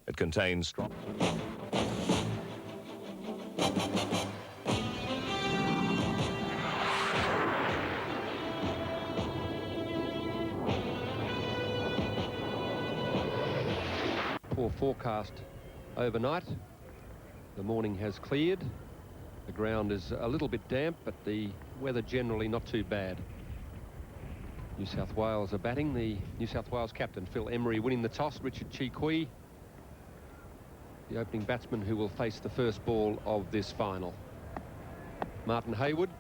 It contains strong... Poor forecast overnight. The morning has cleared. The ground is a little bit damp, but the weather generally not too bad. New South Wales are batting. The New South Wales captain, Phil Emery, winning the toss. Richard Chee-Quee, the opening batsman who will face the first ball of this final. Martin Hayward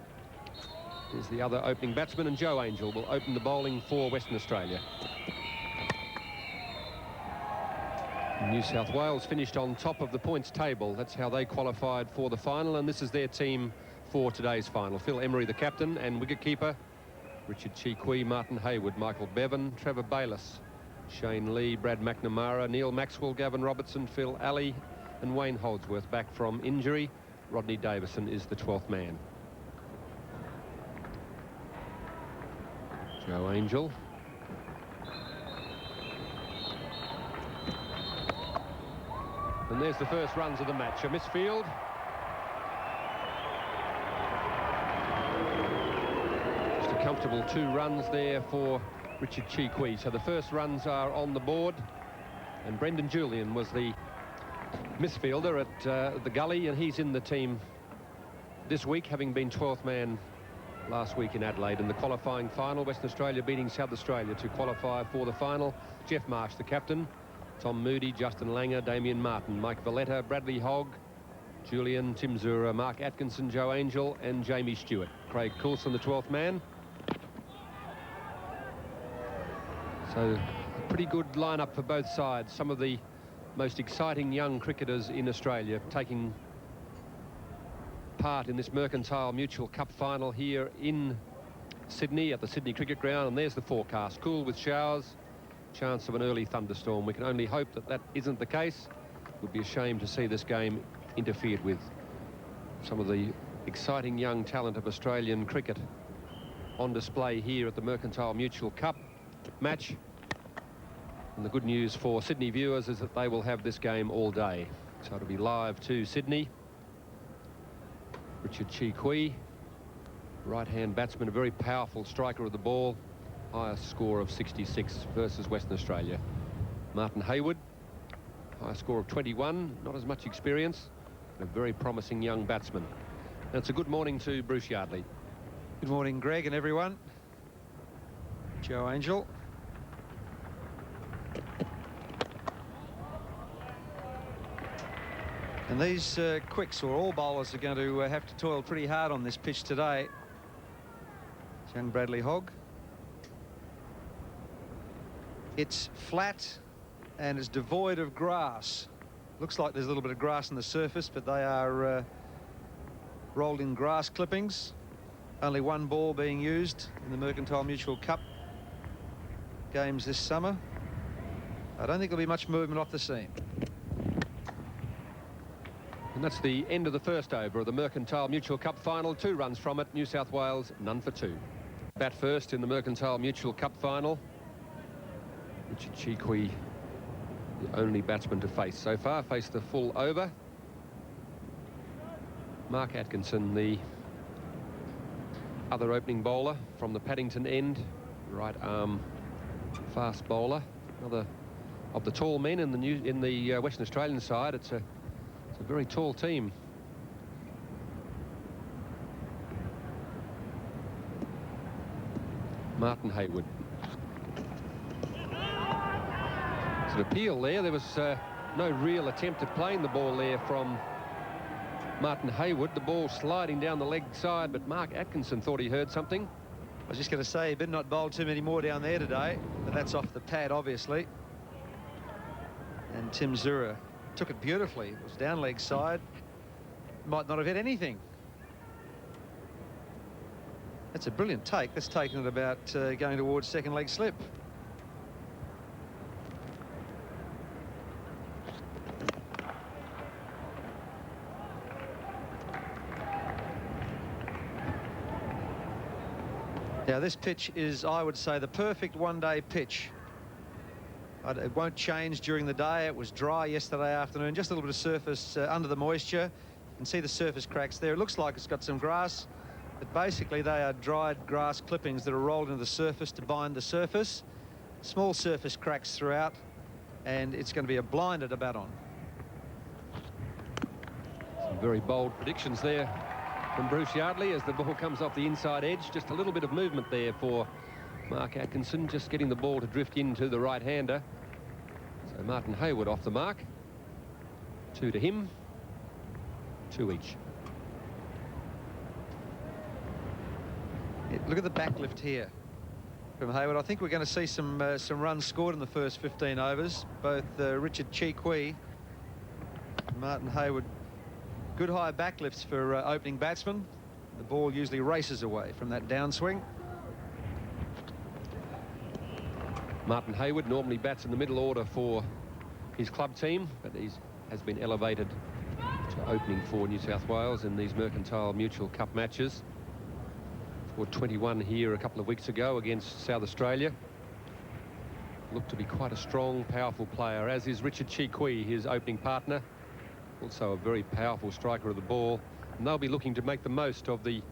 is the other opening batsman, and Joe Angel will open the bowling for Western Australia. New South Wales finished on top of the points table. That's how they qualified for the final, and this is their team for today's final. Phil Emery, the captain, and wicketkeeper Richard Chee-Quee, Martin Hayward, Michael Bevan, Trevor Bayliss, Shane Lee, Brad McNamara, Neil Maxwell, Gavin Robertson, Phil Alley, and Wayne Holdsworth back from injury. Rodney Davison is the 12th man. Joe Angel. And there's the first runs of the match. A misfield. Just a comfortable 2 runs there for Richard Chee-Quee. So the first runs are on the board. And Brendan Julian was the misfielder at the gully, and he's in the team this week, having been 12th man last week in Adelaide in the qualifying final. Western Australia beating South Australia to qualify for the final. Jeff Marsh, the captain. Tom Moody, Justin Langer, Damien Martin, Mike Valletta, Bradley Hogg, Julian, Tim Zura, Mark Atkinson, Joe Angel, and Jamie Stewart. Craig Coulson, the 12th man. So a pretty good lineup for both sides. Some of the most exciting young cricketers in Australia taking part in this Mercantile Mutual Cup final here in Sydney at the Sydney Cricket Ground. And there's the forecast. Cool with showers. Chance of an early thunderstorm. We can only hope that that isn't the case. It would be a shame to see this game interfered with. Some of the exciting young talent of Australian cricket on display here at the Mercantile Mutual Cup match. And the good news for Sydney viewers is that they will have this game all day. So it'll be live to Sydney. Richard Chee-Quee, right-hand batsman, a very powerful striker of the ball. Highest score of 66 versus Western Australia. Martin Hayward, high score of 21, not as much experience, but a very promising young batsman. And it's a good morning to Bruce Yardley. Good morning, Greg and everyone. Joe Angel. And these quicks, or all bowlers, are going to have to toil pretty hard on this pitch today. It's young Bradley Hogg. It's flat and it's devoid of grass. Looks like there's a little bit of grass on the surface, but they are rolled in grass clippings. Only one ball being used in the Mercantile Mutual Cup games this summer. I don't think there'll be much movement off the seam. And that's the end of the first over of the Mercantile Mutual Cup final. 2 runs from it. New South Wales, none for 2. Bat first in the Mercantile Mutual Cup final. Richard Chee-Quee, the only batsman to face so far, faced the full over. Mark Atkinson, the other opening bowler from the Paddington end, right arm fast bowler, another of the tall men in the Western Australian side. It's a very tall team. Martin Hayward. An appeal there. There was no real attempt at playing the ball there from Martin Hayward. The ball sliding down the leg side, but Mark Atkinson thought he heard something. I was just going to say, he better not bowl too many more down there today, but that's off the pad, obviously. And Tim Zura took it beautifully. It was down leg side. Might not have hit anything. That's a brilliant take. That's taken at about going towards second leg slip. Now this pitch is, I would say, the perfect one-day pitch It won't change during the day. It was dry yesterday afternoon, just a little bit of surface under the moisture. You can see the surface cracks there. It looks like it's got some grass, but basically they are dried grass clippings that are rolled into the surface to bind the surface. Small surface cracks throughout, and it's going to be a blinder to bat on. Some very bold predictions there from Bruce Yardley as the ball comes off the inside edge. Just a little bit of movement there for Mark Atkinson, just getting the ball to drift into the right-hander. So Martin Hayward off the mark. 2 to him, 2 each. Yeah, look at the backlift here from Hayward. I think we're going to see some runs scored in the first 15 overs. Both Richard Cheekwee and Martin Hayward. Good high backlifts for opening batsmen. The ball usually races away from that downswing. Martin Hayward normally bats in the middle order for his club team, but he has been elevated to opening for New South Wales in these Mercantile Mutual Cup matches. Scored 21 here a couple of weeks ago against South Australia. Looked to be quite a strong, powerful player, as is Richard Cheekwee, his opening partner. Also a very powerful striker of the ball. And they'll be looking to make the most of the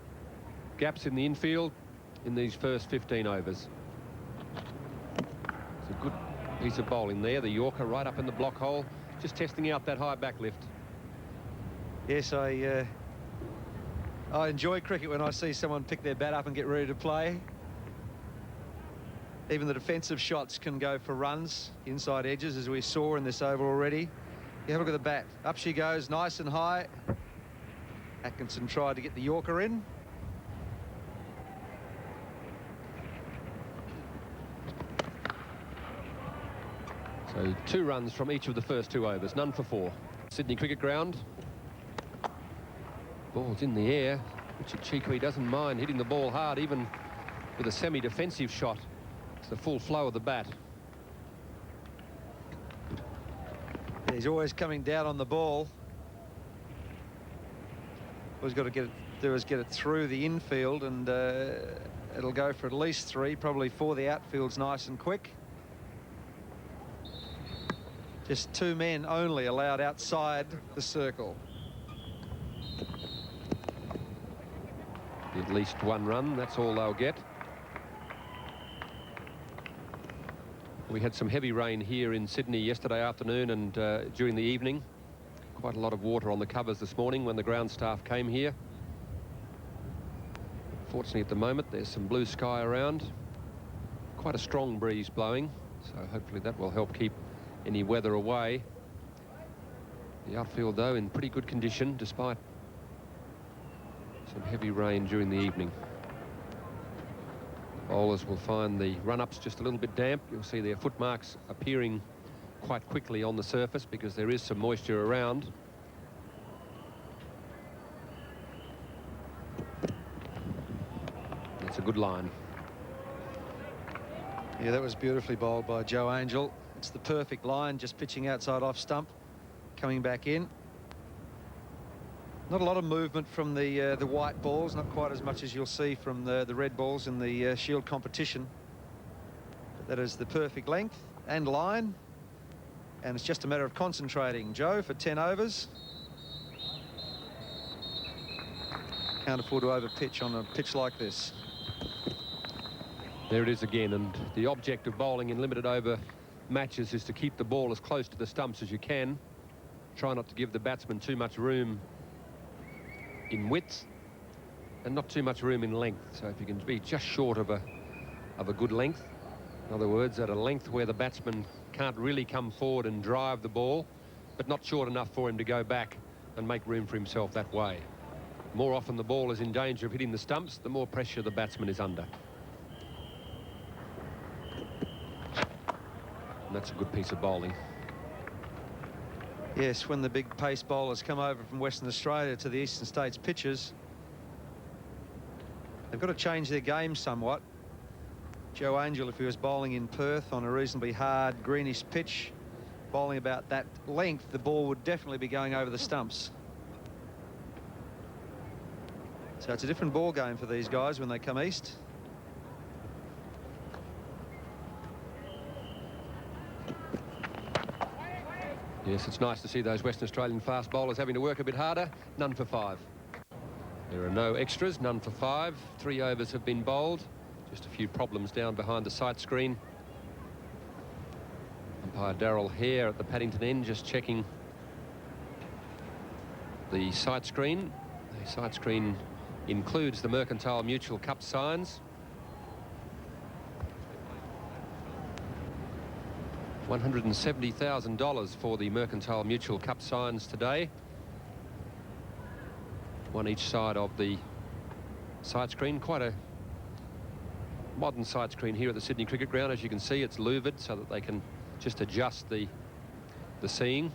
gaps in the infield in these first 15 overs. It's a good piece of bowling there. The Yorker right up in the block hole, just testing out that high back lift. Yes, I enjoy cricket when I see someone pick their bat up and get ready to play. Even the defensive shots can go for runs, inside edges, as we saw in this over already. You have a look at the bat. Up she goes, nice and high. Atkinson tried to get the Yorker in. So 2 runs from each of the first 2 overs, none for 4. Sydney Cricket Ground. Ball's in the air. Richard Cheekwee doesn't mind hitting the ball hard, even with a semi-defensive shot. It's the full flow of the bat. He's always coming down on the ball. All he's got to do is get it through the infield, and it'll go for at least 3, probably 4. The outfield's nice and quick. Just 2 men only allowed outside the circle. At least 1 run, that's all they'll get. We had some heavy rain here in Sydney yesterday afternoon and during the evening. Quite a lot of water on the covers this morning when the ground staff came here. Fortunately, at the moment, there's some blue sky around. Quite a strong breeze blowing, so hopefully that will help keep any weather away. The outfield, though, in pretty good condition, despite some heavy rain during the evening. Bowlers will find the run-ups just a little bit damp. You'll see their footmarks appearing quite quickly on the surface because there is some moisture around. That's a good line. Yeah, that was beautifully bowled by Joe Angel. It's the perfect line, just pitching outside off stump, coming back in. Not a lot of movement from the white balls, not quite as much as you'll see from the red balls in the Shield competition. But that is the perfect length and line, and it's just a matter of concentrating. Joe for 10 overs. Can't afford to overpitch on a pitch like this. There it is again, and the object of bowling in limited over matches is to keep the ball as close to the stumps as you can. Try not to give the batsman too much room in width and not too much room in length. So if you can be just short of a good length, in other words, at a length where the batsman can't really come forward and drive the ball, but not short enough for him to go back and make room for himself that way. More often the ball is in danger of hitting the stumps, the more pressure the batsman is under. And that's a good piece of bowling. Yes, when the big pace bowlers come over from Western Australia to the Eastern States pitches, they've got to change their game somewhat. Joe Angel, if he was bowling in Perth on a reasonably hard greenish pitch, bowling about that length, the ball would definitely be going over the stumps. So it's a different ball game for these guys when they come east. Yes, it's nice to see those Western Australian fast bowlers having to work a bit harder. None for 5. There are no extras, none for 5. 3 overs have been bowled. Just a few problems down behind the sight screen. Umpire Darryl Hare at the Paddington end just checking the sight screen. The sight screen includes the Mercantile Mutual Cup signs. $170,000 for the Mercantile Mutual Cup signs today. One each side of the sight screen. Quite a modern sight screen here at the Sydney Cricket Ground. As you can see, it's louvered so that they can just adjust the seeing.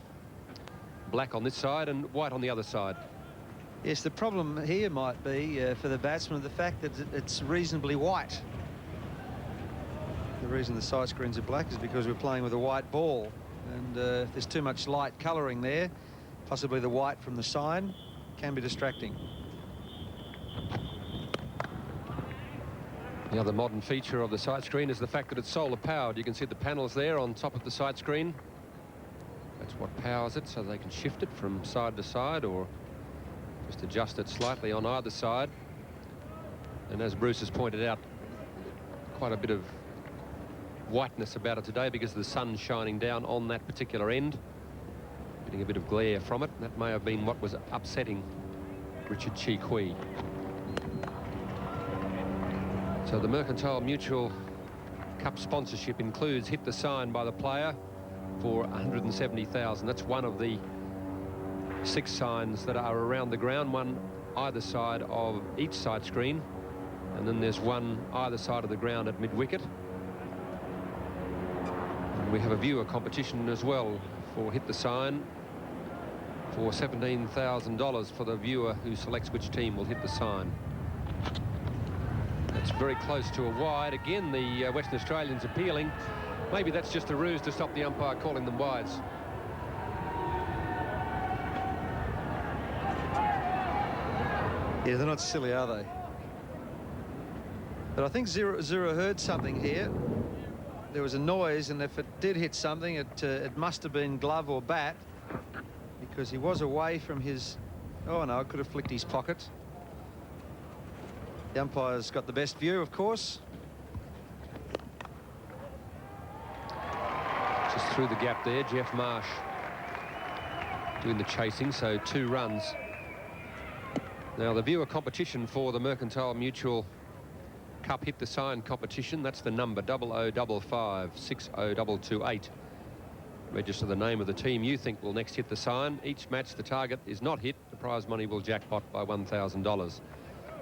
Black on this side and white on the other side. Yes, the problem here might be for the batsman the fact that it's reasonably white. The reason the sight screens are black is because we're playing with a white ball, and if there's too much light colouring there, possibly the white from the sign, can be distracting. The other modern feature of the sight screen is the fact that it's solar powered. You can see the panels there on top of the sight screen. That's what powers it, so they can shift it from side to side or just adjust it slightly on either side. And as Bruce has pointed out, quite a bit of whiteness about it today because the sun's shining down on that particular end, getting a bit of glare from it. That may have been what was upsetting Richard Chi Kui. So the Mercantile Mutual Cup sponsorship includes hit the sign by the player for $170,000. That's one of the 6 signs that are around the ground, one either side of each sight screen, and then there's one either side of the ground at mid-wicket. We have a viewer competition as well for hit the sign for $17,000 for the viewer who selects which team will hit the sign. That's very close to a wide. Again, the Western Australians appealing. Maybe that's just a ruse to stop the umpire calling them wides. Yeah, they're not silly, are they? But I think Zura heard something here. There was a noise, and if it did hit something, it must have been glove or bat, because he was away from his... Oh, no, it could have flicked his pocket. The umpire's got the best view, of course. Just through the gap there, Jeff Marsh doing the chasing, so 2 runs. Now, the viewer competition for the Mercantile Mutual Cup hit the sign competition, that's the number 0055 60228. Register the name of the team you think will next hit the sign. Each match the target is not hit, the prize money will jackpot by $1,000.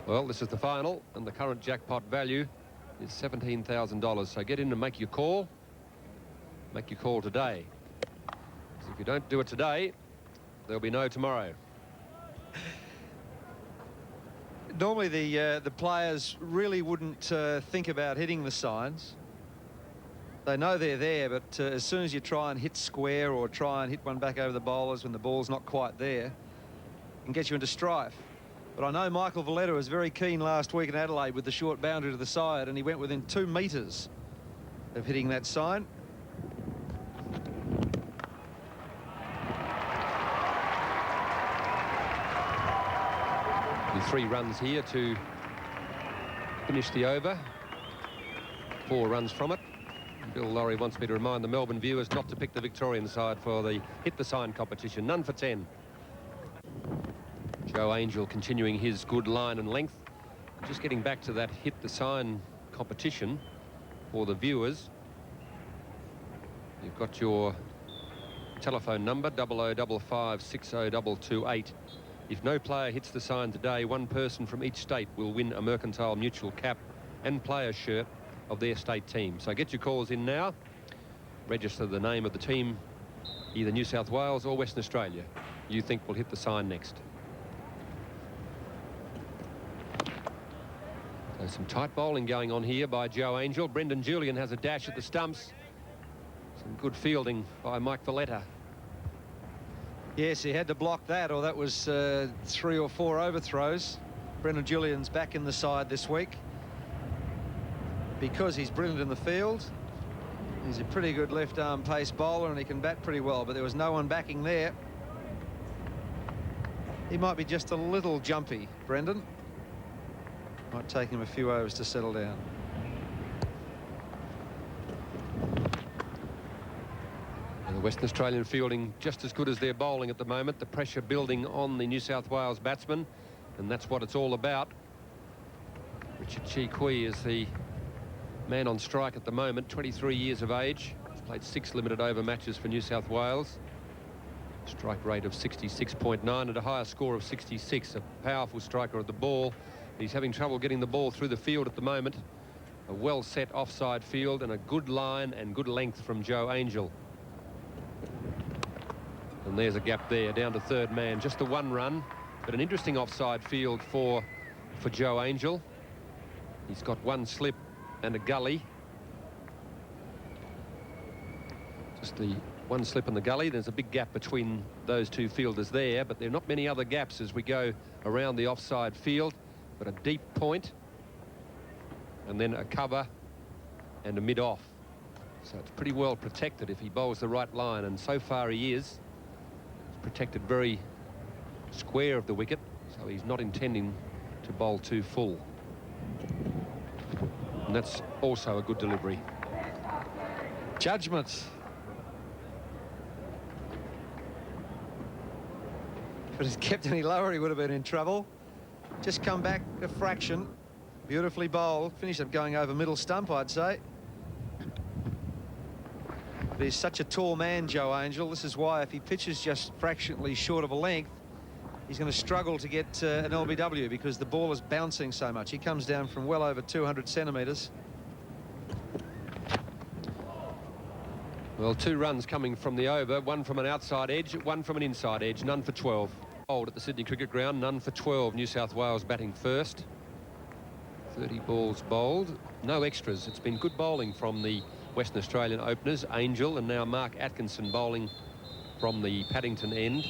Well, this is the final, and the current jackpot value is $17,000. So get in and make your call. Make your call today. Because if you don't do it today, there'll be no tomorrow. Normally the players really wouldn't think about hitting the signs. They know they're there, but as soon as you try and hit square or try and hit one back over the bowlers when the ball's not quite there, it can get you into strife. But I know Michael Valletta was very keen last week in Adelaide with the short boundary to the side, and he went within 2 metres of hitting that sign. With 3 runs here to finish the over. 4 runs from it. Bill Laurie wants me to remind the Melbourne viewers not to pick the Victorian side for the hit the sign competition. None for 10. Joe Angel continuing his good line and length. Just getting back to that hit the sign competition for the viewers. You've got your telephone number 0055 60228. If no player hits the sign today, one person from each state will win a Mercantile Mutual cap and player shirt of their state team. So get your calls in now. Register the name of the team, either New South Wales or Western Australia, you think will hit the sign next. So some tight bowling going on here by Joe Angel. Brendan Julian has a dash at the stumps. Some good fielding by Mike Valletta. Yes, he had to block that, or that was 3 or 4 overthrows. Brendan Julian's back in the side this week because he's brilliant in the field. He's a pretty good left-arm pace bowler and he can bat pretty well, but there was no one backing there. He might be just a little jumpy, Brendan. Might take him a few overs to settle down. And the Western Australian fielding just as good as their bowling at the moment. The pressure building on the New South Wales batsmen, and that's what it's all about. Richard Chi is the man on strike at the moment, 23 years of age. He's played 6 limited over matches for New South Wales. Strike rate of 66.9 and a higher score of 66. A powerful striker of the ball. He's having trouble getting the ball through the field at the moment. A well set offside field and a good line and good length from Joe Angel. And there's a gap there, down to third man. Just the 1 run, but an interesting offside field for Joe Angel. He's got 1 slip and a gully. Just the 1 slip and the gully. There's a big gap between those 2 fielders there, but there are not many other gaps as we go around the offside field. But a deep point, and then a cover and a mid-off. So it's pretty well protected if he bowls the right line, and so far he is. He's protected very square of the wicket, so he's not intending to bowl too full. And that's also a good delivery. Judgment. If it had kept any lower, he would have been in trouble. Just come back a fraction. Beautifully bowled. Finished up going over middle stump, I'd say. But he's such a tall man, Joe Angel. This is why if he pitches just fractionally short of a length, he's going to struggle to get an LBW because the ball is bouncing so much. He comes down from well over 200 centimetres. Well, 2 runs coming from the over, 1 from an outside edge, 1 from an inside edge, none for 12. Bowled at the Sydney Cricket Ground, none for 12. New South Wales batting first. 30 balls bowled, no extras. It's been good bowling from the Western Australian openers, Angel, and now Mark Atkinson bowling from the Paddington end.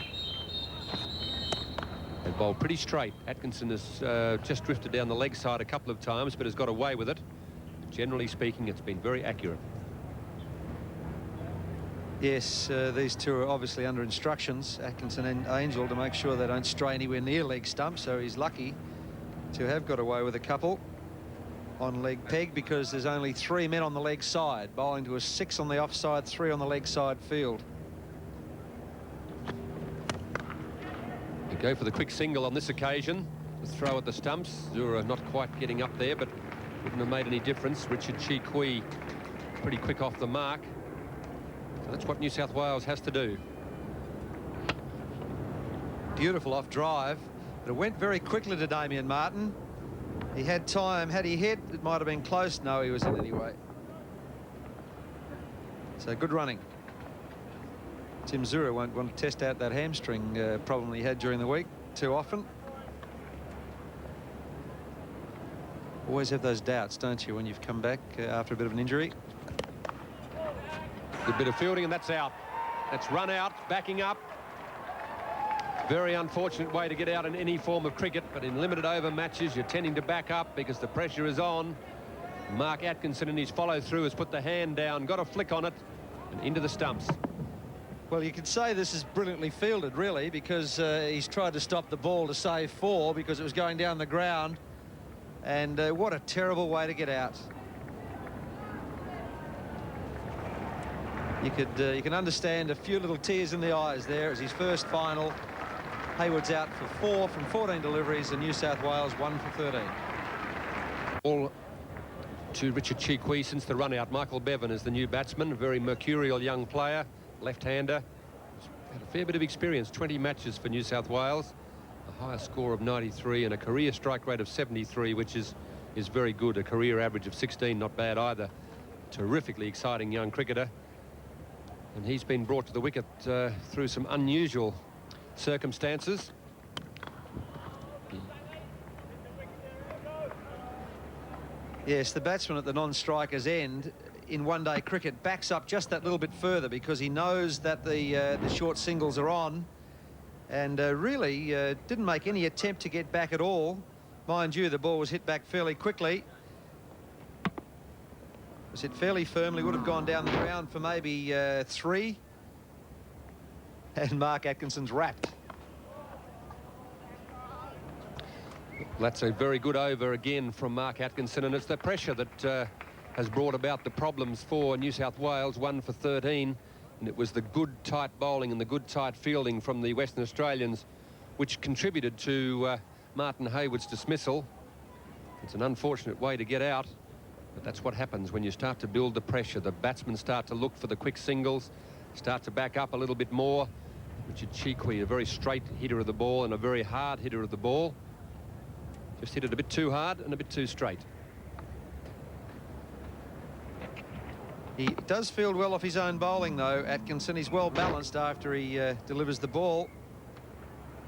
They bowled pretty straight. Atkinson has just drifted down the leg side a couple of times, but has got away with it. Generally speaking, it's been very accurate. Yes, these 2 are obviously under instructions, Atkinson and Angel, to make sure they don't stray anywhere near leg stump, so he's lucky to have got away with a couple on leg peg because there's only 3 men on the leg side, bowling to a 6 on the offside, 3 on the leg side field. They go for the quick single on this occasion. The throw at the stumps. Zura not quite getting up there, but wouldn't have made any difference. Richard Chi pretty quick off the mark. So that's what New South Wales has to do. Beautiful off drive, but it went very quickly to Damien Martin. He had time. Had he hit, it might have been close. No, he was in anyway. So good running. Tim Zura won't want to test out that hamstring problem he had during the week too often. Always have those doubts, don't you, when you've come back after a bit of an injury. Good bit of fielding, and that's out. That's run out, backing up. Very unfortunate way to get out in any form of cricket, but in limited over matches you're tending to back up because the pressure is on. Mark Atkinson in his follow through has put the hand down, got a flick on it, and into the stumps. Well, you could say this is brilliantly fielded, really, because he's tried to stop the ball to save 4 because it was going down the ground. And what a terrible way to get out. You can understand a few little tears in the eyes there as his first final. Hayward's out for 4 from 14 deliveries, and New South Wales 1 for 13. All to Richard Chi since the run out. Michael Bevan is the new batsman, a very mercurial young player, left-hander. Had a fair bit of experience, 20 matches for New South Wales, a higher score of 93 and a career strike rate of 73, which is very good. A career average of 16, not bad either. Terrifically exciting young cricketer. And he's been brought to the wicket through some unusual circumstances. Yes, the batsman at the non-striker's end in one-day cricket backs up just that little bit further because he knows that the short singles are on, and really didn't make any attempt to get back at all. Mind you, the ball was hit back fairly quickly. Was hit fairly firmly, would have gone down the ground for maybe 3. And Mark Atkinson's wrapped. That's a very good over again from Mark Atkinson, and it's the pressure that has brought about the problems for New South Wales. 1 for 13, and it was the good tight bowling and the good tight fielding from the Western Australians which contributed to Martin Hayward's dismissal. It's an unfortunate way to get out, but that's what happens when you start to build the pressure. The batsmen start to look for the quick singles, start to back up a little bit more. Richard Chikwi, a very straight hitter of the ball and a very hard hitter of the ball. Just hit it a bit too hard and a bit too straight. He does field well off his own bowling, though, Atkinson. He's well balanced after he delivers the ball.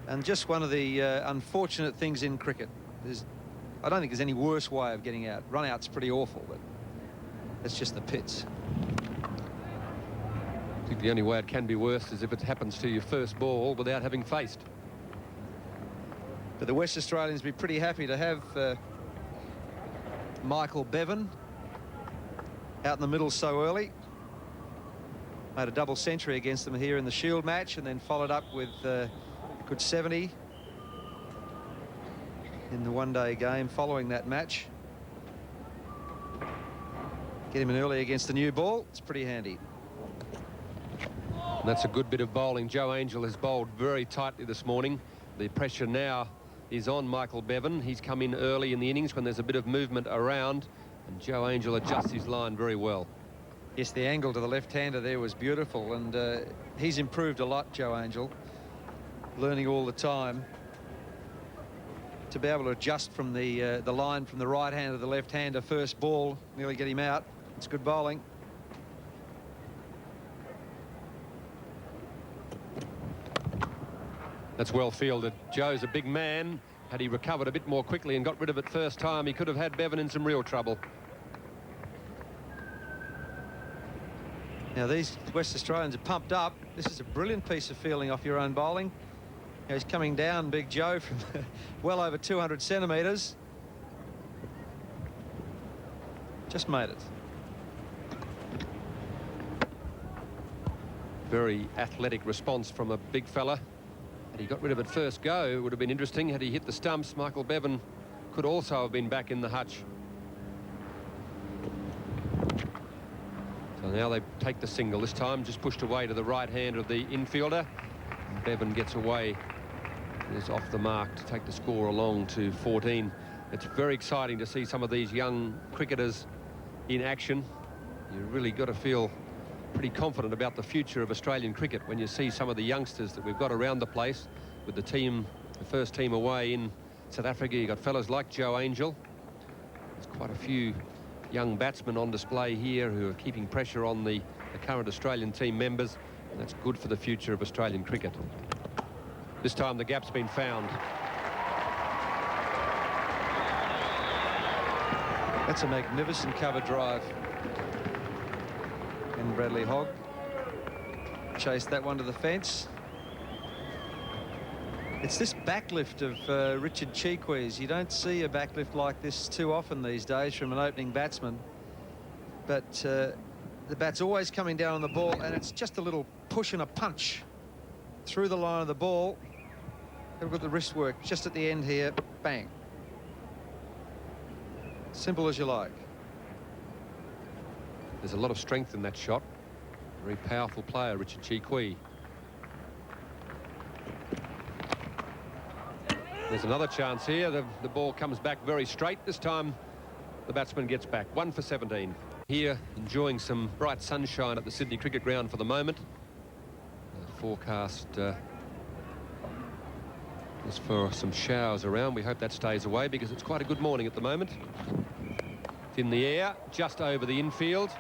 And just one of the unfortunate things in cricket. I don't think there's any worse way of getting out. Run out's pretty awful, but it's just the pits. I think the only way it can be worse is if it happens to your first ball without having faced. But the West Australians be pretty happy to have Michael Bevan out in the middle so early. Made a double century against them here in the Shield match, and then followed up with a good 70 in the one-day game following that match. Get him in early against the new ball. It's pretty handy. And that's a good bit of bowling. Joe Angel has bowled very tightly this morning. The pressure now is on Michael Bevan. He's come in early in the innings when there's a bit of movement around, and Joe Angel adjusts his line very well. Yes, the angle to the left-hander there was beautiful, and he's improved a lot, Joe Angel. Learning all the time to be able to adjust from the line from the right hand to the left-hander first ball, nearly get him out. It's good bowling. That's well fielded. Joe's a big man. Had he recovered a bit more quickly and got rid of it first time, he could have had Bevan in some real trouble. Now these West Australians are pumped up. This is a brilliant piece of fielding off your own bowling. He's coming down, Big Joe, from well over 200 centimetres. Just made it. Very athletic response from a big fella. Had he got rid of it first go, it would have been interesting. Had he hit the stumps, Michael Bevan could also have been back in the hutch. So now they take the single. This time just pushed away to the right hand of the infielder. And Bevan gets away. Is off the mark to take the score along to 14. It's very exciting to see some of these young cricketers in action. You really got to feel pretty confident about the future of Australian cricket when you see some of the youngsters that we've got around the place with the team, the first team away in South Africa. You've got fellas like Joe Angel. There's quite a few young batsmen on display here who are keeping pressure on the current Australian team members, and that's good for the future of Australian cricket. This time the gap's been found. That's a magnificent cover drive. And Bradley Hogg chased that one to the fence. It's this backlift of Richard Chikwi's. You don't see a backlift like this too often these days from an opening batsman. But the bat's always coming down on the ball, and it's just a little push and a punch through the line of the ball. Have a look at the wrist work just at the end here. Bang. Simple as you like. There's a lot of strength in that shot. Very powerful player, Richard Chikwi. There's another chance here. The ball comes back very straight. This time the batsman gets back. 1 for 17. Here enjoying some bright sunshine at the Sydney Cricket Ground for the moment. The forecast is for some showers around. We hope that stays away because it's quite a good morning at the moment. It's in the air, just over the infield.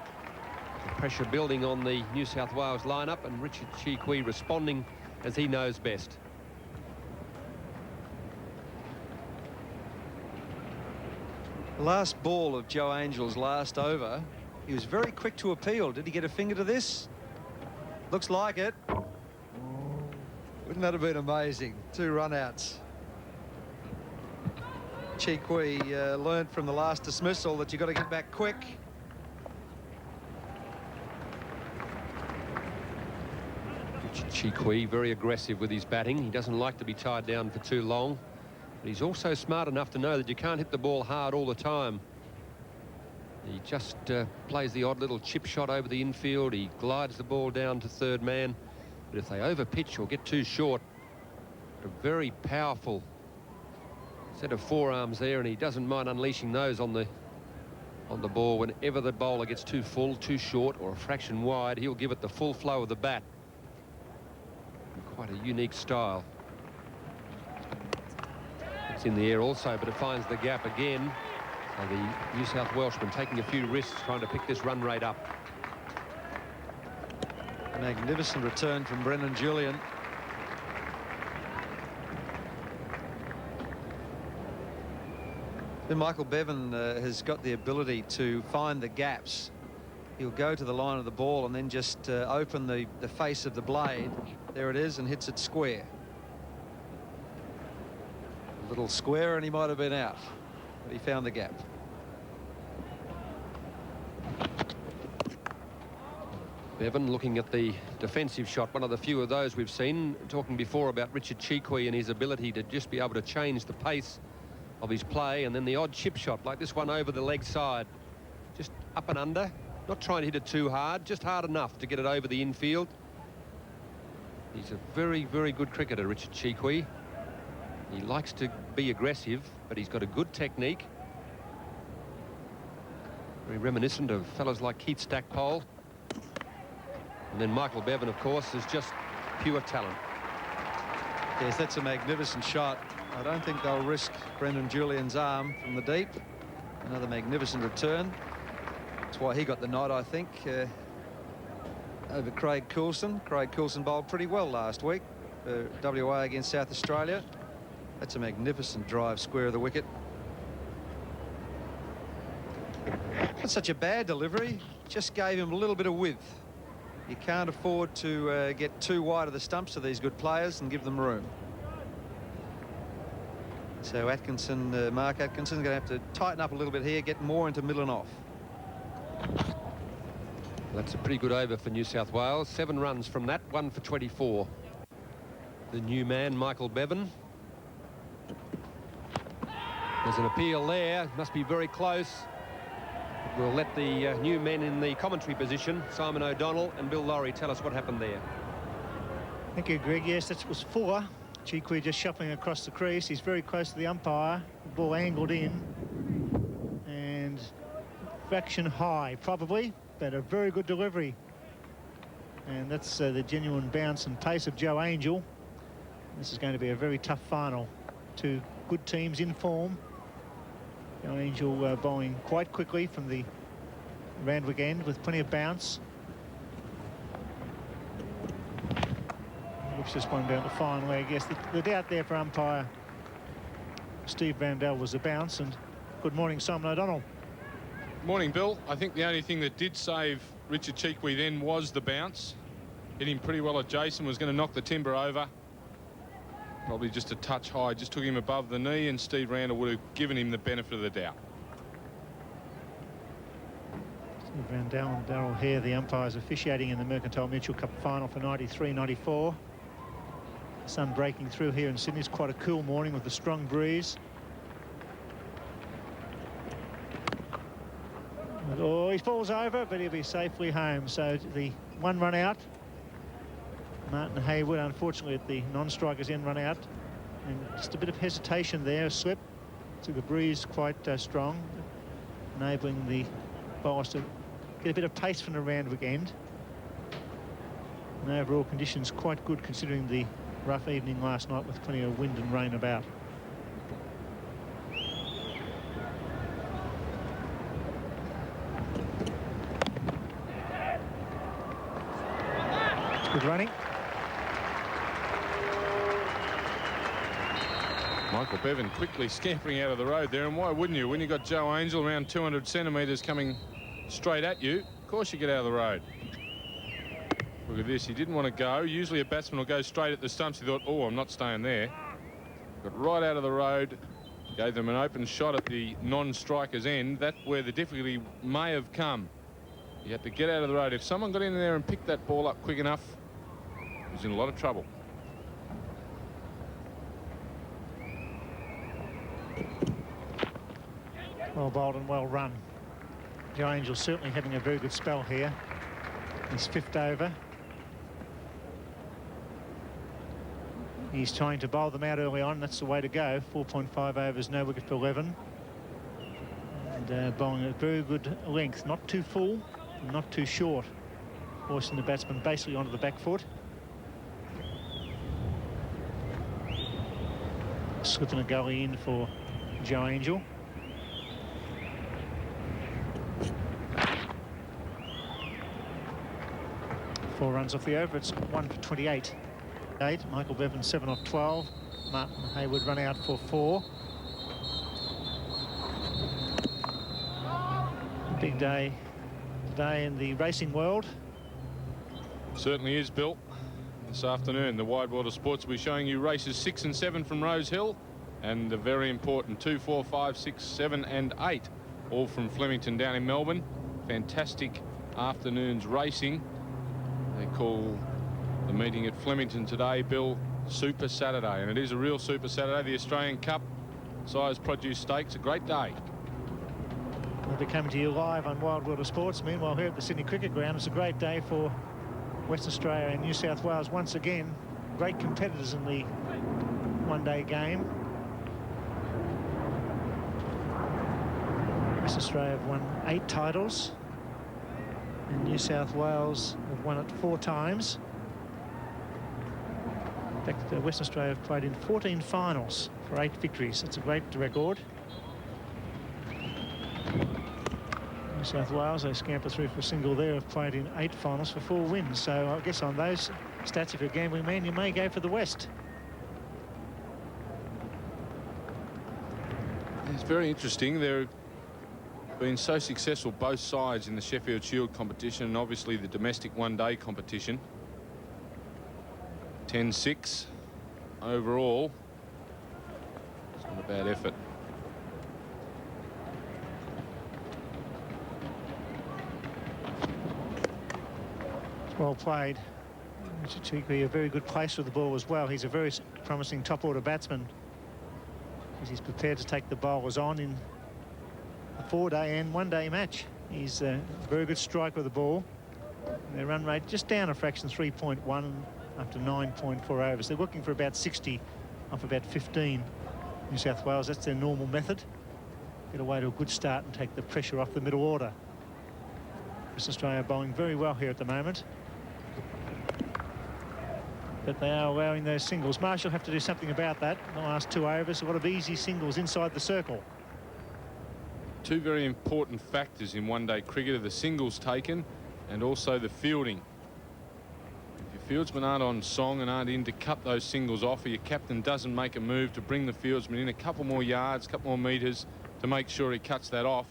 The pressure building on the New South Wales lineup, and Richard Chikwi responding as he knows best. The last ball of Joe Angel's last over, he was very quick to appeal. Did he get a finger to this? Looks like it. Wouldn't that have been amazing? 2 run-outs. Chikwi learned from the last dismissal that you've got to get back quick. Chiqui very aggressive with his batting. He doesn't like to be tied down for too long, but he's also smart enough to know that you can't hit the ball hard all the time. He just plays the odd little chip shot over the infield. He glides the ball down to third man, but if they overpitch or get too short, a very powerful set of forearms there, and he doesn't mind unleashing those on the ball. Whenever the bowler gets too full, too short, or a fraction wide, he'll give it the full flow of the bat. Quite a unique style. It's in the air also, but it finds the gap again. So the New South Welshman taking a few risks trying to pick this run rate up. A magnificent return from Brendan Julian. Then Michael Bevan has got the ability to find the gaps. He'll go to the line of the ball and then just open the face of the blade. There it is, and hits it square. A little square and he might have been out, but he found the gap. Bevan looking at the defensive shot, one of the few of those we've seen. Talking before about Richard Chiqui and his ability to just be able to change the pace of his play, and then the odd chip shot like this one over the leg side, just up and under, not trying to hit it too hard, just hard enough to get it over the infield. He's a very, very good cricketer, Richard Chiqui. He likes to be aggressive, but he's got a good technique. Very reminiscent of fellows like Keith Stackpole. And then Michael Bevan, of course, is just pure talent. Yes, that's a magnificent shot. I don't think they'll risk Brendan Julian's arm from the deep. Another magnificent return. That's why he got the nod, I think, over Craig Coulson. Craig Coulson bowled pretty well last week for WA against South Australia. That's a magnificent drive square of the wicket. Not such a bad delivery, just gave him a little bit of width. You can't afford to get too wide of the stumps to these good players and give them room. So Atkinson, Mark Atkinson's going to have to tighten up a little bit here, get more into middle and off. That's a pretty good over for New South Wales. 7 runs from that, 1 for 24. The new man, Michael Bevan. There's an appeal there, must be very close. We'll let the new men in the commentary position, Simon O'Donnell and Bill Laurie, tell us what happened there. Thank you, Greg. Yes, that was 4. Chiqui just shuffling across the crease. He's very close to the umpire. The ball angled in. And fraction high, probably, but a very good delivery. And that's the genuine bounce and pace of Joe Angel. This is going to be a very tough final. 2 good teams in form. Joe Angel bowling quite quickly from the Randwick end with plenty of bounce. Looks just one down the final leg. Yes, the doubt there for umpire Steve Randell was the bounce. And good morning, Simon O'Donnell. Morning, Bill. I think the only thing that did save Richard Chiqui then was the bounce. Hit him pretty well at Jason, was going to knock the timber over. Probably just a touch high, just took him above the knee, and Steve Randall would have given him the benefit of the doubt. Steve Randell and Darryl Hare, the umpires officiating in the Mercantile Mutual Cup final for 93-94. Sun breaking through here in Sydney. It's quite a cool morning with a strong breeze. Oh, he falls over, but he'll be safely home. So the 1 run out. Martin Hayward, unfortunately, at the non-strikers end, run out. And just a bit of hesitation there, a slip. So the breeze quite strong, enabling the bowlers to get a bit of pace from the Randwick end. And overall conditions quite good considering the rough evening last night with plenty of wind and rain about. It's good running. Michael Bevan quickly scampering out of the road there, and why wouldn't you? When you've got Joe Angel around 200 centimetres coming straight at you, of course you get out of the road. Look at this, he didn't want to go. Usually a batsman will go straight at the stumps. He thought, oh, I'm not staying there. Got right out of the road, gave them an open shot at the non-striker's end. That's where the difficulty may have come. You had to get out of the road. If someone got in there and picked that ball up quick enough, He's in a lot of trouble. Well bowled and well run. Joe Angel certainly having a very good spell here. He's 5th over. He's trying to bowl them out early on. That's the way to go. 4.5 overs, no wicket for 11. And bowling at very good length. Not too full, not too short. Forcing the batsman basically onto the back foot. Slipping a gully in for Joe Angel. Four runs off the over. It's 1 for 28. Michael Bevan 7 off 12. Martin Hayward run out for 4. Big day today in the racing world. Certainly is, Bill. This afternoon, the Wide World of Sports will be showing you races 6 and 7 from Rose Hill, and the very important 2, 4, 5, 6, 7 and 8, all from Flemington down in Melbourne. Fantastic afternoon's racing. They call the meeting at Flemington today, Bill, Super Saturday, and it is a real Super Saturday. The Australian Cup Size Produce Stakes, a great day. We'll be coming to you live on Wild World of Sports. Meanwhile, here at the Sydney Cricket Ground, it's a great day for Western Australia and New South Wales once again. Great competitors in the one-day game. Western Australia have won 8 titles, and New South Wales have won it 4 times. In fact, Western Australia have played in 14 finals for 8 victories. That's a great record. New South Wales, they scamper through for a single there, have played in 8 finals for 4 wins. So I guess on those stats, if you're a gambling man, you may go for the West. It's very interesting. They've been so successful, both sides, in the Sheffield Shield competition and obviously the domestic one-day competition. 10-6 overall. It's not a bad effort. Well played. Richard Cheekley, a very good place with the ball as well. He's a very promising top-order batsman, because he's prepared to take the bowlers on in a 4-day and 1-day match. He's a very good strike with the ball. Their run rate just down a fraction, 3.1 after 9.4 overs. They're looking for about 60 off about 15. New South Wales, that's their normal method. Get away to a good start and take the pressure off the middle order. Western Australia bowling very well here at the moment, but they are allowing those singles. Marshall have to do something about that. The last 2 overs, a lot of easy singles inside the circle. 2 very important factors in one-day cricket are the singles taken and also the fielding. If your fieldsmen aren't on song and aren't in to cut those singles off, or your captain doesn't make a move to bring the fieldsman in a couple more yards, couple more metres to make sure he cuts that off,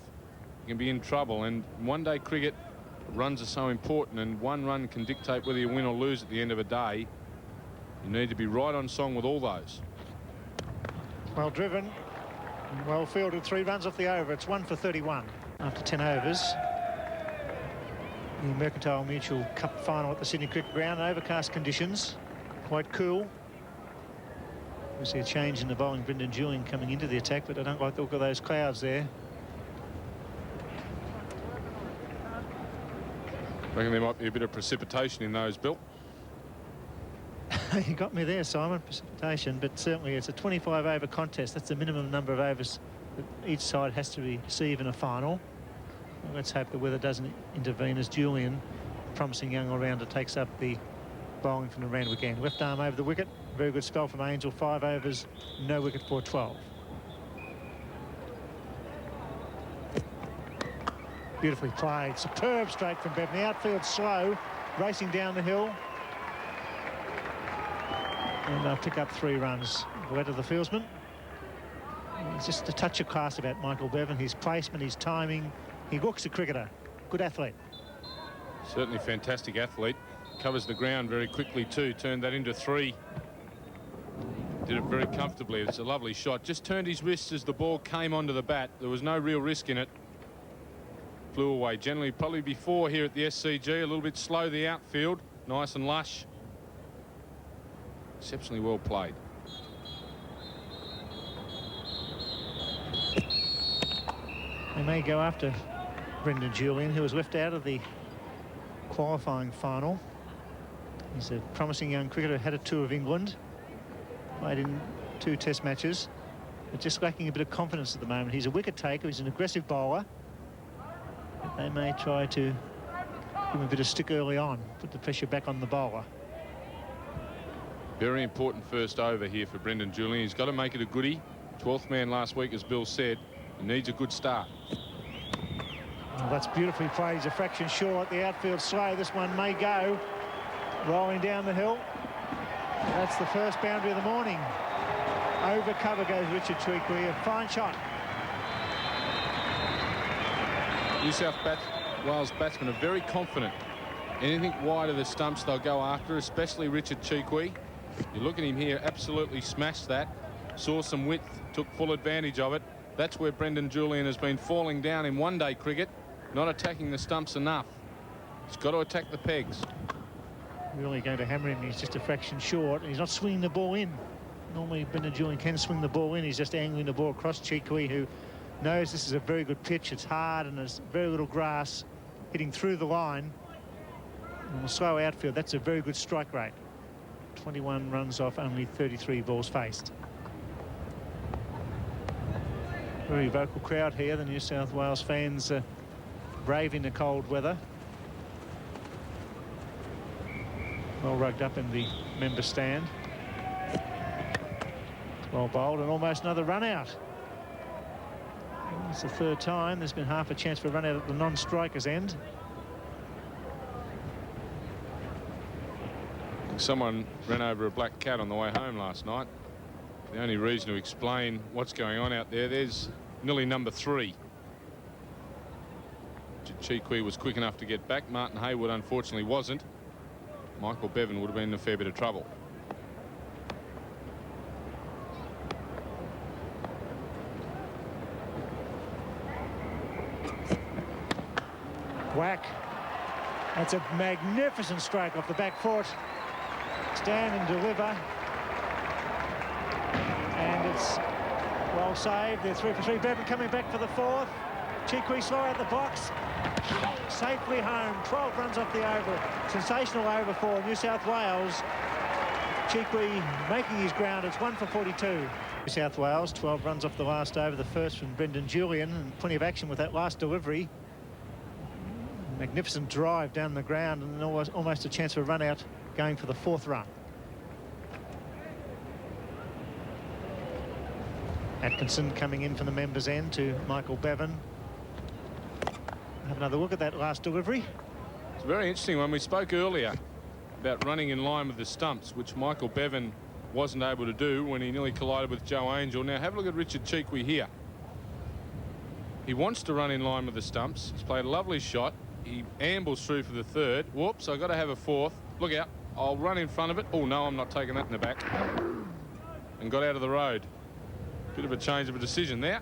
you can be in trouble. And one-day cricket, runs are so important, and 1 run can dictate whether you win or lose at the end of a day. You need to be right on song with all those. Well driven, well fielded, 3 runs off the over. It's 1 for 31 after 10 overs. The Mercantile Mutual Cup final at the Sydney Cricket Ground. Overcast conditions, quite cool. We see a change in the bowling. Brendan Julian coming into the attack, but I don't like the look of those clouds there. I reckon there might be a bit of precipitation in those, Bill. You got me there, Simon. Precipitation, but certainly it's a 25 over contest. That's the minimum number of overs that each side has to receive in a final. Well, let's hope the weather doesn't intervene, as Julian, promising young all-rounder, takes up the bowling from the Randwick end. Left arm over the wicket. Very good spell from Angel. 5 overs, no wicket for 12. Beautifully played. Superb straight from Bevan. The outfield slow, racing down the hill. And they'll pick up 3 runs. Wet of the fieldsman. It's just a touch of class about Michael Bevan. His placement, his timing. He looks a cricketer. Good athlete. Certainly fantastic athlete. Covers the ground very quickly too. Turned that into 3. Did it very comfortably. It's a lovely shot. Just turned his wrists as the ball came onto the bat. There was no real risk in it. Flew away. Generally probably before here at the SCG. A little bit slow, the outfield. Nice and lush. Exceptionally well played. They may go after Brendan Julian, who was left out of the qualifying final. He's a promising young cricketer, had a tour of England, played in 2 test matches, but just lacking a bit of confidence at the moment. He's a wicket taker, he's an aggressive bowler. But they may try to give him a bit of stick early on, put the pressure back on the bowler. Very important first over here for Brendan Julian. He's got to make it a goodie. 12th man last week, as Bill said. He needs a good start. Well, that's beautifully played. He's a fraction short. The outfield slow. This one may go. Rolling down the hill. That's the first boundary of the morning. Over cover goes Richard Chweekwe. A fine shot. New South Wales batsmen are very confident. Anything wide of the stumps they'll go after, especially Richard Chweekwe. You look at him here, absolutely smashed that. Saw some width, took full advantage of it. That's where Brendan Julian has been falling down in one-day cricket, not attacking the stumps enough. He's got to attack the pegs. Really going to hammer him. He's just a fraction short, and he's not swinging the ball in. Normally Brendan Julian can swing the ball in. He's just angling the ball across Chweekwe, who knows this is a very good pitch. It's hard and there's very little grass hitting through the line. And a slow outfield, that's a very good strike rate. 21 runs off only 33 balls faced. Very vocal crowd here. The New South Wales fans braving the cold weather. Well rugged up in the member stand. Well bowled and almost another run out. It's the 3rd time. There's been half a chance for a run out at the non-striker's end. Someone ran over a black cat on the way home last night. The only reason to explain what's going on out there's nearly number 3. Chweekwe was quick enough to get back. Martin Hayward unfortunately wasn't. Michael Bevan would have been in a fair bit of trouble. Whack. That's a magnificent stroke off the back foot. Stand and deliver. And it's well saved. They're 3 for 3. Bevan coming back for the 4th. Chweekwe slow out the box. Safely home. 12 runs off the over. Sensational over for New South Wales. Chweekwe making his ground. It's 1 for 42. New South Wales 12 runs off the last over. The first from Brendan Julian, and plenty of action with that last delivery. Magnificent drive down the ground, and almost a chance for a run out going for the 4th run. Atkinson coming in from the members' end to Michael Bevan. Have another look at that last delivery. It's a very interesting one. We spoke earlier about running in line with the stumps, which Michael Bevan wasn't able to do when he nearly collided with Joe Angel. Now have a look at Richard Chweekwe here. He wants to run in line with the stumps. He's played a lovely shot. He ambles through for the 3rd. Whoops, I've got to have a 4th. Look out. I'll run in front of it. Oh, no, I'm not taking that in the back. And got out of the road. Bit of a change of a decision there.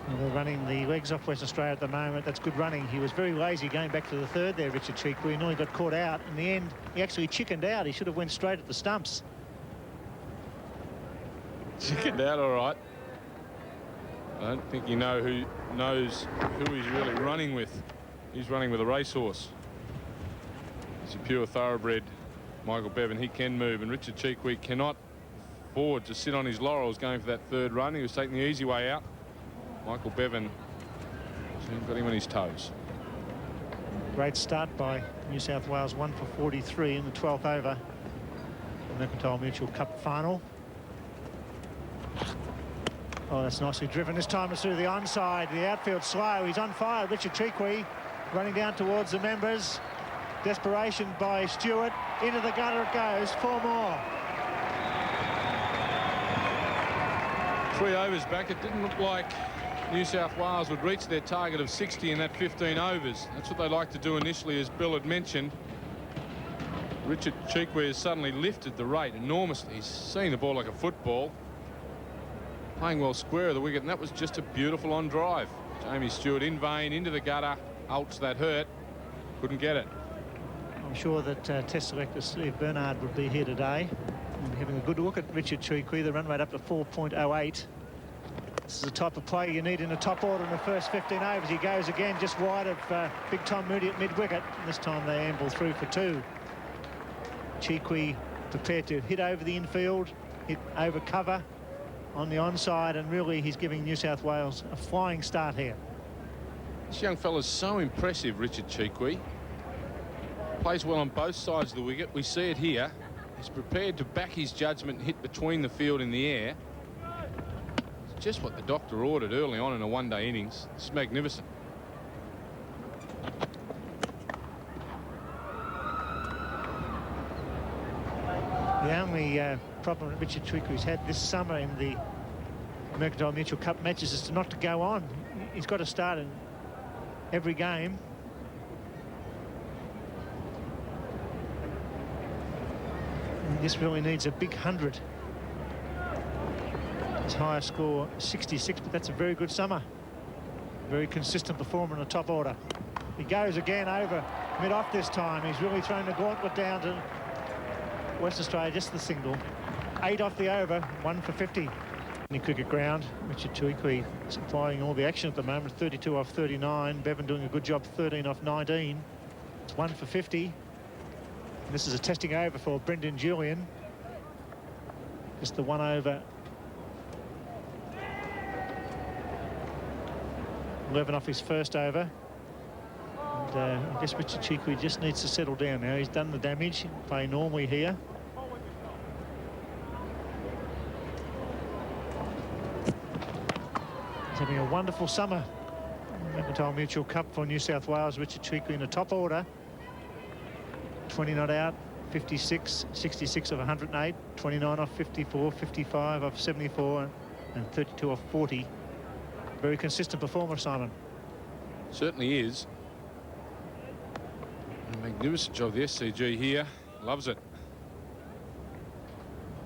Well, they're running the legs off Western Australia at the moment. That's good running. He was very lazy going back to the 3rd there, Richard Chweekwe. He nearly got caught out. In the end, he actually chickened out. He should have went straight at the stumps. Chickened out, all right. I don't think you know who knows who he's really running with. He's running with a racehorse. He's a pure thoroughbred, Michael Bevan. He can move, and Richard Chweekwe cannot afford to sit on his laurels going for that 3rd run. He was taking the easy way out. Michael Bevan got him on his toes. Great start by New South Wales, 1 for 43 in the 12th over. The Mercantile Mutual Cup final. Oh, that's nicely driven. This time it's through the onside. The outfield slow. He's on fire. Richard Chweekwe running down towards the members. Desperation by Stewart. Into the gutter it goes. 4 more. 3 overs back. It didn't look like New South Wales would reach their target of 60 in that 15 overs. That's what they like to do initially, as Bill had mentioned. Richard Chweekwe has suddenly lifted the rate enormously. He's seeing the ball like a football. Playing well square of the wicket, and that was just a beautiful on drive. Jamie Stewart in vain, into the gutter. Ouch, that hurt. Couldn't get it. Well, I'm sure that Test selector Steve Bernard would be here today and having a good look at Richard Chikwi. The run rate up to 4.08. This is the type of play you need in the top order in the first 15 overs. He goes again just wide of Big Tom Moody at mid-wicket. This time they amble through for 2. Chikwi prepared to hit over the infield, hit over cover on the onside, and really he's giving New South Wales a flying start here. This young fella's so impressive, Richard Chikwi. Plays well on both sides of the wicket. We see it here. He's prepared to back his judgment and hit between the field in the air. It's just what the doctor ordered early on in a one-day innings. It's magnificent. The only problem that Richard Chikwi's had this summer in the Mercantile Mutual Cup matches is to not to go on. He's got to start in every game. And this really needs a big 100. His highest score 66, but that's a very good summer. Very consistent performer in the top order. He goes again over mid-off this time. He's really thrown the gauntlet down to West Australia, just the single. 8 off the over, 1 for 50. In cricket ground, Richard Chikwi supplying all the action at the moment. 32 off 39. Bevan doing a good job, 13 off 19. It's 1 for 50. And this is a testing over for Brendan Julian. Just the 1 over. 11 off his first over. And I guess Richard Chikwi just needs to settle down now. He's done the damage. Play normally here. He's having a wonderful summer. Mercantile Mutual Cup for New South Wales. Richard Chikwi in the top order. 20 not out, 56, 66 of 108, 29 off 54, 55 off 74, and 32 off 40. Very consistent performer, Simon. Certainly is. A magnificent job, the SCG here. Loves it.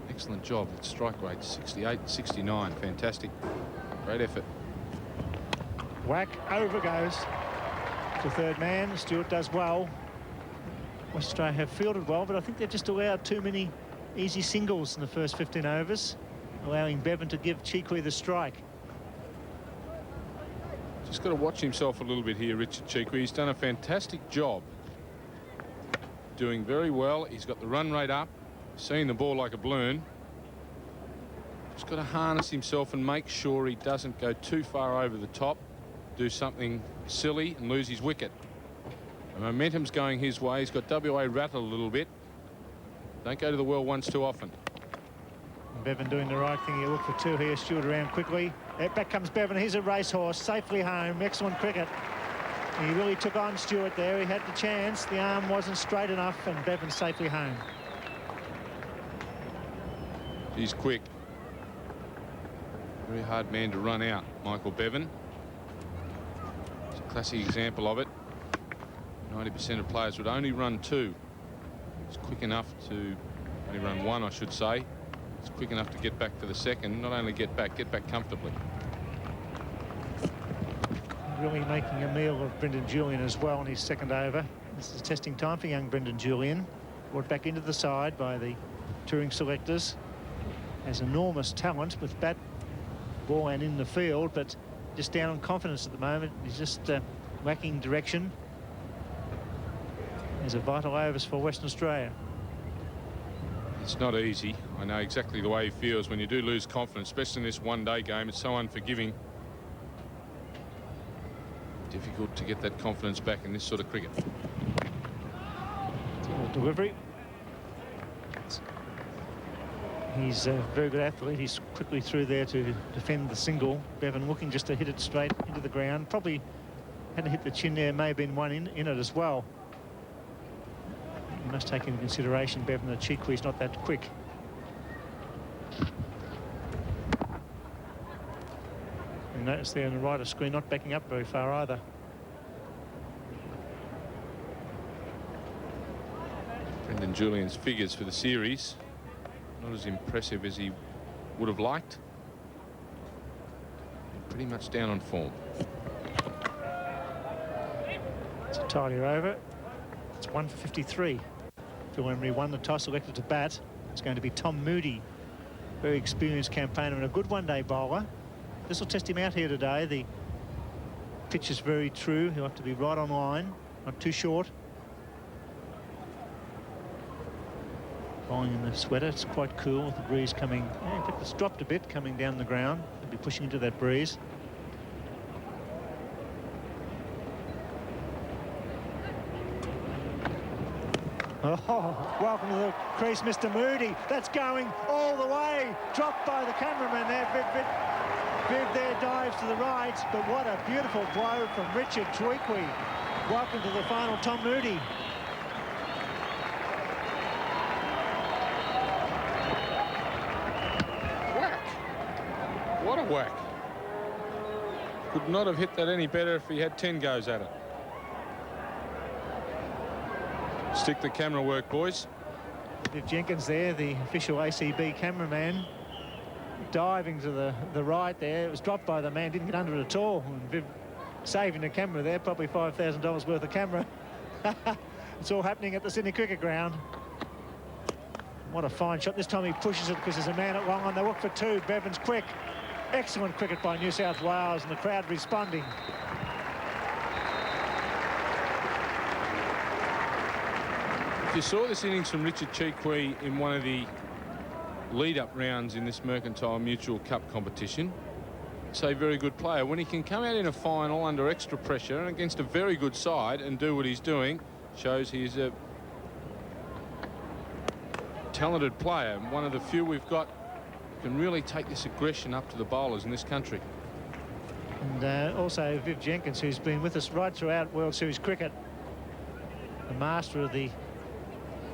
Excellent job. Its strike rate 68, 69. Fantastic. Great effort. Whack, over goes to third man. Stewart does well. West Australia have fielded well, but I think they've just allowed too many easy singles in the first 15 overs, allowing Bevan to give Chikwi the strike. Just got to watch himself a little bit here, Richard Chikwi. He's done a fantastic job. Doing very well. He's got the run rate up, seeing the ball like a balloon. Just got to harness himself and make sure he doesn't go too far over the top, do something silly and lose his wicket. The momentum's going his way. He's got WA rattled a little bit. Don't go to the well once too often. Bevan doing the right thing. He'll look for 2 here. Stewart around quickly. Back comes Bevan. He's a racehorse. Safely home. Excellent cricket. He really took on Stewart there. He had the chance. The arm wasn't straight enough, and Bevan safely home. He's quick. Very hard man to run out, Michael Bevan. It's a classic example of it. 90% of players would only run 2. It's quick enough to only run 1, I should say. It's quick enough to get back for the second. Not only get back comfortably. Really making a meal of Brendan Julian as well in his second over. This is testing time for young Brendan Julian. Brought back into the side by the touring selectors. Has enormous talent with bat, ball and in the field, but just down on confidence at the moment. He's just lacking direction. There's a vital overs for Western Australia. It's not easy. I know exactly the way he feels when you do lose confidence, especially in this one-day game. It's so unforgiving. Difficult to get that confidence back in this sort of cricket. Delivery. He's a very good athlete. He's quickly through there to defend the single. Bevan looking just to hit it straight into the ground. Probably had to hit the chin there. May have been one in it as well. You must take into consideration, Bevan, that Chikwi's not that quick. And notice there on the right of screen, not backing up very far either. Brendan Julian's figures for the series, not as impressive as he would have liked. Pretty much down on form. It's a tidier over. It's 1 for 53. Phil Emery won the toss, elected to bat. It's going to be Tom Moody, very experienced campaigner and a good one-day bowler. This will test him out here today. The pitch is very true. He'll have to be right on line, not too short. Bowling in the sweater, it's quite cool with the breeze coming. In fact, it's dropped a bit coming down the ground. He'll be pushing into that breeze. Oh, welcome to the crease, Mr. Moody. That's going all the way. Dropped by the cameraman there. Viv there dives to the right, but what a beautiful blow from Richard Tweakley. Welcome to the final, Tom Moody. Whack. What a whack. Could not have hit that any better if he had 10 goes at it. Stick the camera work, boys. Viv Jenkins there, the official ACB cameraman, diving to the right there. It was dropped by the man, didn't get under it at all. And Viv saving the camera there, probably $5,000 worth of camera. It's all happening at the Sydney Cricket Ground. What a fine shot. This time he pushes it because there's a man at long on. They look for two. Bevan's quick. Excellent cricket by New South Wales, and the crowd responding. If you saw this innings from Richard Cheekwee in one of the lead-up rounds in this Mercantile Mutual Cup competition, it's a very good player. When he can come out in a final under extra pressure and against a very good side and do what he's doing, shows he's a talented player, and one of the few we've got who can really take this aggression up to the bowlers in this country. And also Viv Jenkins, who's been with us right throughout World Series cricket, the master of the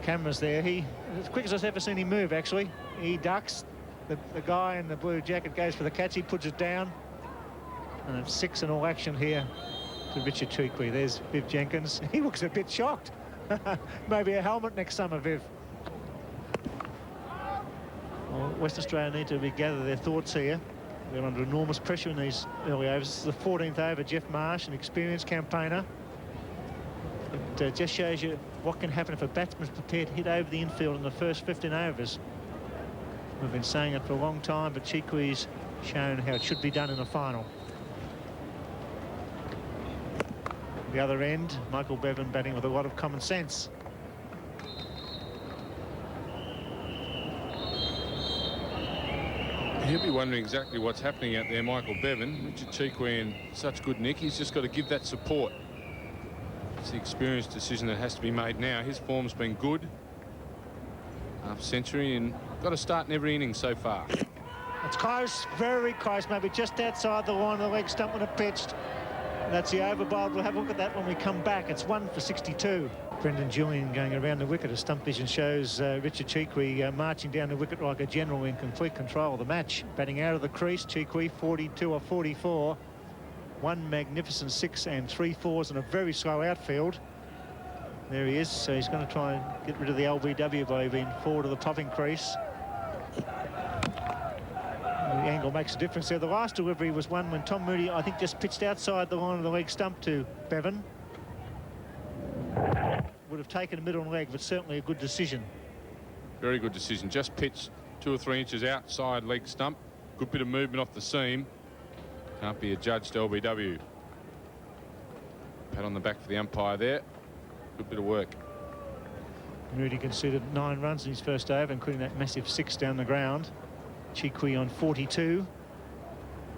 cameras there. He, as quick as I've ever seen him move, actually. He ducks. The guy in the blue jacket goes for the catch. He puts it down. And it's 6 in all action here to Richard Cheekwee. There's Viv Jenkins. He looks a bit shocked. Maybe a helmet next summer, Viv. Well, West Australia need to regather their thoughts here. They're under enormous pressure in these early overs. This is the 14th over. Jeff Marsh, an experienced campaigner. It just shows you what can happen if a batsman's prepared to hit over the infield in the first 15 overs. We've been saying it for a long time, but Cheekwee's shown how it should be done in a final. The other end, Michael Bevan batting with a lot of common sense. He'll be wondering exactly what's happening out there, Michael Bevan. Richard Cheekwee in such good nick. He's just got to give that support. It's the experienced decision that has to be made now. His form's been good. Half century and got a start in every inning so far. It's close, very close, maybe just outside the line of the leg stump when it pitched. That's the over bowl. We'll have a look at that when we come back. It's 1 for 62. Brendan Julian going around the wicket. A stump vision shows Richard Cheekwee marching down the wicket like a general in complete control of the match. Batting out of the crease, Cheekwee 42 or 44. One magnificent 6 and 3 fours and a very slow outfield. There he is. So he's going to try and get rid of the LBW by being forward of the popping crease. The angle makes a difference there. The last delivery was one when Tom Moody, I think, just pitched outside the line of the leg stump to Bevan. Would have taken a middle leg, but certainly a good decision. Very good decision. Just pitched 2 or 3 inches outside leg stump. Good bit of movement off the seam. Can't be adjudged LBW. Pat on the back for the umpire there. Good bit of work. Moody conceded 9 runs in his first over, including that massive 6 down the ground. Cheekwee on 42.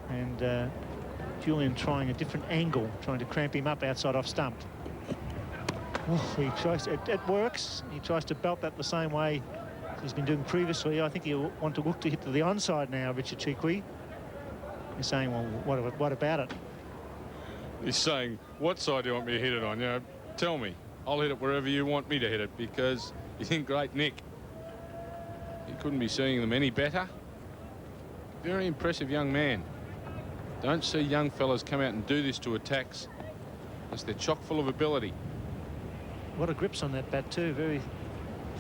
And Julian trying a different angle, trying to cramp him up outside off stump. Oh, he tries, it works. He tries to belt that the same way he's been doing previously. I think he'll want to look to hit to the onside now, Richard Cheekwee. He's saying, well, what about it? He's saying, what side do you want me to hit it on? You know, tell me. I'll hit it wherever you want me to hit it, because he's in great nick. He couldn't be seeing them any better. Very impressive young man. Don't see young fellas come out and do this to attacks, because they're chock full of ability. A lot of grips on that bat too. Very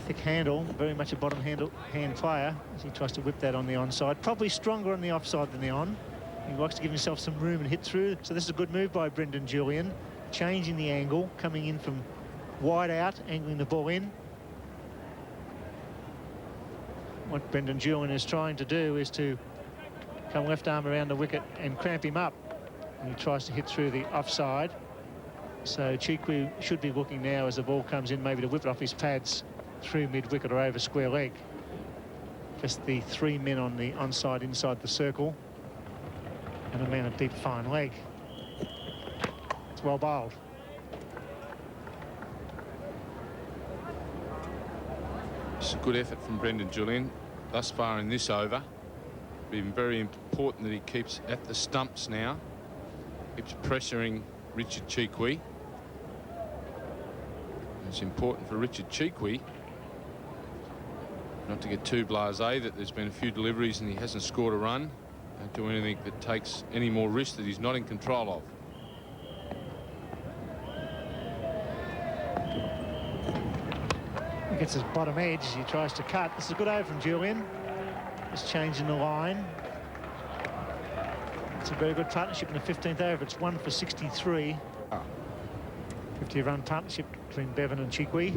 thick handle, very much a bottom hand player as he tries to whip that on the onside. Probably stronger on the offside than the on. He likes to give himself some room and hit through. So this is a good move by Brendan Julian, changing the angle, coming in from wide out, angling the ball in. What Brendan Julian is trying to do is to come left arm around the wicket and cramp him up. And he tries to hit through the offside. So Chikwi should be looking now as the ball comes in, maybe to whip it off his pads through mid-wicket or over square leg. Just the 3 men on the onside inside the circle. And a man at deep fine leg. It's well bowled. It's a good effort from Brendan Julian thus far in this over. Been very important that he keeps at the stumps now. Keeps pressuring Richard Chikwi. It's important for Richard Chikwi not to get too blasé that there's been a few deliveries and he hasn't scored a run. Don't do anything that takes any more risk that he's not in control of. He gets his bottom edge. He tries to cut. This is a good over from Julian. Just changing the line. It's a very good partnership in the 15th over. It's 1 for 63. 50-run partnership between Bevan and Chikwi.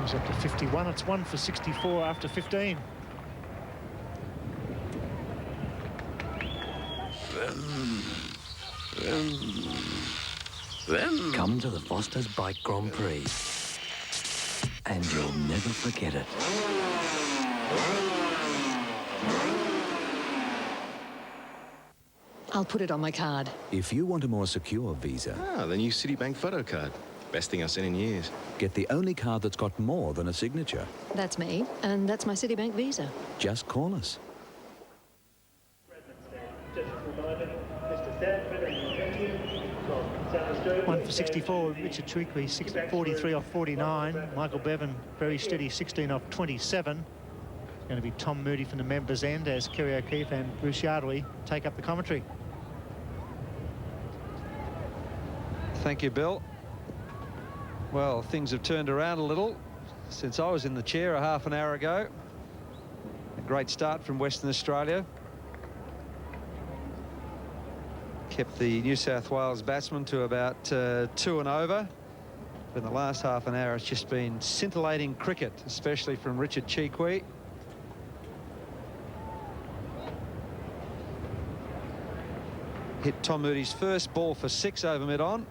Moves up to 51. It's 1 for 64 after 15. Come to the Foster's Bike Grand Prix and you'll never forget it. I'll put it on my card. If you want a more secure Visa, the new Citibank photo card. Best thing I've seen in years. get the only card that's got more than a signature. That's me, and that's my Citibank Visa. Just call us. 1 for 64. Richard Chikwi, 43 off 49. Michael Bevan, very steady, 16 off 27. It's going to be Tom Moody from the members' end as Kerry O'Keefe and Bruce Yardley take up the commentary. Thank you, Bill. Well, things have turned around a little since I was in the chair a half an hour ago. A great start from Western Australia. Kept the New South Wales batsmen to about 2 and over. But in the last half an hour, it's just been scintillating cricket, especially from Richard Chikwi. Hit Tom Moody's first ball for 6 over mid-on.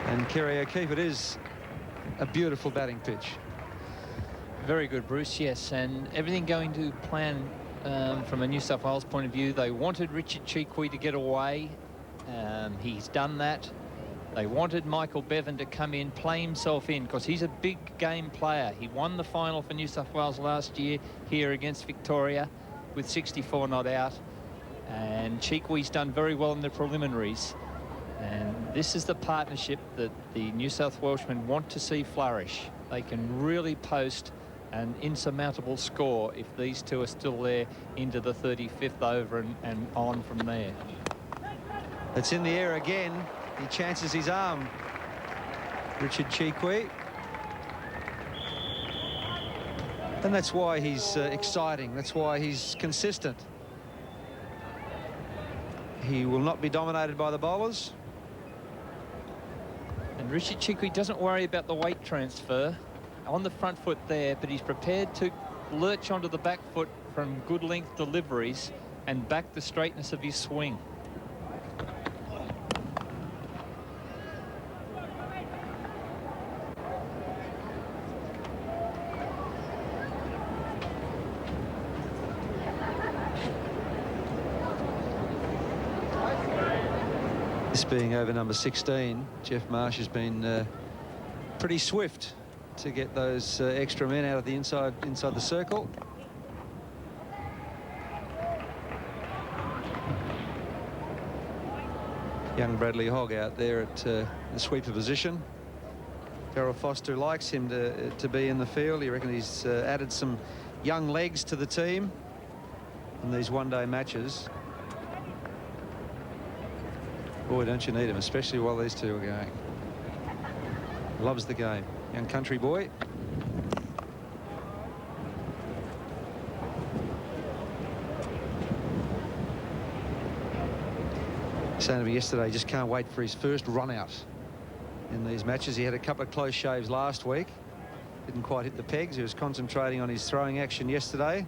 And Kerry O'Keefe, it is a beautiful batting pitch. Very good, Bruce, yes. And everything going to plan from a New South Wales point of view. They wanted Richard Chikwi to get away. He's done that. They wanted Michael Bevan to come in, play himself in, because he's a big game player. He won the final for New South Wales last year here against Victoria with 64 not out. And Chikwi's done very well in the preliminaries. And this is the partnership that the New South Welshmen want to see flourish. They can really post an insurmountable score if these two are still there into the 35th over and on from there. It's in the air again. He chances his arm. Richard Chikwi. And that's why he's exciting. That's why he's consistent. He will not be dominated by the bowlers. And Richard Chikwi doesn't worry about the weight transfer on the front foot there, but he's prepared to lurch onto the back foot from good length deliveries and back the straightness of his swing. This being over number 16, Jeff Marsh has been pretty swift to get those extra men out of the inside the circle. Young Bradley Hogg out there at the sweeper position. Darryl Foster likes him to be in the field. You reckon he's added some young legs to the team in these one-day matches. Boy, don't you need him, especially while these two are going. Loves the game. Young country boy. saying to me yesterday, he just can't wait for his first run out in these matches. He had a couple of close shaves last week. Didn't quite hit the pegs. He was concentrating on his throwing action yesterday.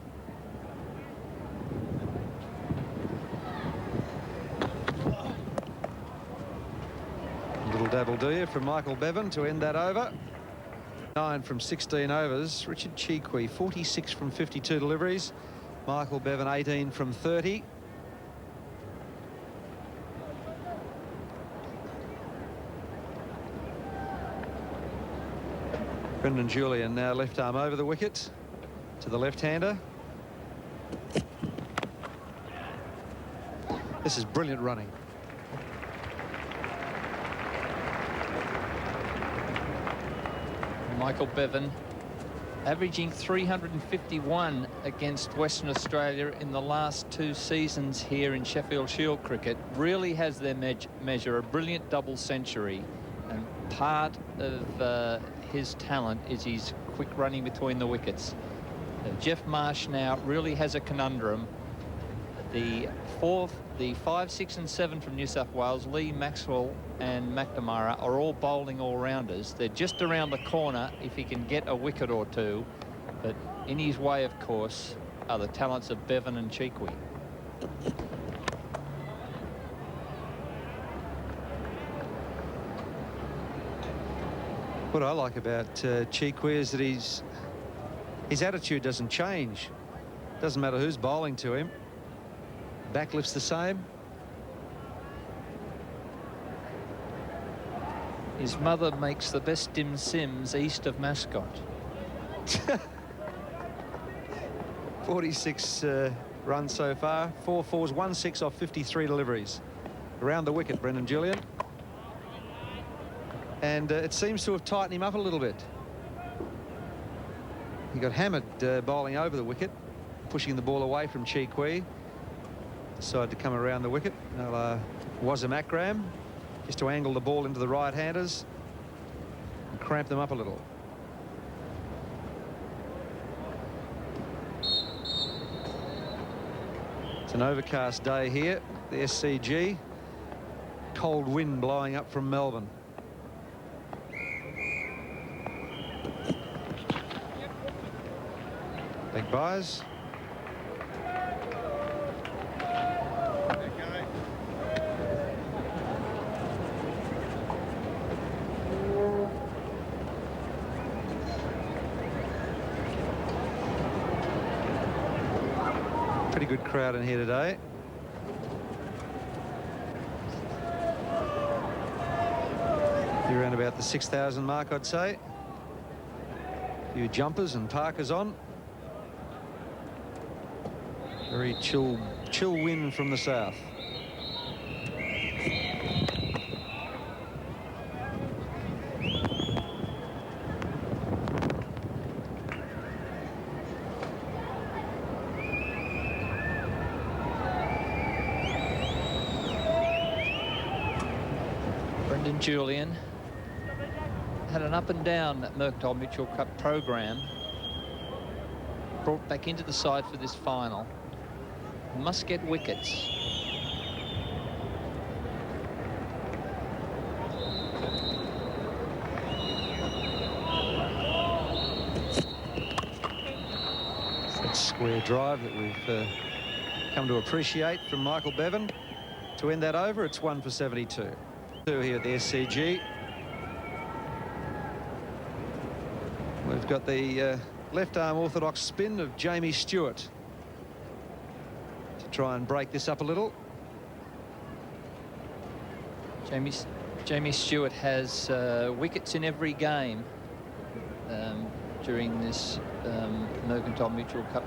A little dabble do you from Michael Bevan to end that over. 9 from 16 overs. Richard Cheekwee 46 from 52 deliveries. Michael Bevan 18 from 30. Brendan Julian now left arm over the wicket to the left-hander. This is brilliant running. Michael Bevan averaging 351 against Western Australia in the last 2 seasons here in Sheffield Shield cricket. Really has their measure, a brilliant double century, and part of his talent is his quick running between the wickets. Jeff Marsh now really has a conundrum. The 5, 6 and 7 from New South Wales, Lee, Maxwell and McNamara, are all bowling all-rounders. They're just around the corner if he can get a wicket or two. But in his way, of course, are the talents of Bevan and Cheekwee. What I like about Cheekwee is that his attitude doesn't change. Doesn't matter who's bowling to him. Back lift's the same. His mother makes the best dim sims east of Mascot. 46 runs so far. 4 fours, 1 6 off 53 deliveries. Around the wicket, Brendan Julian. And it seems to have tightened him up a little bit. He got hammered bowling over the wicket, pushing the ball away from Cheekwee. Decided to come around the wicket. Wasam Akram, just to angle the ball into the right-handers and cramp them up a little. It's an overcast day here, the SCG. Cold wind blowing up from Melbourne. Leg byes. Pretty good crowd in here today. Be around about the 6,000 mark, I'd say. A few jumpers and parkers on. Very chill wind from the south. Brendan Julian had an up and down Mercantile Mutual Cup program. Brought back into the side for this final. Must get wickets. That square drive that we've come to appreciate from Michael Bevan. To end that over, it's 1 for 72. 2 here at the SCG. We've got the left arm orthodox spin of Jamie Stewart to try and break this up a little. Jamie Stewart has wickets in every game during this Mercantile Mutual Cup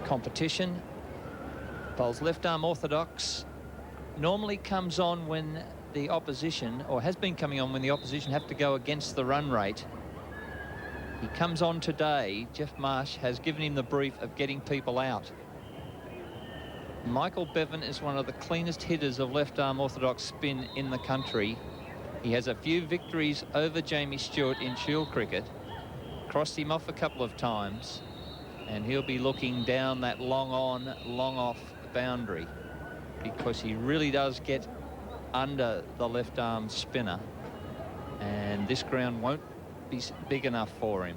competition. Bowls left arm orthodox. Normally comes on when the opposition, or has been coming on when the opposition have to go against the run rate. He comes on today. Jeff Marsh has given him the brief of getting people out. Michael Bevan is one of the cleanest hitters of left-arm orthodox spin in the country. He has a few victories over Jamie Stewart in Shield cricket. Crossed him off a couple of times, and he'll be looking down that long on, long off boundary, because he really does get under the left arm spinner, and this ground won't be big enough for him.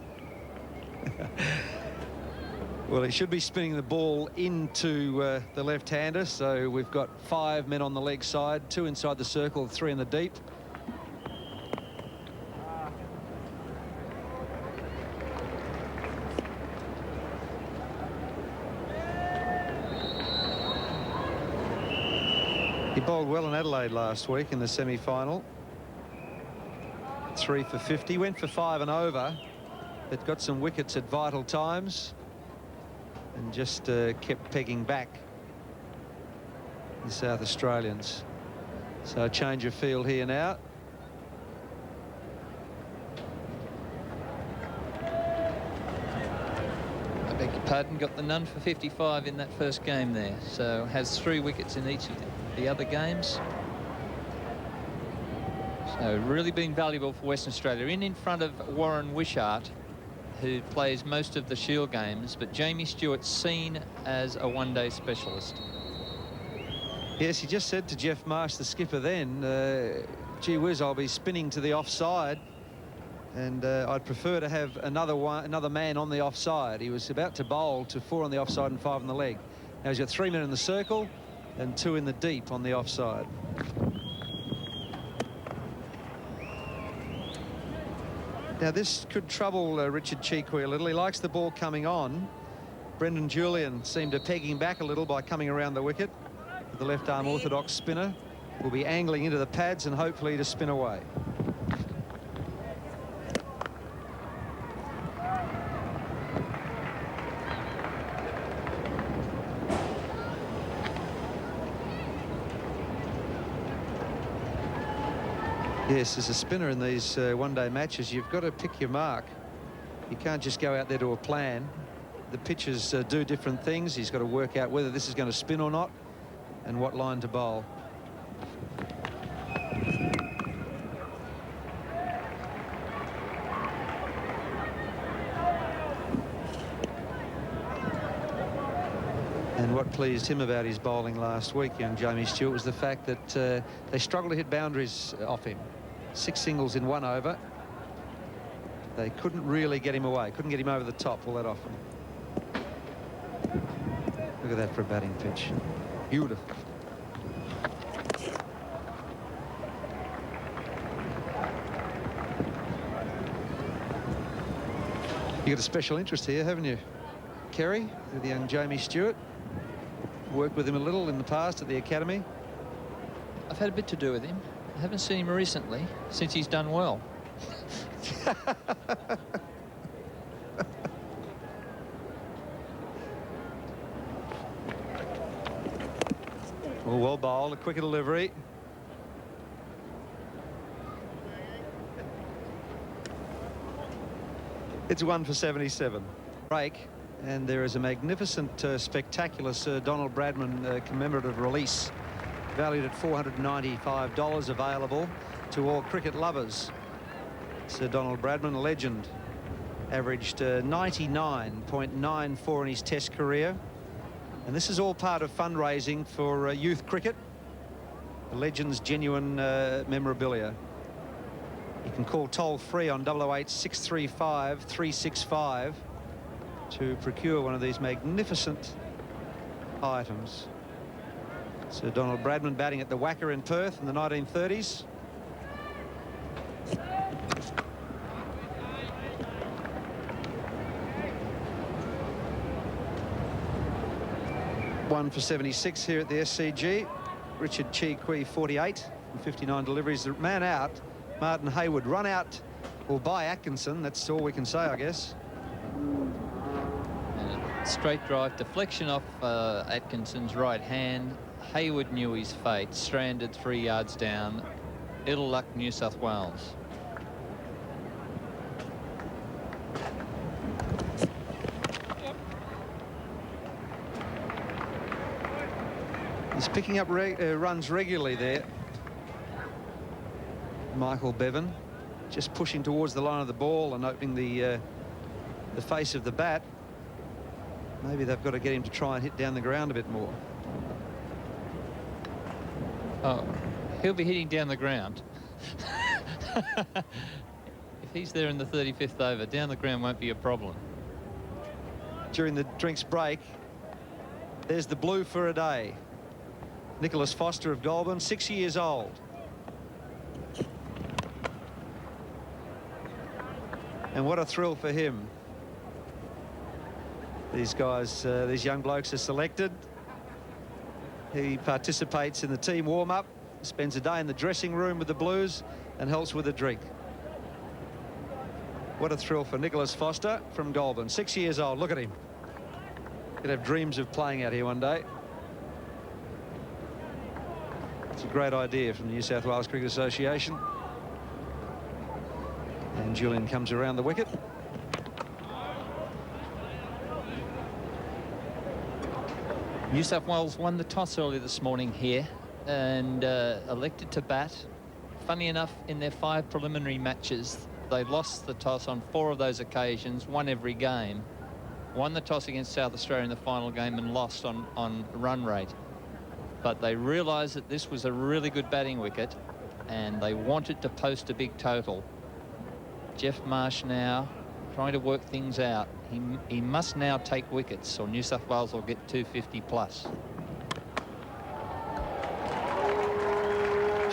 Well, he should be spinning the ball into the left-hander, so we've got 5 men on the leg side, 2 inside the circle, 3 in the deep. He bowled well in Adelaide last week in the semi-final. 3 for 50, went for 5 and over, but got some wickets at vital times and just kept pegging back the South Australians. So a change of field here now. I beg your pardon, got the none for 55 in that first game there, so has 3 wickets in each of the other games. So really been valuable for Western Australia. In front of Warren Wishart, who plays most of the Shield games, but Jamie Stewart's seen as a one-day specialist. Yes, he just said to Jeff Marsh, the skipper then, gee whiz, I'll be spinning to the offside, and I'd prefer to have another man on the offside. He was about to bowl to 4 on the offside and 5 on the leg. Now he's got 3 men in the circle and 2 in the deep on the offside. Now this could trouble Richard Chikwi a little. He likes the ball coming on. Brendan Julian seemed to peg him back a little by coming around the wicket. The left arm orthodox spinner will be angling into the pads and hopefully to spin away. Yes, as a spinner in these one-day matches, you've got to pick your mark. You can't just go out there to a plan. The pitches do different things. He's got to work out whether this is going to spin or not and what line to bowl. And what pleased him about his bowling last week, young Jamie Stewart, was the fact that they struggled to hit boundaries off him. 6 singles in 1 over. They couldn't really get him away, couldn't get him over the top all that often. Look at that for a batting pitch. Beautiful. You got a special interest here, haven't you, Kerry, with the young Jamie Stewart? Worked with him a little in the past at the academy. I've had a bit to do with him. I haven't seen him recently, since he's done well. Well bowled, a quicker delivery. It's 1 for 77. Break, and there is a magnificent, spectacular Sir Donald Bradman commemorative release, valued at $495, available to all cricket lovers. Sir Donald Bradman, a legend, averaged 99.94 in his Test career. And this is all part of fundraising for youth cricket. The legend's genuine memorabilia. You can call toll-free on 008 635 365 to procure one of these magnificent items. Sir Donald Bradman batting at the Wacker in Perth in the 1930s. One for 76 here at the SCG. Richard Chikwi, 48 from 59 deliveries. The man out, Martin Hayward, run out or by Atkinson. That's all we can say, I guess. Straight drive, deflection off Atkinson's right hand. Hayward knew his fate, stranded 3 yards down. Ill luck, New South Wales. He's picking up runs regularly there. Michael Bevan just pushing towards the line of the ball and opening the face of the bat. Maybe they've got to get him to try and hit down the ground a bit more. Oh, He'll be hitting down the ground. If he's there in the 35th over, down the ground won't be a problem. During the drinks break, there's the blue for a day. Nicholas Foster of Goulburn, 6 years old. And what a thrill for him. These guys, these young blokes are selected. He participates in the team warm-up, spends a day in the dressing room with the Blues and helps with a drink. What a thrill for Nicholas Foster from Goulburn, 6 years old. Look at him. Could have dreams of playing out here one day. It's a great idea from the New South Wales Cricket Association. And Julian comes around the wicket. New South Wales won the toss early this morning here and elected to bat. Funny enough, in their 5 preliminary matches, they lost the toss on 4 of those occasions, won every game. Won the toss against South Australia in the final game and lost on run rate. But they realised that this was a really good batting wicket and they wanted to post a big total. Jeff Marsh now trying to work things out. He must now take wickets or New South Wales will get 250 plus.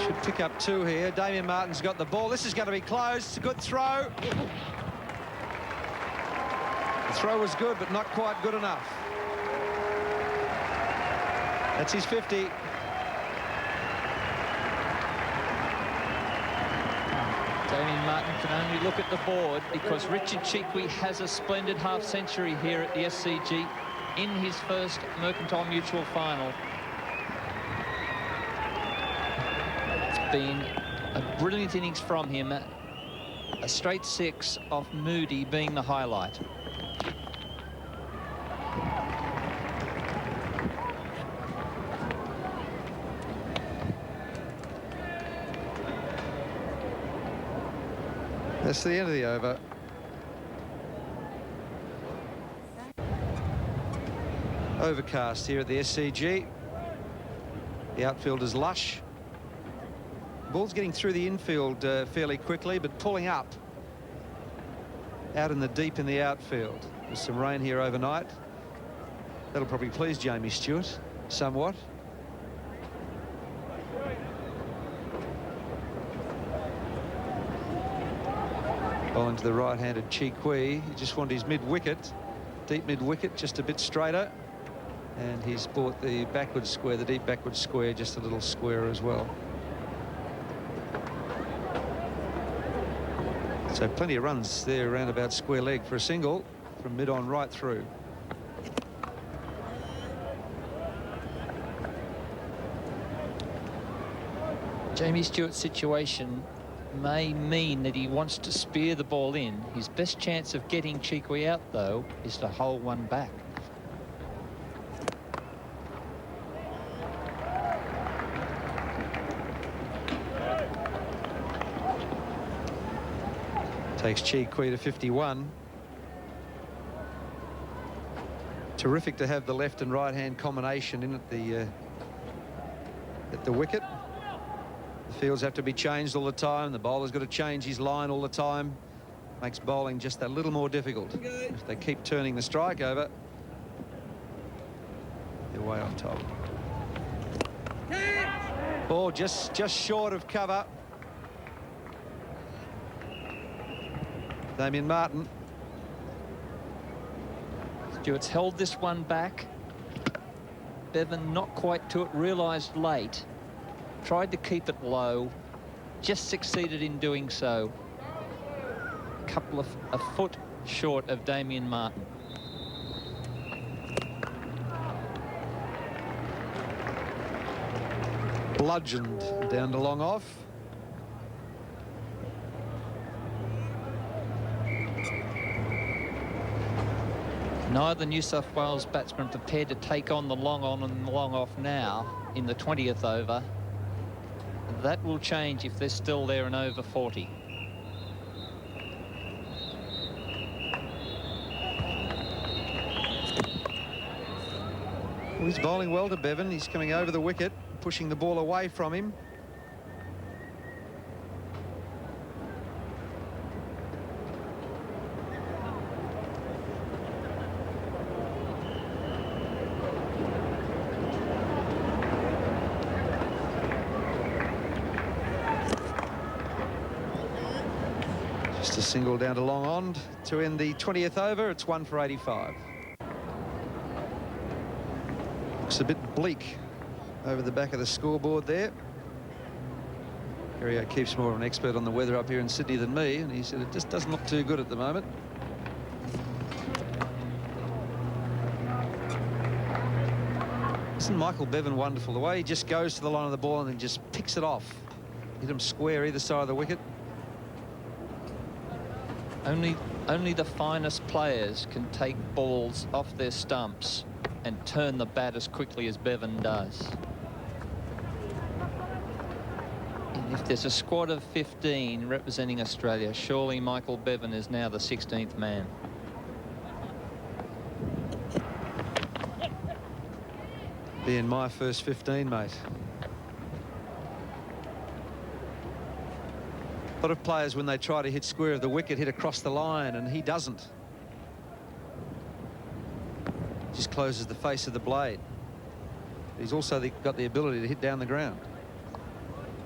Should pick up 2 here. Damien Martin's got the ball. This is going to be close. It's a good throw. The throw was good, but not quite good enough. That's his 50. Damien Martin can only look at the board because Richard Cheekwee has a splendid half-century here at the SCG in his first Mercantile Mutual final. It's been a brilliant innings from him. A straight 6 off Moody being the highlight. That's the end of the over. Overcast here at the SCG. The outfield is lush. Ball's getting through the infield fairly quickly, but pulling up out in the deep in the outfield. There's some rain here overnight. That'll probably please Jamie Stewart somewhat. Bowling to the right-handed Cheekwee. He just wanted his mid-wicket, deep mid-wicket, just a bit straighter. And he's brought the backward square, the deep backward square, just a little square as well. So plenty of runs there around about square leg for a single from mid-on right through. Jamie Stewart's situation may mean that he wants to spear the ball in. His best chance of getting Cheekwee out, though, is to hold one back. Takes Cheekwee to 51. Terrific to have the left and right hand combination in at the wicket. The fields have to be changed all the time. The bowler's got to change his line all the time. Makes bowling just a little more difficult. If they keep turning the strike over, they're way on top. Ball just short of cover. Damien Martin. Stewart's held this one back. Bevan not quite to it, realised late. Tried to keep it low, just succeeded in doing so. A foot short of Damien Martin. Bludgeoned down to long off. Neither New South Wales batsman prepared to take on the long on and the long off now in the 20th over. That will change if they're still there in over 40. Well, he's bowling well to Bevan. He's coming over the wicket, pushing the ball away from him. Just a single down to long on to end the 20th over. It's 1 for 85. Looks a bit bleak over the back of the scoreboard there. Gary O'Keefe's more of an expert on the weather up here in Sydney than me, and he said it just doesn't look too good at the moment. Isn't Michael Bevan wonderful? The way he just goes to the line of the ball and then just picks it off. Hit him square either side of the wicket. Only the finest players can take balls off their stumps and turn the bat as quickly as Bevan does. And if there's a squad of 15 representing Australia, surely Michael Bevan is now the 16th man. Being my first 15, mate. A lot of players, when they try to hit square of the wicket, hit across the line, and he doesn't. Just closes the face of the blade. He's also got the ability to hit down the ground.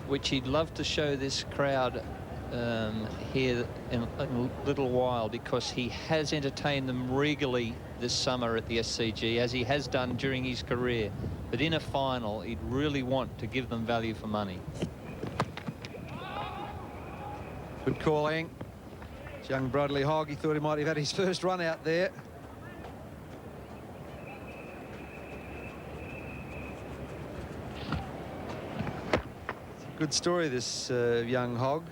Which he'd love to show this crowd here in a little while, because he has entertained them regally this summer at the SCG, as he has done during his career. But in a final, he'd really want to give them value for money. Good calling. It's young Bradley Hogg. He thought he might have had his first run out there. It's a good story, this young Hogg.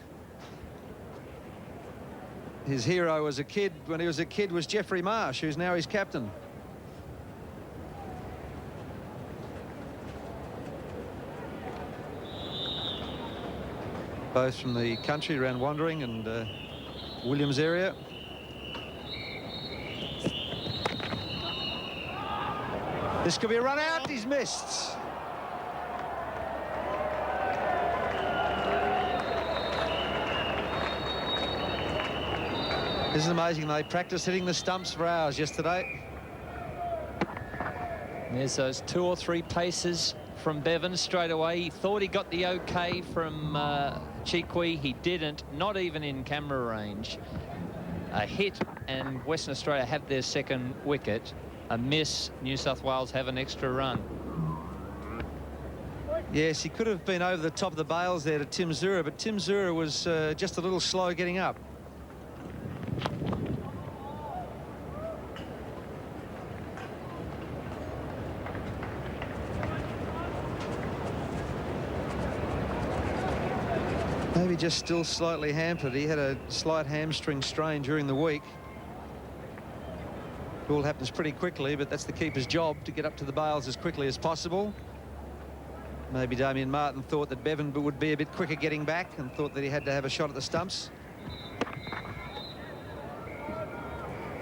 His hero as a kid, when he was a kid, was Geoffrey Marsh, who's now his captain. Both from the country around Wandering and Williams area. This could be a run out. He's missed. Isn't it amazing? They practiced hitting the stumps for hours yesterday. There's those 2 or 3 paces from Bevan straight away. He thought he got the OK from Chiqui. He didn't, not even in camera range. A hit and Western Australia have their second wicket. A miss, New South Wales have an extra run. Yes, he could have been over the top of the bails there to Tim Zura, but Tim Zura was just a little slow getting up. Maybe just still slightly hampered. He had a slight hamstring strain during the week. It all happens pretty quickly, but that's the keeper's job, to get up to the bails as quickly as possible. Maybe Damien Martin thought that Bevan would be a bit quicker getting back and thought that he had to have a shot at the stumps.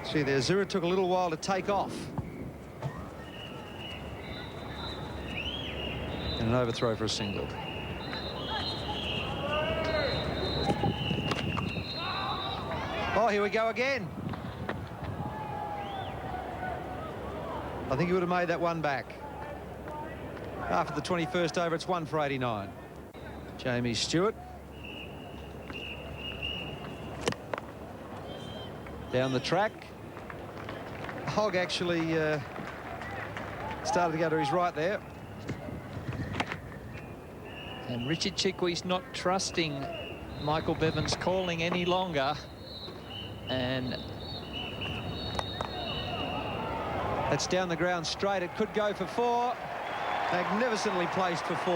See there, Zura took a little while to take off. And an overthrow for a single. Oh, here we go again. I think he would have made that one back. After the 21st over, it's 1 for 89. Jamie Stewart. Down the track. Hogg actually started to go to his right there. And Richard Chiqui's not trusting Michael Bevan's calling any longer. And that's down the ground straight. It could go for 4. Magnificently placed for 4.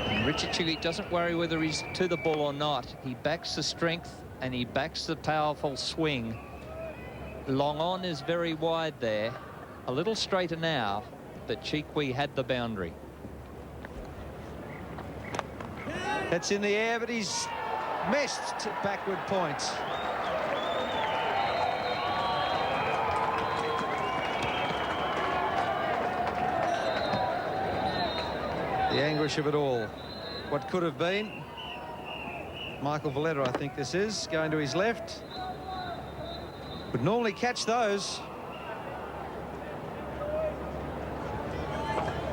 And Richard Chiqui doesn't worry whether he's to the ball or not. He backs the strength and he backs the powerful swing. Long on is very wide there. A little straighter now, but Chiqui had the boundary. It's in the air, but he's missed backward points. The anguish of it all. What could have been. Michael Valletta, I think this is, going to his left. Would normally catch those.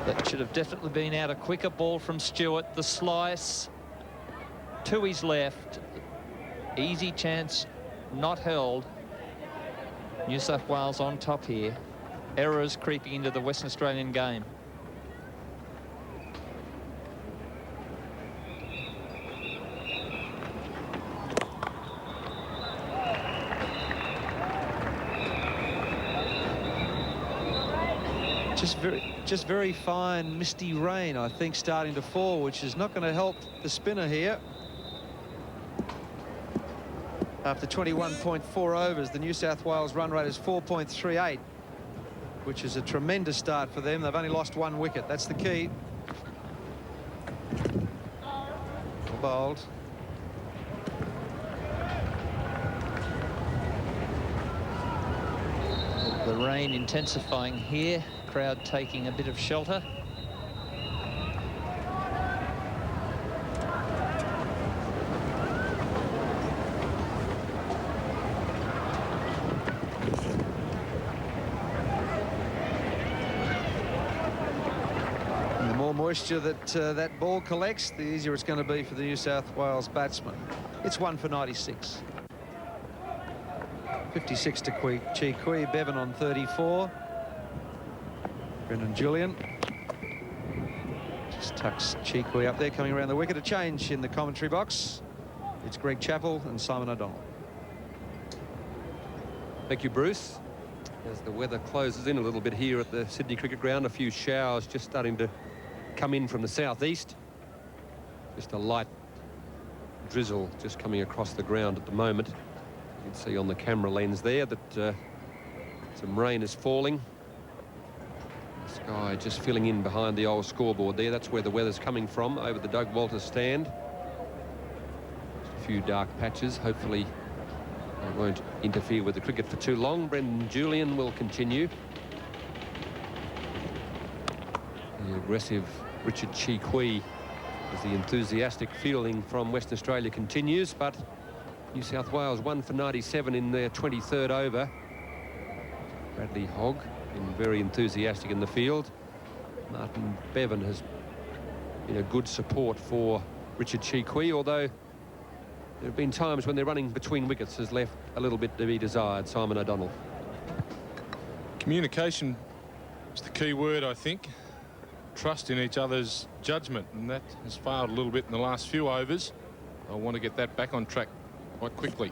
That should have definitely been out. A quicker ball from Stewart. The slice to his left. Easy chance, not held. New South Wales on top here. Errors creeping into the Western Australian game. Just very fine misty rain, I think, starting to fall, which is not going to help the spinner here. After 21.4 overs, the New South Wales run rate is 4.38, which is a tremendous start for them. They've only lost 1 wicket. That's the key. Bowled. The rain intensifying here. Crowd taking a bit of shelter. And the more moisture that that ball collects, the easier it's going to be for the New South Wales batsman. It's 1 for 96. 56 to Chi Kui. Bevan on 34. Brendan Julian just tucks Chi Kui up there, coming around the wicket. A change in the commentary box. It's Greg Chappell and Simon O'Donnell. Thank you, Bruce. As the weather closes in a little bit here at the Sydney Cricket Ground, a few showers just starting to come in from the southeast. Just a light drizzle just coming across the ground at the moment. You can see on the camera lens there that some rain is falling. The sky just filling in behind the old scoreboard there. That's where the weather's coming from, over the Doug Walters stand. Just a few dark patches. Hopefully they won't interfere with the cricket for too long. Brendan Julian will continue. The aggressive Richard Chi Kui, as the enthusiastic fielding from Western Australia continues, but New South Wales 1 for 97 in their 23rd over. Bradley Hogg been very enthusiastic in the field. Martin Bevan has been a good support for Richard Chi Kui, although there have been times when they're running between wickets has left a little bit to be desired. Simon O'Donnell. Communication is the key word, I think. Trust in each other's judgment, and that has failed a little bit in the last few overs. I want to get that back on track quite quickly.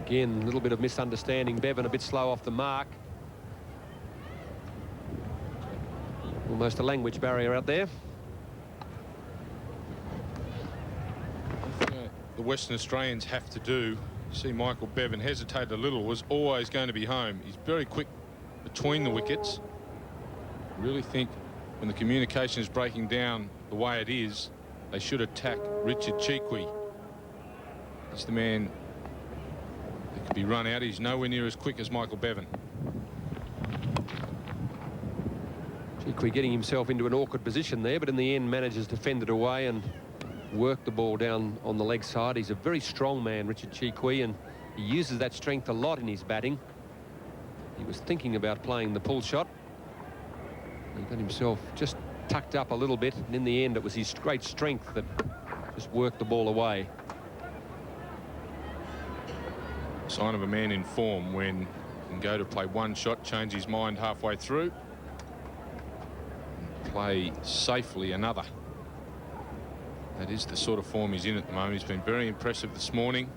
Again, a little bit of misunderstanding. Bevan a bit slow off the mark. Almost a language barrier out there. The Western Australians have to do. You see Michael Bevan hesitated a little, was always going to be home. He's very quick between the wickets. I really think when the communication is breaking down the way it is, they should attack Richard Chi Kui. He's the man that could be run out. He's nowhere near as quick as Michael Bevan. Chi Kui getting himself into an awkward position there, but in the end manages to fend it away and work the ball down on the leg side. He's a very strong man, Richard Chi Kui, and he uses that strength a lot in his batting. He was thinking about playing the pull shot. He got himself just tucked up a little bit, and in the end it was his great strength that just worked the ball away. Sign of a man in form when he can go to play one shot, change his mind halfway through, and play safely another. That is the sort of form he's in at the moment. He's been very impressive this morning.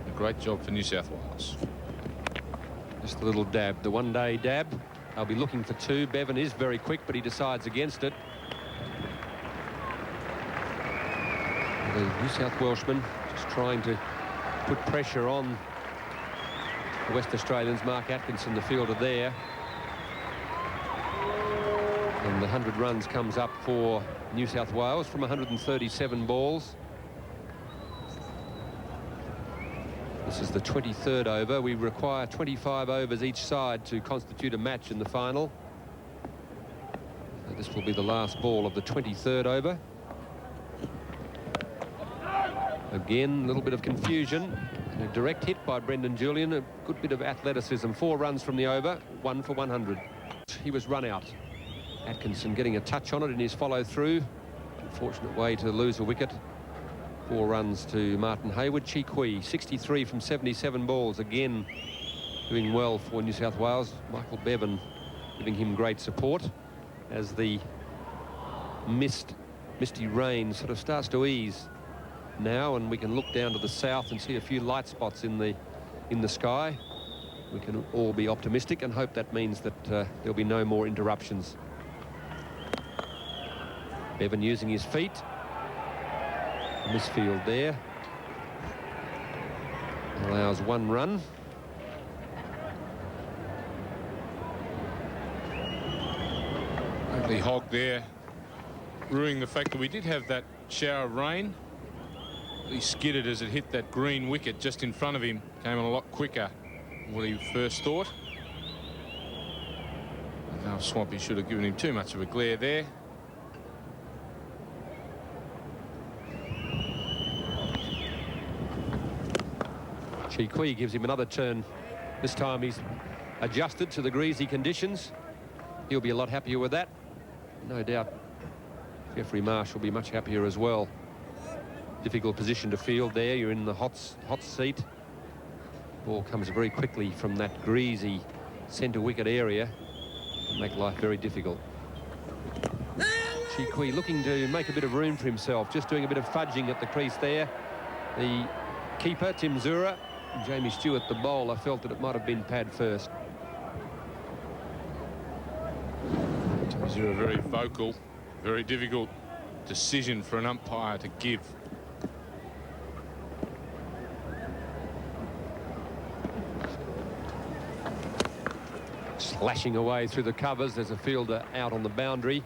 A great job for New South Wales. Just a little dab, the one-day dab. They'll be looking for 2. Bevan is very quick, but he decides against it. The New South Welshman just trying to put pressure on the West Australians. Mark Atkinson, the fielder there. And the 100 runs comes up for New South Wales from 137 balls. This is the 23rd over. We require 25 overs each side to constitute a match in the final. So this will be the last ball of the 23rd over. Again, a little bit of confusion And a direct hit by Brendan Julian, a good bit of athleticism. 4 runs from the over, 1 for 100. He was run out. Atkinson getting a touch on it in his follow-through. Unfortunate way to lose a wicket. 4 runs to Martin Hayward. Chi Kui, 63 from 77 balls. Again, doing well for New South Wales. Michael Bevan giving him great support as the misty rain sort of starts to ease now, and we can look down to the south and see a few light spots in the sky. We can all be optimistic and hope that means that there'll be no more interruptions. Bevan using his feet. Misfield there. Allows 1 run. Ugly hog there, ruining the fact that we did have that shower of rain. He skidded as it hit that green wicket just in front of him. Came on a lot quicker than what he first thought. Now Swampy should have given him too much of a glare there. Chi Kui gives him another turn. This time he's adjusted to the greasy conditions. He'll be a lot happier with that. No doubt Jeffrey Marsh will be much happier as well. Difficult position to field there. You're in the hot seat. Ball comes very quickly from that greasy centre wicket area. It'll make life very difficult. Chi Kui looking to make a bit of room for himself, just doing a bit of fudging at the crease there. The keeper, Tim Zura, and Jamie Stewart, the bowler, felt that it might have been pad first. Tim Zura very vocal, very difficult decision for an umpire to give. Slashing away through the covers. There's a fielder out on the boundary.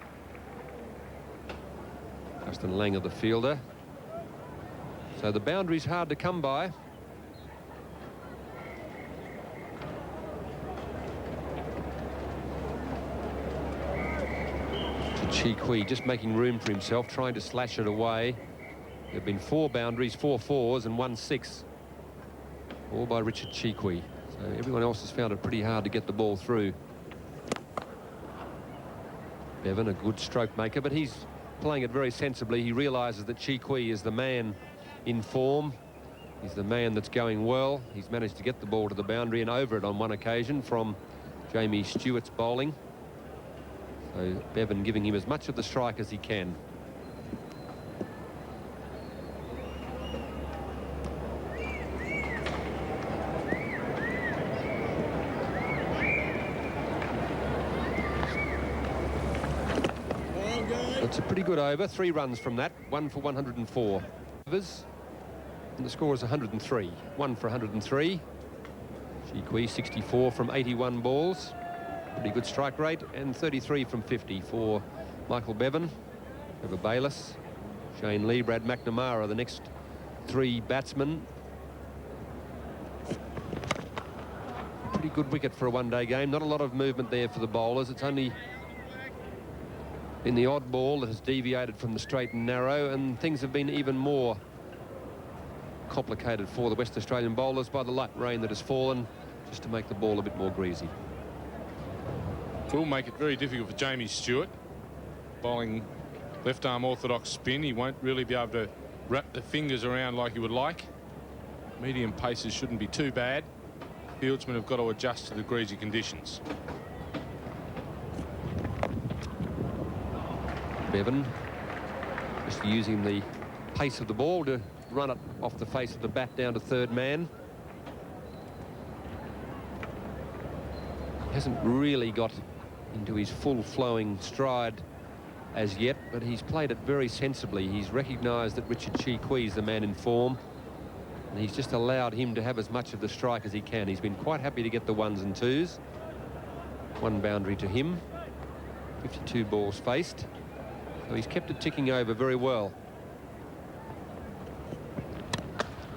Justin Langer, the fielder. So the boundary's hard to come by. Chi Kui just making room for himself, trying to slash it away. There have been 4 boundaries, 4 fours and 1 6. All by Richard Chi Kui. So everyone else has found it pretty hard to get the ball through. Bevan, a good stroke maker, but he's playing it very sensibly. He realises that Chi Kui is the man in form. He's the man that's going well. He's managed to get the ball to the boundary and over it on one occasion from Jamie Stewart's bowling. So Bevan giving him as much of the strike as he can. It's a pretty good over. 3 runs from that. 1 for 104. And the score is 103. 1 for 103. Chi Kui 64 from 81 balls. Pretty good strike rate, and 33 from 50 for Michael Bevan. Trevor Bayliss, Shane Lee, Brad McNamara, the next 3 batsmen. Pretty good wicket for a one-day game. Not a lot of movement there for the bowlers. It's only been the odd ball that has deviated from the straight and narrow, and things have been even more complicated for the West Australian bowlers by the light rain that has fallen, just to make the ball a bit more greasy. It will make it very difficult for Jamie Stewart. Bowling left arm orthodox spin, he won't really be able to wrap the fingers around like he would like. Medium paces shouldn't be too bad. Fieldsmen have got to adjust to the greasy conditions. Bevan just using the pace of the ball to run it off the face of the bat down to third man. Hasn't really got into his full flowing stride as yet, but he's played it very sensibly. He's recognised that Richard Chi Kui is the man in form, and he's just allowed him to have as much of the strike as he can. He's been quite happy to get the 1s and 2s. 1 boundary to him. 52 balls faced. So he's kept it ticking over very well.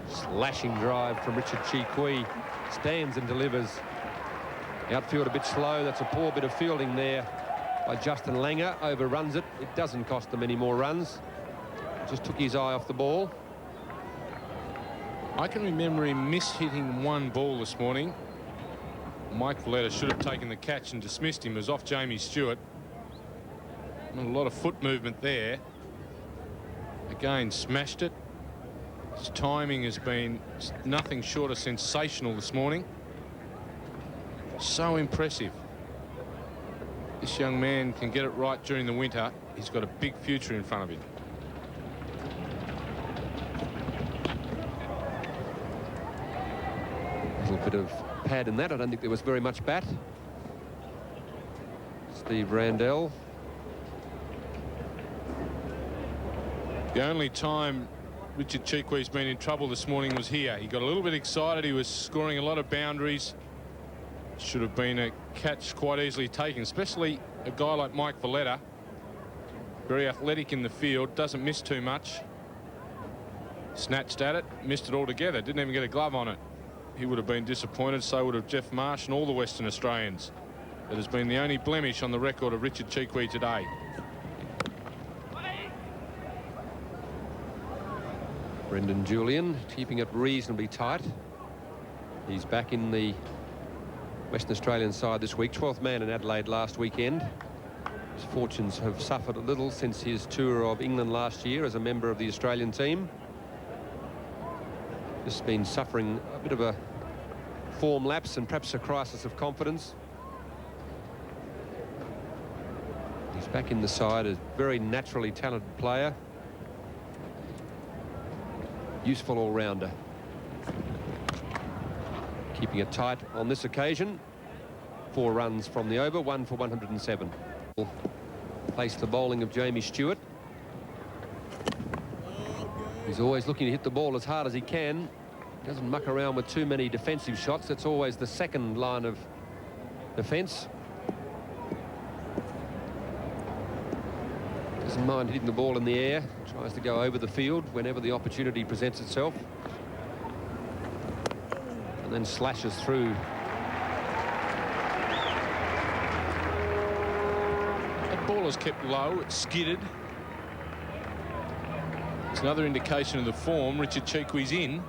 Slashing drive from Richard Chi Kui. Stands and delivers. Outfield a bit slow. That's a poor bit of fielding there by Justin Langer. Overruns it. It doesn't cost them any more runs. Just took his eye off the ball. I can remember him miss-hitting one ball this morning. Mike Valletta should have taken the catch and dismissed him. It was off Jamie Stewart. Not a lot of foot movement there. Again, smashed it. His timing has been nothing short of sensational this morning. So impressive. This young man can get it right during the winter. He's got a big future in front of him. A little bit of pad in that. I don't think there was very much bat. Steve Randell. The only time Richard Cheekwee's been in trouble this morning was here. He got a little bit excited. He was scoring a lot of boundaries. Should have been a catch quite easily taken, especially a guy like Mike Valletta. Very athletic in the field, doesn't miss too much. Snatched at it, missed it altogether, didn't even get a glove on it. He would have been disappointed, so would have Jeff Marsh and all the Western Australians. That has been the only blemish on the record of Richard Cheekwee today. Brendan Julian keeping it reasonably tight. He's back in the Western Australian side this week. 12th man in Adelaide last weekend. His fortunes have suffered a little since his tour of England last year as a member of the Australian team. Just been suffering a bit of a form lapse and perhaps a crisis of confidence. He's back in the side, a very naturally talented player. Useful all-rounder. Keeping it tight on this occasion. 4 runs from the over, 1 for 107. Place the bowling of Jamie Stewart. He's always looking to hit the ball as hard as he can. Doesn't muck around with too many defensive shots. That's always the second line of defence. Doesn't mind hitting the ball in the air. Tries to go over the field whenever the opportunity presents itself. And then slashes through. That ball is kept low, it's skidded. It's another indication of the form Richard Cheekwee's in.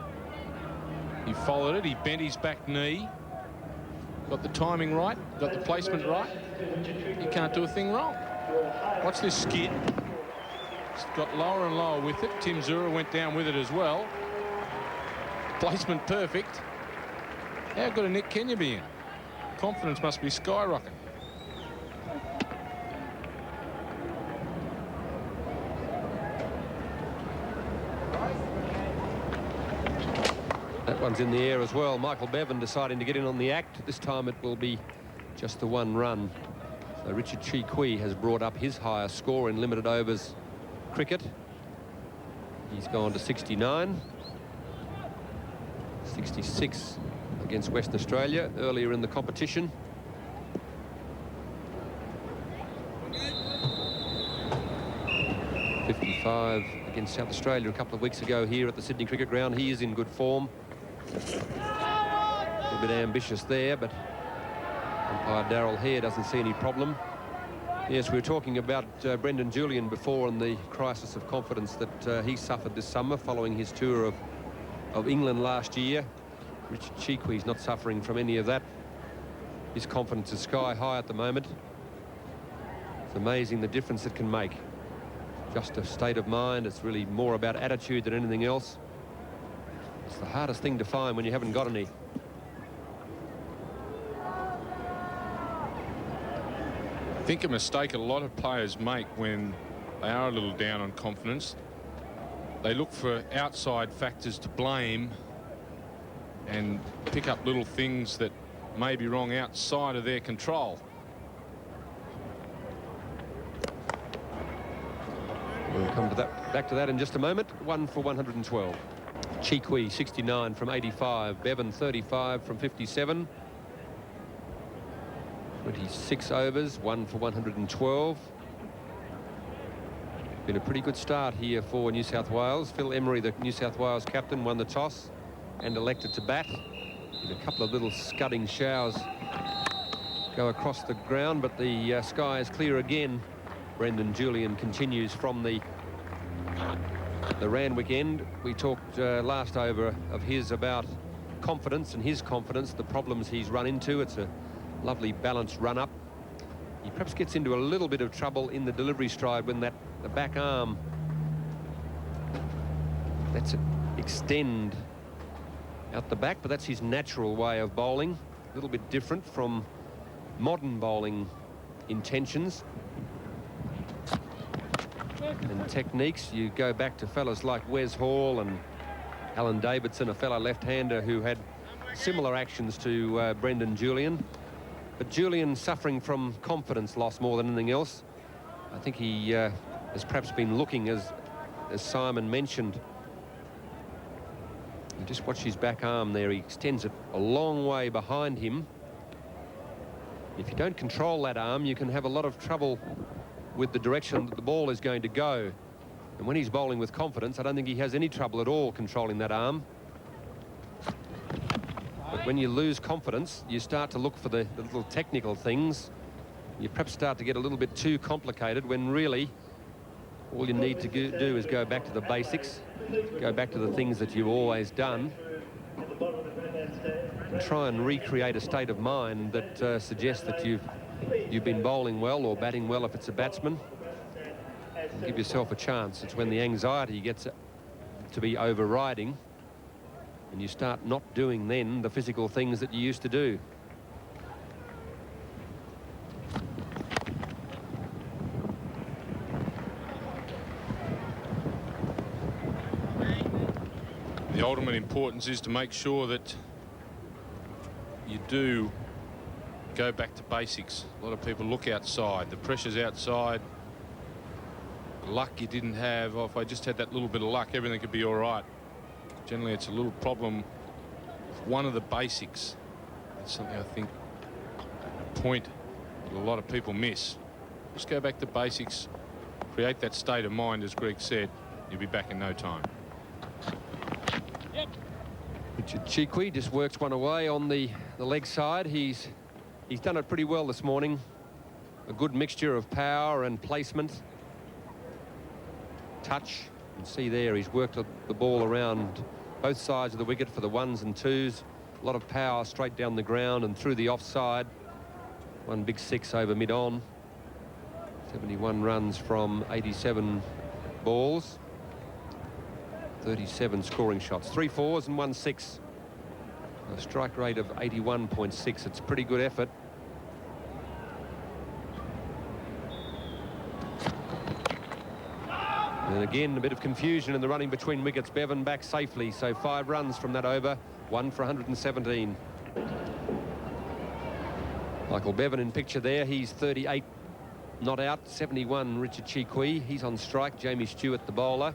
He followed it, he bent his back knee. Got the timing right, got the placement right. He can't do a thing wrong. Watch this skid. It's got lower and lower with it. Tim Zura went down with it as well. Placement perfect. How good a nick can you be in? Confidence must be skyrocketing. That one's in the air as well. Michael Bevan deciding to get in on the act. This time it will be just the 1 run. So Richard Cheekwee has brought up his highest score in limited overs cricket. He's gone to 69. 66 against Western Australia earlier in the competition. .55 against South Australia a couple of weeks ago here at the Sydney Cricket Ground. He is in good form. A little bit ambitious there, but umpire Darryl Hare doesn't see any problem. Yes, we were talking about Brendan Julian before and the crisis of confidence that he suffered this summer following his tour of England last year. Richard Cheekwee's not suffering from any of that. His confidence is sky high at the moment. It's amazing the difference it can make. Just a state of mind. It's really more about attitude than anything else. It's the hardest thing to find when you haven't got any. I think a mistake a lot of players make when they are a little down on confidence. They look for outside factors to blame and pick up little things that may be wrong outside of their control. We'll come to that, back to that in just a moment. 1 for 112. Cheekwee 69 from 85. Bevan 35 from 57. 26 overs, 1 for 112. Been a pretty good start here for New South Wales. Phil Emery, the New South Wales captain, won the toss and elected to bat. Did a couple of little scudding showers go across the ground, but the sky is clear again. Brendan Julian continues from the the Randwick end. We talked last over of his about confidence and his confidence, the problems he's run into. It's a lovely balanced run up. He perhaps gets into a little bit of trouble in the delivery stride when the back arm lets it extend out the back, but that's his natural way of bowling. A little bit different from modern bowling intentions and techniques. You go back to fellas like Wes Hall and Alan Davidson, a fellow left-hander who had similar actions to Brendan Julian. But Julian suffering from confidence loss more than anything else. I think he has perhaps been looking, as Simon mentioned. You just watch his back arm there. He extends it a long way behind him. If you don't control that arm, you can have a lot of trouble with the direction that the ball is going to go. And when he's bowling with confidence, I don't think he has any trouble at all controlling that arm. But when you lose confidence, you start to look for the little technical things. You perhaps start to get a little bit too complicated when really all you need to do is go back to the basics, go back to the things that you've always done, and try and recreate a state of mind that suggests that you've been bowling well or batting well if it's a batsman. And give yourself a chance. It's when the anxiety gets to be overriding and you start not doing then the physical things that you used to do. The ultimate importance is to make sure that you do go back to basics. A lot of people look outside. The pressure's outside. Luck you didn't have. Oh, if I just had that little bit of luck, everything could be all right. Generally, it's a little problem with one of the basics. That's something I think a point that a lot of people miss. Just go back to basics. Create that state of mind, as Greg said. You'll be back in no time. Richard Cheekwee just works one away on the leg side. He's done it pretty well this morning. A good mixture of power and placement. Touch. You can see there he's worked the ball around both sides of the wicket for the ones and twos. A lot of power straight down the ground and through the offside. One big six over mid-on. 71 runs from 87 balls. 37 scoring shots. 3 fours and 1 6. A strike rate of 81.6. It's a pretty good effort. And again, a bit of confusion in the running between wickets. Bevan back safely, so 5 runs from that over, 1 for 117. Michael Bevan in picture there. He's 38 not out. 71 Richard Cheekwee. He's on strike. Jamie Stewart the bowler.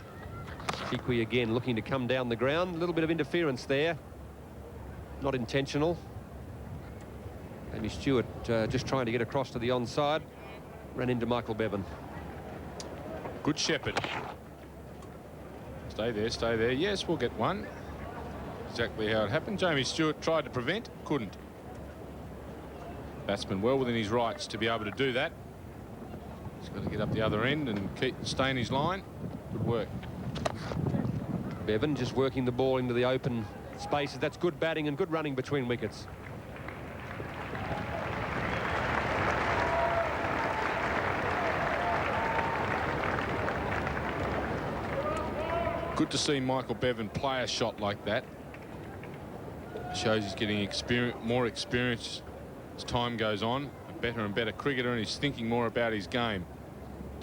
Cheekwee again looking to come down the ground. A little bit of interference there. Not intentional. Jamie Stewart just trying to get across to the onside. Ran into Michael Bevan. Good shepherd. Stay there, stay there. Yes, we'll get one. Exactly how it happened. Jamie Stewart tried to prevent, couldn't. Batsman well within his rights to be able to do that. He's got to get up the other end and stay in his line. Good work. Bevan just working the ball into the open spaces. That's good batting and good running between wickets. Good to see Michael Bevan play a shot like that. Shows he's getting more experience as time goes on. A better and better cricketer, and he's thinking more about his game.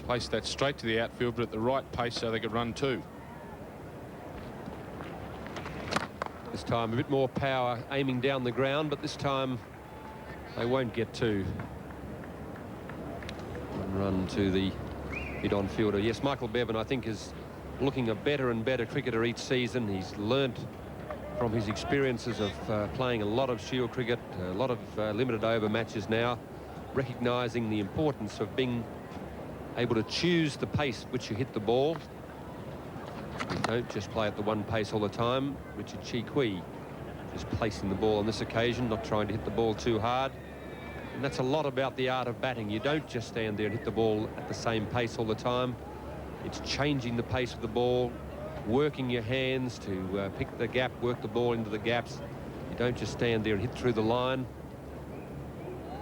Placed that straight to the outfield, but at the right pace so they could run 2. This time a bit more power aiming down the ground, but this time they won't get 2. One run to the mid-on fielder. Yes, Michael Bevan, I think, is looking a better and better cricketer each season. He's learnt from his experiences of playing a lot of Shield cricket, a lot of limited over matches now, recognising the importance of being able to choose the pace at which you hit the ball. You don't just play at the one pace all the time. Richard Cheekwee just placing the ball on this occasion, not trying to hit the ball too hard. And that's a lot about the art of batting. You don't just stand there and hit the ball at the same pace all the time. It's changing the pace of the ball, working your hands to pick the gap, work the ball into the gaps. You don't just stand there and hit through the line.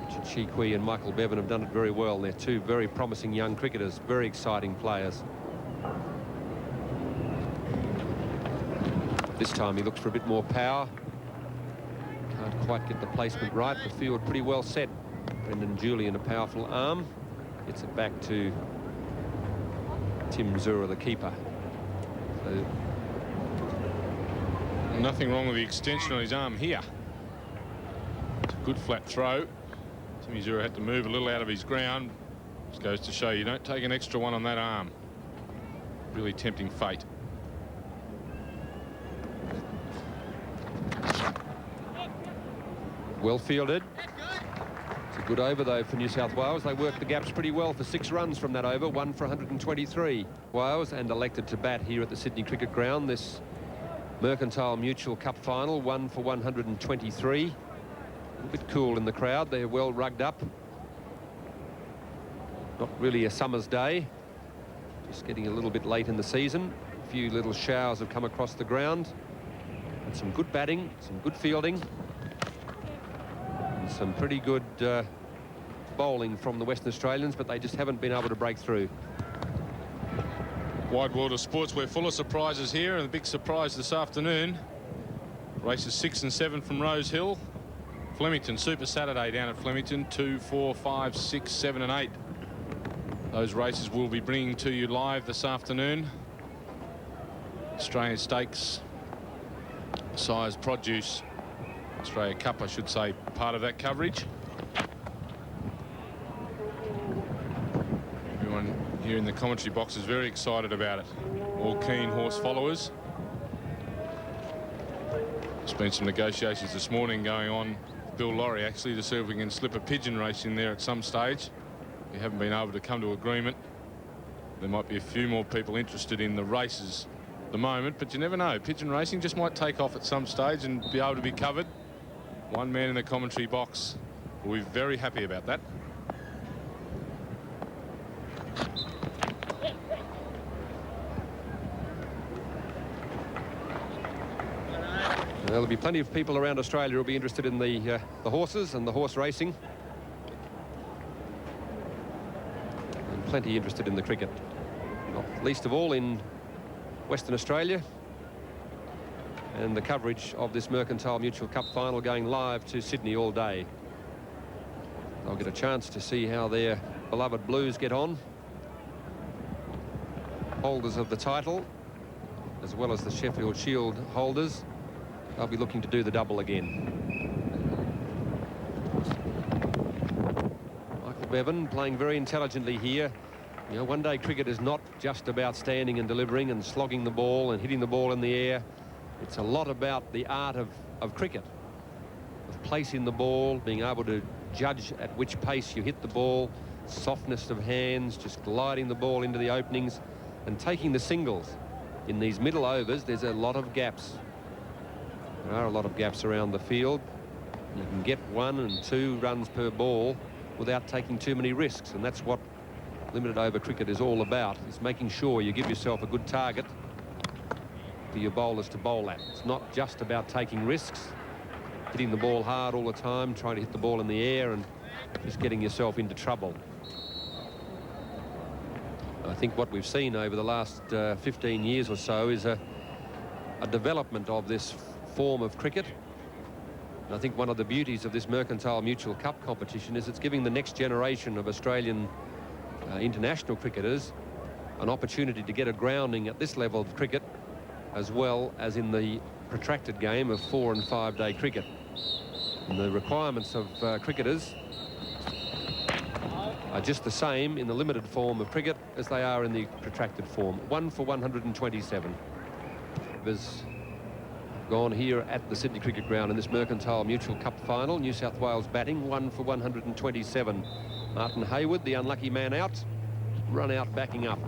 Richard Chee and Michael Bevan have done it very well. They're two very promising young cricketers, very exciting players. This time he looks for a bit more power. Can't quite get the placement right. The field pretty well set. Brendan Julian, a powerful arm. Gets it back to Tim Zura, the keeper. So nothing wrong with the extension on his arm here. It's a good flat throw. Timmy Zura had to move a little out of his ground. Just goes to show you don't take an extra one on that arm. Really tempting fate. Well fielded. It's a good over, though, for New South Wales. They worked the gaps pretty well for 6 runs from that over, 1 for 123. Wales and elected to bat here at the Sydney Cricket Ground. This Mercantile Mutual Cup final, 1 for 123. A bit cool in the crowd. They're well rugged up. Not really a summer's day. Just getting a little bit late in the season. A few little showers have come across the ground. And some good batting, some good fielding. And some pretty good bowling from the Western Australians, but they just haven't been able to break through. Wide world of sports, we're full of surprises here, and the big surprise this afternoon. Races 6 and 7 from Rose Hill. Flemington Super Saturday down at Flemington, 2, 4, 5, 6, 7 and 8. Those races we'll be bringing to you live this afternoon. Australian Stakes size produce, Australia Cup I should say, part of that coverage. Everyone here in the commentary box is very excited about it. All keen horse followers. There's been some negotiations this morning going on, Bill Laurie actually, to see if we can slip a pigeon race in there at some stage. We haven't been able to come to agreement. There might be a few more people interested in the races at the moment, but you never know. Pigeon racing just might take off at some stage and be able to be covered. One man in the commentary box will be very happy about that. There'll be plenty of people around Australia who'll be interested in the horses and the horse racing. And plenty interested in the cricket. Not least of all in Western Australia. And the coverage of this Mercantile Mutual Cup final going live to Sydney all day. They'll get a chance to see how their beloved Blues get on. Holders of the title, as well as the Sheffield Shield holders. They'll be looking to do the double again. Michael Bevan playing very intelligently here. You know, one-day cricket is not just about standing and delivering and slogging the ball and hitting the ball in the air. It's a lot about the art of cricket, of placing the ball, being able to judge at which pace you hit the ball, softness of hands, just gliding the ball into the openings and taking the singles. In these middle overs, there's a lot of gaps. There are a lot of gaps around the field. You can get 1 and 2 runs per ball without taking too many risks, and that's what limited over cricket is all about, is making sure you give yourself a good target for your bowlers to bowl at. It's not just about taking risks, hitting the ball hard all the time, trying to hit the ball in the air and just getting yourself into trouble. I think what we've seen over the last 15 years or so is a development of this form of cricket. And I think one of the beauties of this Mercantile Mutual Cup competition is it's giving the next generation of Australian international cricketers an opportunity to get a grounding at this level of cricket, as well as in the protracted game of 4- and 5-day cricket. And the requirements of cricketers are just the same in the limited form of cricket as they are in the protracted form. 1 for 127. There's gone here at the Sydney Cricket Ground in this Mercantile Mutual Cup final. New South Wales batting, 1 for 127. Martin Hayward, the unlucky man out, run out backing up.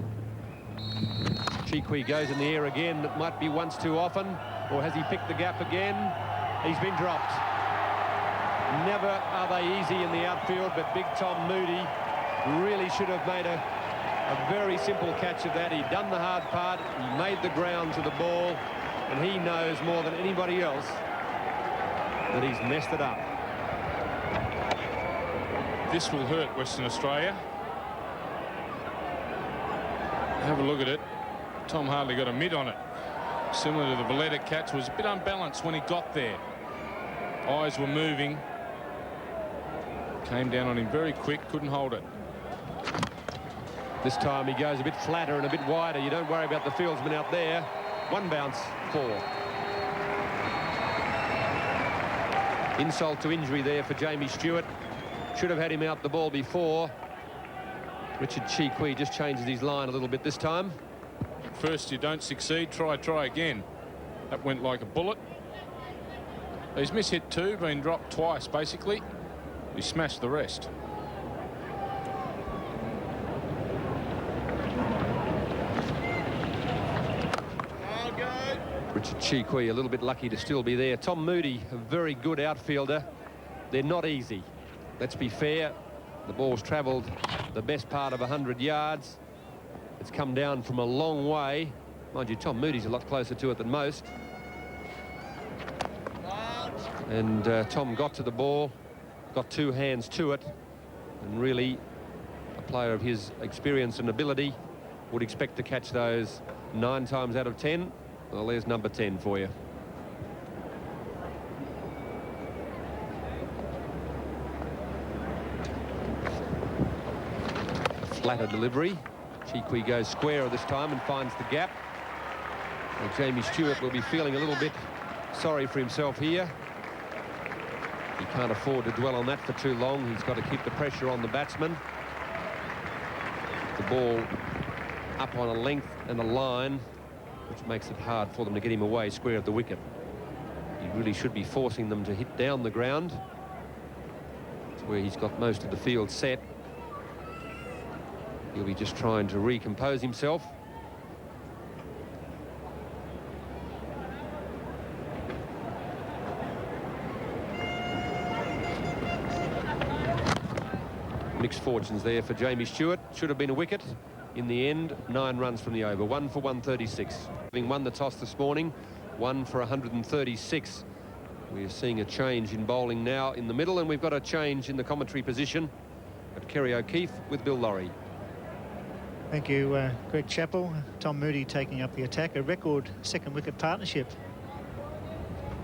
Chee goes in the air again. It might be once too often, or has he picked the gap again? He's been dropped. Never are they easy in the outfield, but big Tom Moody really should have made a A very simple catch of that. He'd done the hard part. He made the ground to the ball, and he knows more than anybody else that he's messed it up. This will hurt Western Australia. Have a look at it. Tom hardly got a mitt on it. Similar to the Valletta catch, was a bit unbalanced when he got there. Eyes were moving. Came down on him very quick, couldn't hold it. This time he goes a bit flatter and a bit wider. You don't worry about the fieldsman out there. One bounce, 4. Insult to injury there for Jamie Stewart. Should have had him out the ball before. Richard Chee just changes his line a little bit this time. First you don't succeed, try again. That went like a bullet. He's mishit 2, been dropped twice basically. He smashed the rest. Richard Chee a little bit lucky to still be there. Tom Moody, a very good outfielder. They're not easy. Let's be fair. The ball's travelled the best part of 100 yards. It's come down from a long way. Mind you, Tom Moody's a lot closer to it than most. And Tom got to the ball, got 2 hands to it, and really a player of his experience and ability would expect to catch those 9 times out of 10. Well, there's number 10 for you. A flatter delivery. Chee goes square this time and finds the gap. Well, Jamie Stewart will be feeling a little bit sorry for himself here. He can't afford to dwell on that for too long. He's got to keep the pressure on the batsman. The ball up on a length and a line, which makes it hard for them to get him away square of the wicket. He really should be forcing them to hit down the ground. It's where he's got most of the field set. He'll be just trying to recompose himself. Mixed fortunes there for Jamie Stewart. Should have been a wicket. In the end, 9 runs from the over. 1 for 136. Having won the toss this morning, 1 for 136. We're seeing a change in bowling now in the middle, and we've got a change in the commentary position at Kerry O'Keefe with Bill Laurie. Thank you, Greg Chappell. Tom Moody taking up the attack. A record 2nd wicket partnership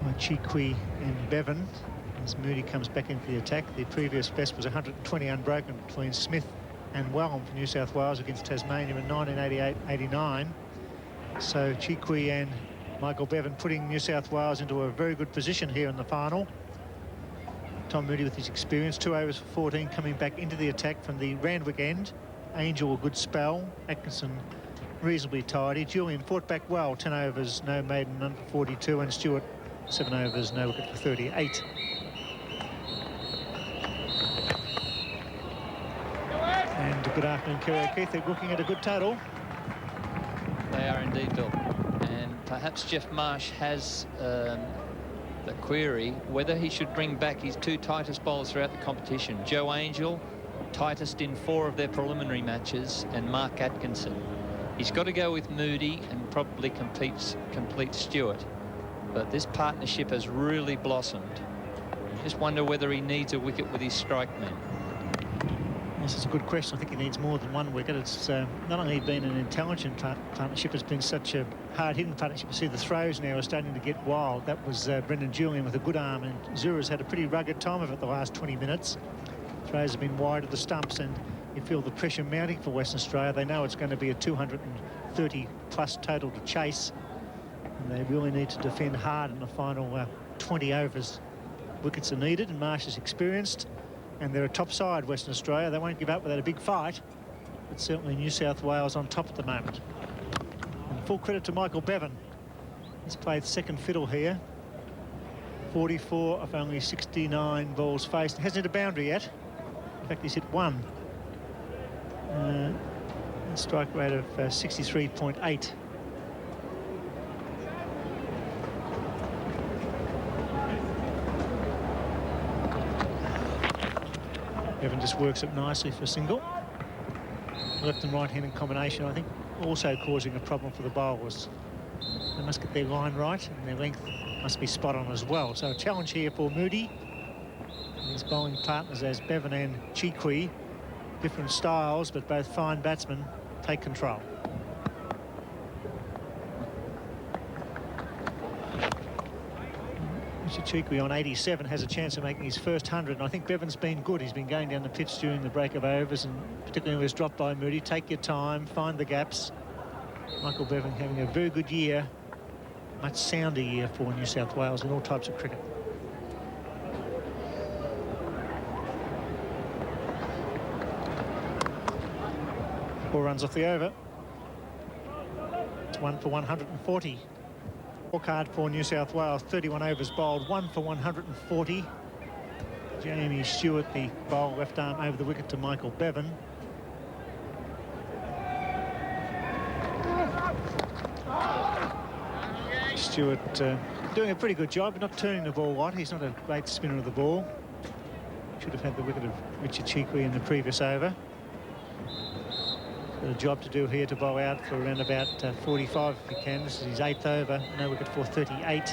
by Chee and Bevan as Moody comes back into the attack. The previous best was 120 unbroken between Smith and Wellham for New South Wales against Tasmania in 1988-89. So Chee and Michael Bevan putting New South Wales into a very good position here in the final. Tom Moody with his experience, 2 overs for 14, coming back into the attack from the Randwick end. Angel a good spell, Atkinson reasonably tidy. Julian fought back well, 10 overs, no maiden, none for 42, and Stewart 7 overs, no wicket for 38. And good afternoon, Kerry O'Keefe. They're looking at a good total. They are indeed, Bill. And perhaps Jeff Marsh has the query whether he should bring back his 2 tightest bowlers throughout the competition. Joe Angel, tightest in 4 of their preliminary matches, and Mark Atkinson. He's got to go with Moody and probably complete Stewart. But this partnership has really blossomed. I just wonder whether he needs a wicket with his strike men. This is a good question. I think he needs more than 1 wicket. It's not only been an intelligent partnership, it's been such a hard-hitting partnership. You see the throws now are starting to get wild. That was Brendan Julian with a good arm, and Zura's had a pretty rugged time of it the last 20 minutes. Throws have been wide of the stumps, and you feel the pressure mounting for Western Australia. They know it's going to be a 230-plus total to chase, and they really need to defend hard in the final 20 overs. Wickets are needed, and Marsh is experienced, and they're a top side, Western Australia. They won't give up without a big fight, but certainly New South Wales on top at the moment. And full credit to Michael Bevan. He's played second fiddle here. 44 of only 69 balls faced. Hasn't hit a boundary yet. In fact, he's hit 1. A strike rate of 63.8. Evan just works it nicely for a single. left and right-handed combination, I think, also causing a problem for the bowlers. They must get their line right, and their length must be spot on as well. So a challenge here for Moody. His bowling partners as Bevan and Chikwi. Different styles, but both fine batsmen take control. Chikwi on 87 has a chance of making his first 100, and I think Bevan's been good. He's been going down the pitch during the break of overs, and particularly when he was dropped by Moody. Take your time, find the gaps. Michael Bevan having a very good year, much sounder year for New South Wales in all types of cricket. Four runs off the over. It's 1 for 140. Card for New South Wales, 31 overs bowled, 1 for 140. Jamie Stewart, the bowl left arm over the wicket to Michael Bevan. Stewart doing a pretty good job, not turning the ball a lot. He's not a great spinner of the ball. Should have had the wicket of Richard Chikwi in the previous over. Got a job to do here to bowl out for around about 45 if he can. This is his 8th over, no wicket for 38.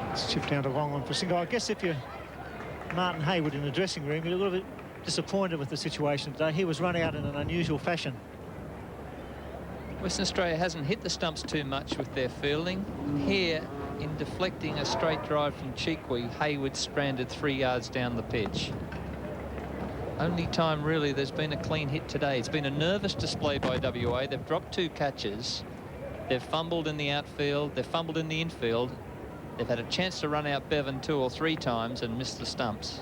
Let's shift down to long one for single. I guess if you're Martin Hayward in the dressing room, you're a little bit disappointed with the situation today. He was run out in an unusual fashion. Western Australia hasn't hit the stumps too much with their fielding. Here, in deflecting a straight drive from Chikwi, Hayward stranded 3 yards down the pitch. Only time really there's been a clean hit today. It's been a nervous display by WA. They've dropped 2 catches. They've fumbled in the outfield. They've fumbled in the infield. They've had a chance to run out Bevan 2 or 3 times and missed the stumps.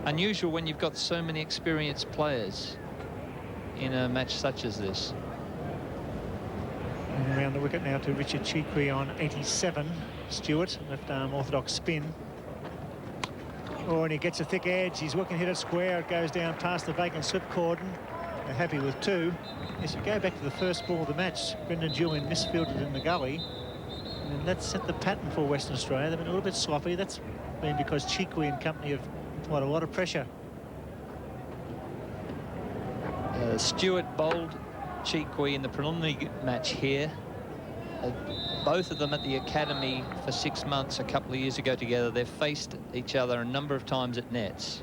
Unusual when you've got so many experienced players in a match such as this. And around the wicket now to Richard Chikwi on 87. Stewart, left arm orthodox spin. Oh, and he gets a thick edge. He's looking hit it square. It goes down past the vacant slip cordon. They're happy with 2. As you go back to the first ball of the match, Brendan Julian misfielded in the gully. And that's set the pattern for Western Australia. They've been a little bit sloppy. That's been because Chikwi and company have applied a lot of pressure. Stewart bowled Chikwi in the preliminary match here. Both of them at the academy for 6 months a couple of years ago together. They've faced each other a number of times at nets.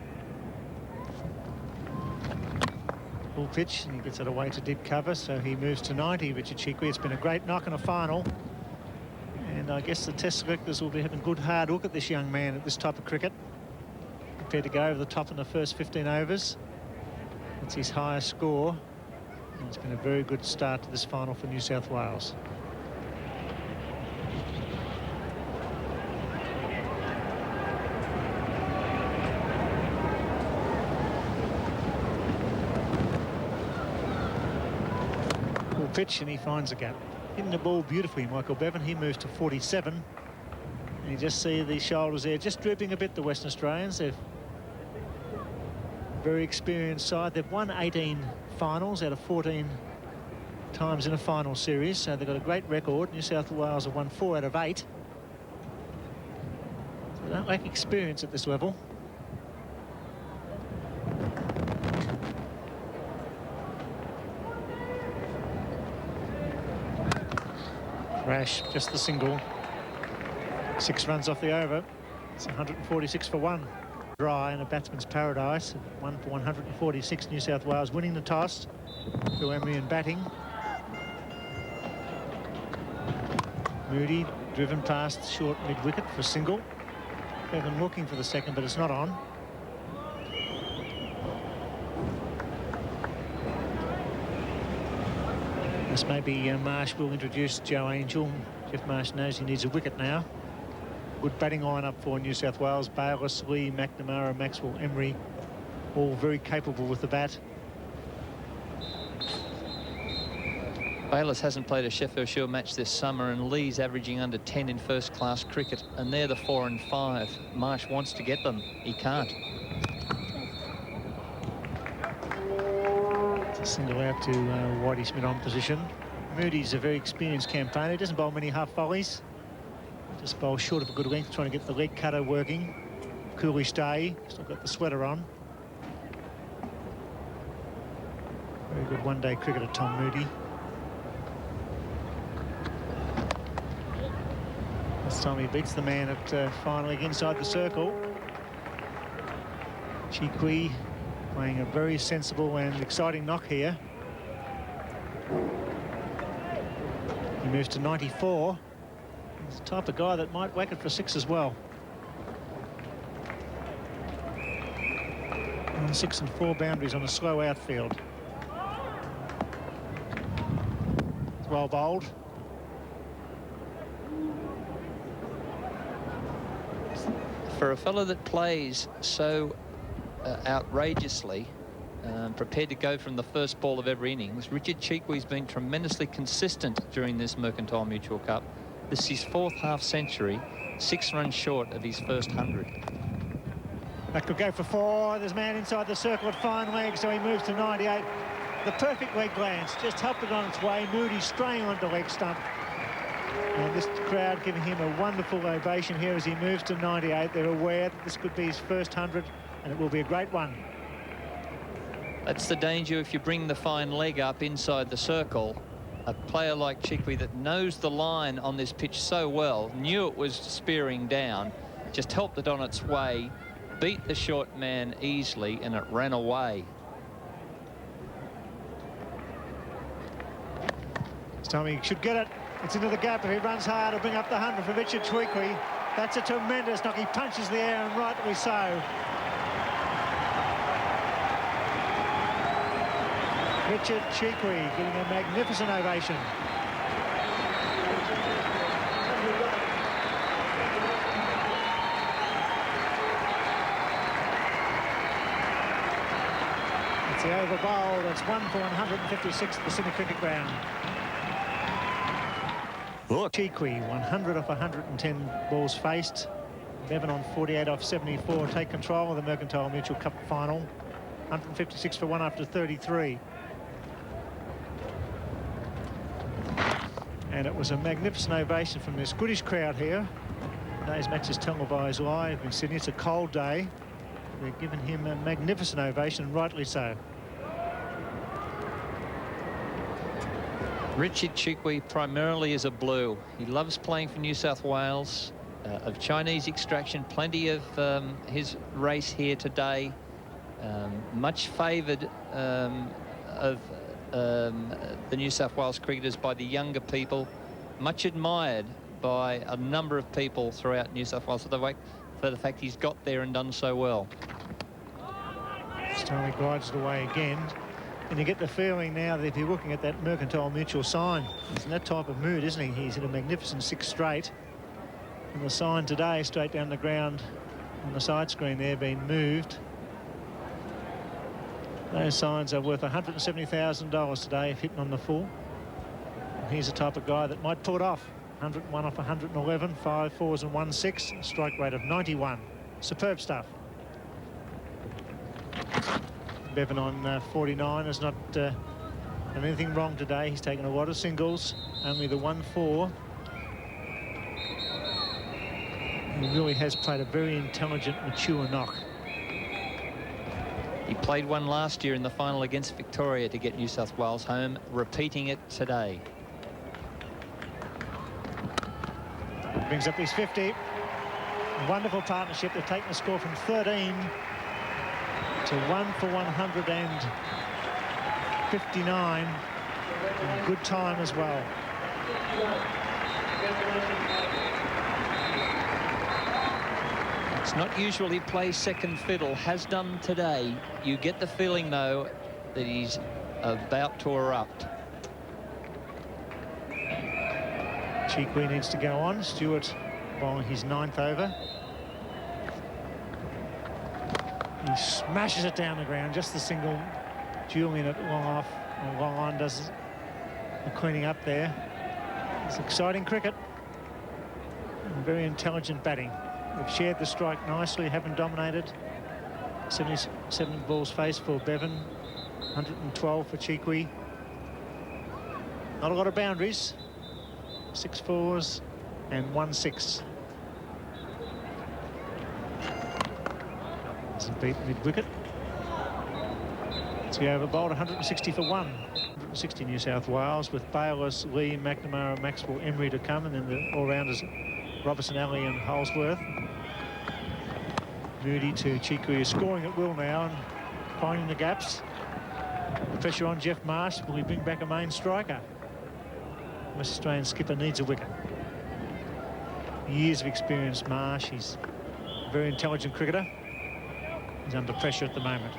Full pitch, and he gets it away to deep cover, so he moves to 90. Richard Chikwi. It's been a great knock in a final, and I guess the test selectors will be having a good hard look at this young man at this type of cricket. Prepared to go over the top in the first 15 overs. It's his highest score. And it's been a very good start to this final for New South Wales. Full pitch, and he finds a gap. Hitting the ball beautifully, Michael Bevan. He moves to 47. And you just see the shoulders there just drooping a bit, the Western Australians. They've very experienced side. They've won 18 finals out of 14 times in a final series, so they've got a great record. New South Wales have won 4 out of 8. So they don't lack experience at this level. Rash, just the single. 6 runs off the over. It's 146 for 1. Dry in a batsman's paradise. 1 for 146. New South Wales winning the toss. To Emery and batting. Moody driven past short mid-wicket for single. Bevan looking for the second, but it's not on. This may be Marsh will introduce Joe Angel. Jeff Marsh knows he needs a wicket now. Good batting lineup for New South Wales. Bayliss, Lee, McNamara, Maxwell, Emery, all very capable with the bat. Bayliss hasn't played a Sheffield Shield match this summer, and Lee's averaging under 10 in first-class cricket, and they're the 4 and 5. Marsh wants to get them. He can't. It's a single out to Whitey Smith on position. Moody's a very experienced campaigner. He doesn't bowl many half volleys. Just bowls short of a good length, trying to get the leg cutter working. Coolly stay. Still got the sweater on. Very good one-day cricketer, Tom Moody. This time he beats the man at finally inside the circle. Chi Kui playing a very sensible and exciting knock here. He moves to 94. He's the type of guy that might whack it for 6 as well. 6 and 4 boundaries on a slow outfield. It's well bowled. For a fellow that plays so outrageously, prepared to go from the first ball of every innings, Richard Chikui's been tremendously consistent during this Mercantile Mutual Cup. This is his 4th half-century, 6 runs short of his first 100. That could go for 4. There's a man inside the circle at fine leg, so he moves to 98. The perfect leg glance just helped it on its way. Moody straying onto leg stump. And this crowd giving him a wonderful ovation here as he moves to 98. They're aware that this could be his first 100, and it will be a great one. That's the danger if you bring the fine leg up inside the circle. A player like Chikwi that knows the line on this pitch so well, knew it was spearing down, just helped it on its way, beat the short man easily, and it ran away. This time he should get it. It's into the gap. If he runs hard, he'll bring up the 100 for Richard Chikwi. That's a tremendous knock. He punches the air, and rightly so. Richard Chikwi getting a magnificent ovation. It's the over bowl. It's 1 for 156 at the Sydney Cricket Ground. Look. Chikwi, 100 off 110 balls faced. Bevan on 48 off 74 take control of the Mercantile Mutual Cup final. 156 for 1 after 33. And it was a magnificent ovation from this British crowd here. Today's match is televised live in Sydney. It's a cold day. They're giving him a magnificent ovation, and rightly so. Richard Chikwi primarily is a blue. He loves playing for New South Wales. Of Chinese extraction, plenty of his race here today. Much favoured of the New South Wales cricketers by the younger people. Much admired by a number of people throughout New South Wales for the fact he's got there and done so well. This time he glides it away again. And you get the feeling now that if you're looking at that Mercantile Mutual sign, he's in that type of mood, isn't he? He's in a magnificent 6 straight. And the sign today, straight down the ground on the side screen there, being moved. Those signs are worth $170,000 today if hitting on the full. And he's the type of guy that might pull it off. 101 off 111, 5 4s and 1 6, strike rate of 91. Superb stuff. Bevan on 49 has not done anything wrong today. He's taken a lot of singles, only the 1-4. He really has played a very intelligent, mature knock. He played one last year in the final against Victoria to get New South Wales home, repeating it today. Brings up his 50. A wonderful partnership. They've taken the score from 13 to 1 for 159. And good time as well. It's not usual he plays second fiddle, has done today. You get the feeling, though, that he's about to erupt. Chikwi needs to go on. Stewart bowling his 9th over. He smashes it down the ground, just the single. Julian at long off, or long on, does the cleaning up there. It's exciting cricket and very intelligent batting. They've shared the strike nicely, haven't dominated. 77 balls faced for Bevan, 112 for Chikwi. Not a lot of boundaries. 6 4s, and 1-6. Doesn't beat mid-wicket. It's over bowled 160 for 1. 160 New South Wales with Bayliss, Lee, McNamara, Maxwell, Emery to come, and then the all-rounders Robertson, Alley and Holsworth. Moody to Chikui is scoring at will now and finding the gaps. The pressure on Jeff Marsh. Will he bring back a main striker? West Australian skipper needs a wicket. Years of experience, Marsh. He's a very intelligent cricketer. He's under pressure at the moment.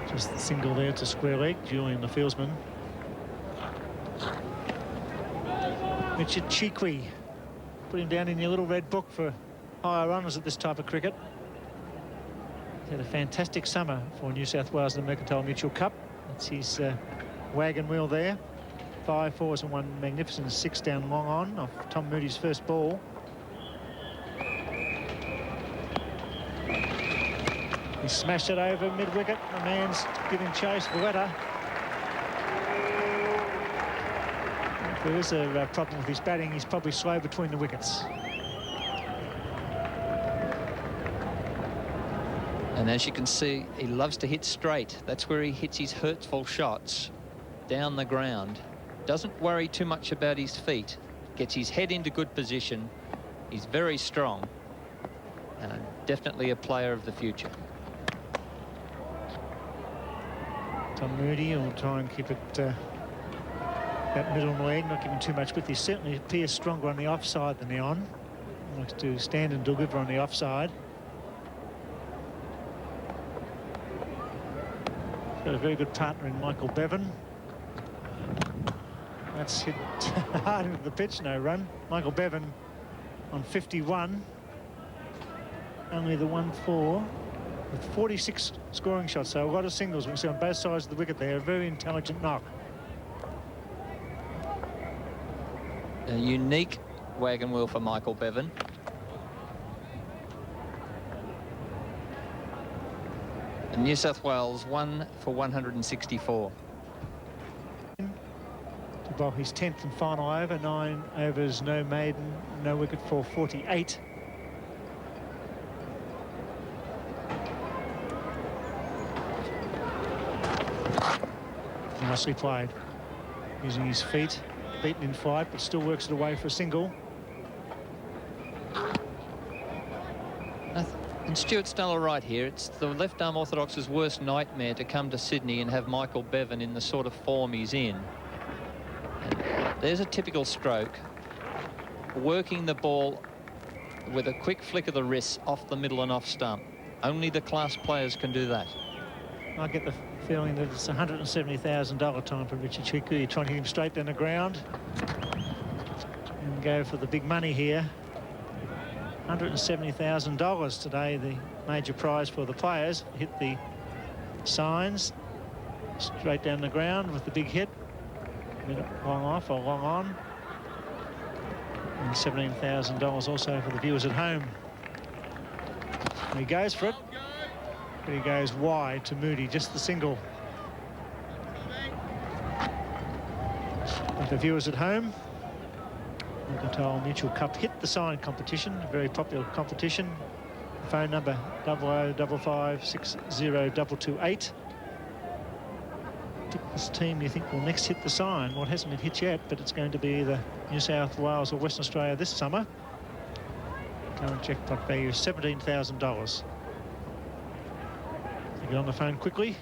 Just the single there to square leg. Julian, the fieldsman. Richard Chikui. Put him down in your little red book for higher runners at this type of cricket. He's had a fantastic summer for New South Wales in the Mercantile Mutual Cup. That's his wagon wheel there. 5 fours and 1 magnificent 6 down long on off Tom Moody's first ball. He smashed it over mid-wicket. The man's giving chase. Valletta. If there is a problem with his batting, he's probably slow between the wickets. And as you can see, he loves to hit straight. That's where he hits his hurtful shots, down the ground. Doesn't worry too much about his feet. Gets his head into good position. He's very strong. And definitely a player of the future. Tom Moody will try and keep it that middle leg, not giving too much width. He certainly appears stronger on the offside than the on. He likes to stand and deliver on the offside. Got a very good partner in Michael Bevan. That's hit hard into the pitch, no run. Michael Bevan on 51. Only the 1-4 with 46 scoring shots. So a lot of singles we can see on both sides of the wicket there. A very intelligent knock. A unique wagon wheel for Michael Bevan. And New South Wales 1 for 164. To bowl his 10th and final over. 9 overs, no maiden, no wicket for 48. Nicely played. Using his feet, beaten in flight, but still works it away for a single. And Stuart Stella right here. It's the left-arm orthodox's worst nightmare to come to Sydney and have Michael Bevan in the sort of form he's in. And there's a typical stroke. Working the ball with a quick flick of the wrist off the middle and off stump. Only the class players can do that. I get the feeling that it's $170,000 time for Richard Chikui, trying to hit him straight down the ground and go for the big money here. $170,000 today, the major prize for the players. Hit the signs straight down the ground with the big hit. Long off or long on. And $17,000 also for the viewers at home. And he goes for it. But he goes wide to Moody, just the single. And for viewers at home, Mercantile Mutual Cup hit the sign competition, a very popular competition. Phone number 0055 60228. Pick this team you think will next hit the sign. Well, it hasn't been hit yet, but it's going to be either New South Wales or Western Australia this summer. Current jackpot value is $17,000. Get on the phone quickly.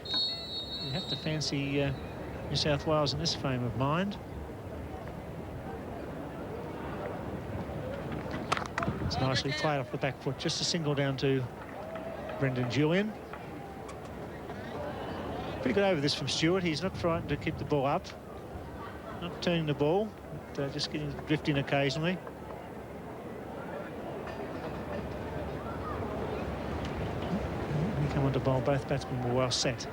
You have to fancy New South Wales in this frame of mind. It's nicely played off the back foot. Just a single down to Brendan Julian. Pretty good over this from Stewart. He's not frightened to keep the ball up. Not turning the ball, but just getting drifting occasionally. Come on to bowl. Both batsmen were well set.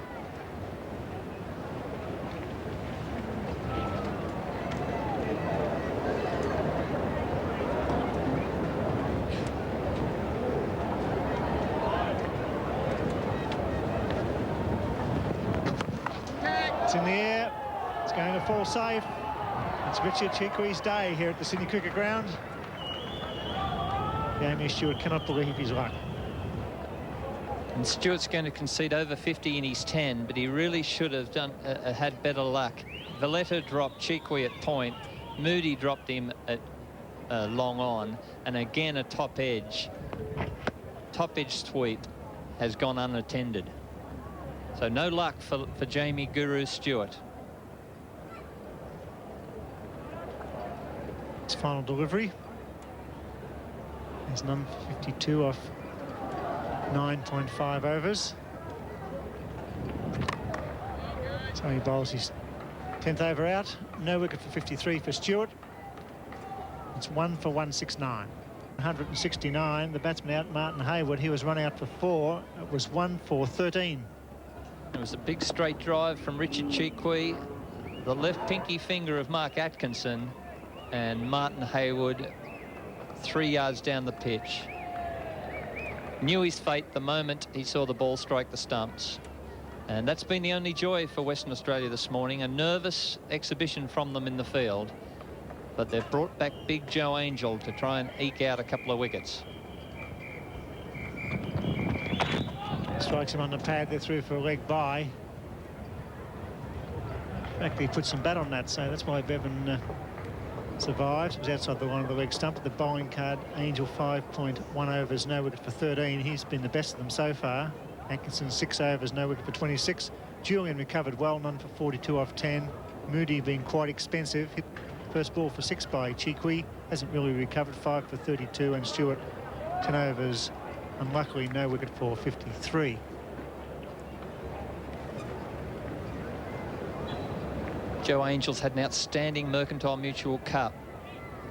It's in the air. It's going to fall safe. It's Richard Chikwi's day here at the Sydney Cricket Ground. Jamie Stewart cannot believe his luck. And Stewart's going to concede over 50 in his 10, but he really should have had better luck. Valletta dropped Chikwi at point. Moody dropped him at long on, and again a top edge sweep has gone unattended. So no luck for Jamie Guru Stewart. His final delivery. He's none 52 off 9.5 overs. So he bowls his 10th over out. No wicket for 53 for Stewart. It's 1 for 169. 169, the batsman out, Martin Hayward. He was run out for 4. It was 1 for 13. It was a big straight drive from Richard Chikwi, the left pinky finger of Mark Atkinson, and Martin Hayward 3 yards down the pitch. Knew his fate the moment he saw the ball strike the stumps. And that's been the only joy for Western Australia this morning. A nervous exhibition from them in the field. But they've brought back Big Joe Angel to try and eke out a couple of wickets. Strikes him on the pad. They're through for a leg bye. In fact, he put some bat on that, so that's why Bevan survives. It was outside the line of the leg stump. At the bowling card, Angel 5.1 overs, no wicket for 13. He's been the best of them so far. Atkinson 6 overs, no wicket for 26. Julian recovered well, none for 42 off 10. Moody being quite expensive. Hit first ball for 6 by Chikwi. Hasn't really recovered, 5 for 32. And Stewart 10 overs, unluckily no wicket for 53. Joe Angel's had an outstanding Mercantile Mutual Cup.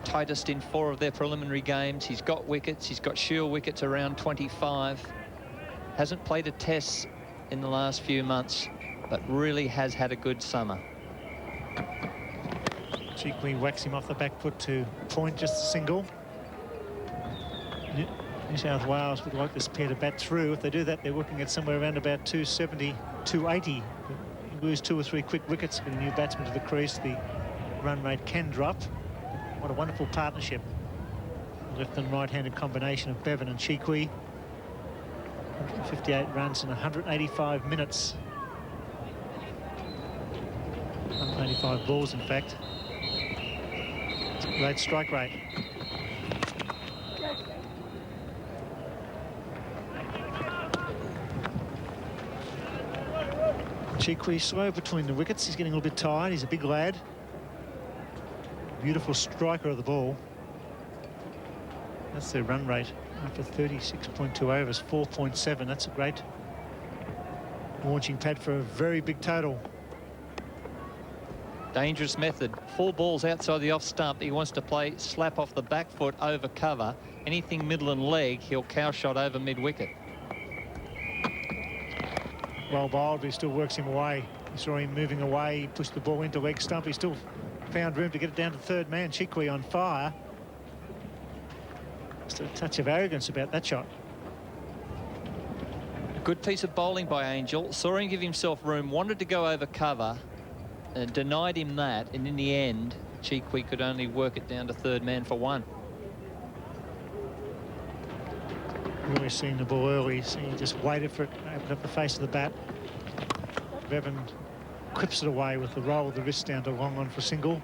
Tightest in 4 of their preliminary games. He's got wickets. He's got Shield wickets around 25. Hasn't played a test in the last few months, but really has had a good summer. Chikwi whacks him off the back foot to point, just a single. New South Wales would like this pair to bat through. If they do that, they're looking at somewhere around about 270, 280. You lose 2 or 3 quick wickets, get a new batsman to the crease, the run rate can drop. What a wonderful partnership. Left and right-handed combination of Bevan and Chikwi. 158 runs in 185 minutes. 185 balls, in fact. It's a great strike rate. Chikwi slow between the wickets. He's getting a little bit tired. He's a big lad. Beautiful striker of the ball. That's their run rate after 36.2 overs, 4.7. That's a great launching pad for a very big total. Dangerous method. 4 balls outside the off stump. He wants to play slap off the back foot over cover. Anything middle and leg, he'll cow shot over mid-wicket. Well bowled, but he still works him away. You saw him moving away. He pushed the ball into leg stump. He still found room to get it down to third man. Chikwi on fire. Just a touch of arrogance about that shot. A good piece of bowling by Angel. Saw him give himself room, wanted to go over cover, and denied him that. And in the end, Chikwi could only work it down to third man for 1. Really seeing the ball early. So he just waited for it, opened up the face of the bat. Bevan clips it away with the roll of the wrist down to long on for single.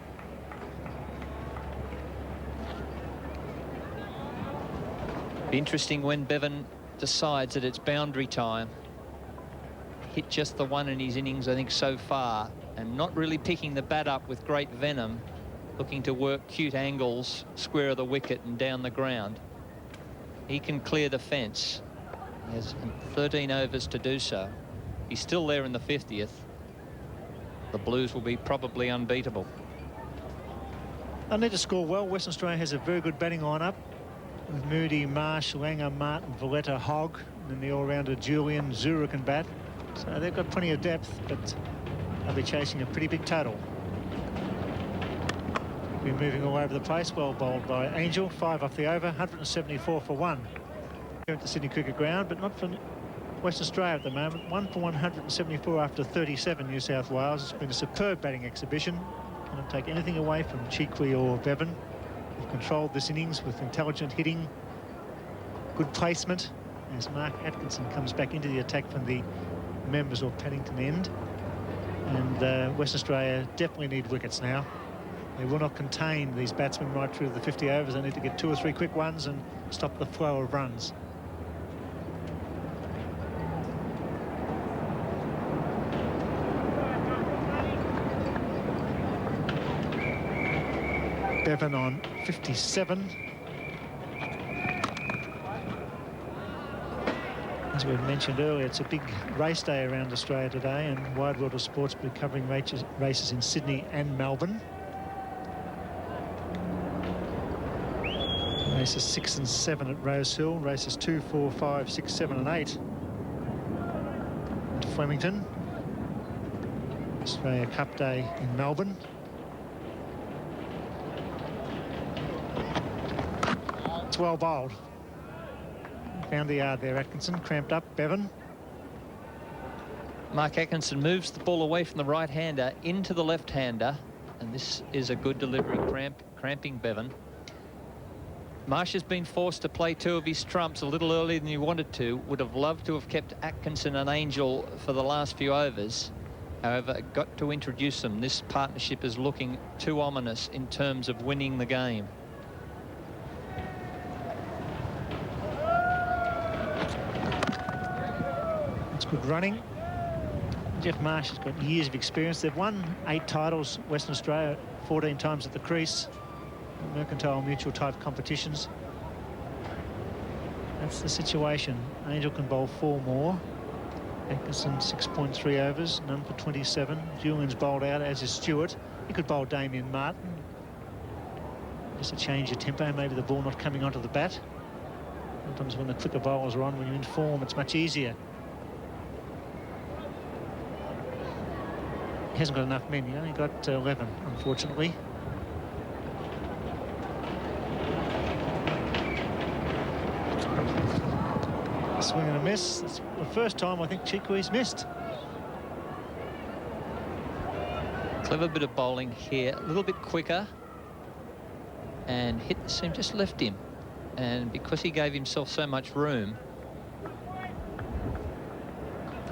Be interesting when Bevan decides that it's boundary time. Hit just the 1 in his innings, I think, so far, and not really picking the bat up with great venom, looking to work cute angles, square of the wicket and down the ground. He can clear the fence. He has 13 overs to do so. He's still there in the 50th. The Blues will be probably unbeatable. They need to score well. Western Australia has a very good batting lineup with Moody, Marsh, Langer, Martin, Valletta, Hogg, and then the all-rounder Julian, Zurich and bat. So they've got plenty of depth, but they'll be chasing a pretty big total. Be moving all over the place. Well bowled by Angel. 5 off the over, 174 for 1. Here at the Sydney Cricket Ground, but not for Western Australia at the moment, 1 for 174 after 37. New South Wales. It's been a superb batting exhibition. Cannot take anything away from Chikwi or Bevan. They've controlled this innings with intelligent hitting, good placement, as Mark Atkinson comes back into the attack from the members of Paddington end. And Western Australia definitely need wickets now. They will not contain these batsmen right through the 50 overs. They need to get 2 or 3 quick ones and stop the flow of runs. Bevan on 57. As we mentioned earlier, it's a big race day around Australia today, and Wide World of Sports will be covering races in Sydney and Melbourne. Races 6 and 7 at Rosehill, races 2, 4, 5, 6, 7 and 8 at Flemington. Australia Cup Day in Melbourne. It's well bowled. Found the yard there, Atkinson. Cramped up, Bevan. Mark Atkinson moves the ball away from the right-hander into the left-hander, and this is a good delivery, cramping Bevan. Marsh has been forced to play 2 of his trumps a little earlier than he wanted to. Would have loved to have kept Atkinson and Angel for the last few overs. However, got to introduce them. This partnership is looking too ominous in terms of winning the game. It's good running. Jeff Marsh has got years of experience. They've won 8 titles, Western Australia, 14 times at the crease. Mercantile mutual type competitions. That's the situation. Angel can bowl 4 more. Atkinson 6.3 overs, none for 27. Julian's bowled out, as is Stewart. He could bowl Damien Martin. Just to change your tempo, maybe the ball not coming onto the bat. Sometimes when the quicker bowlers are on, when you're in form, it's much easier. He hasn't got enough men. He only got 11, unfortunately. Swing and a miss. It's the first time I think Chikwi's missed. Clever bit of bowling here, a little bit quicker, and hit the seam just left him, and because he gave himself so much room.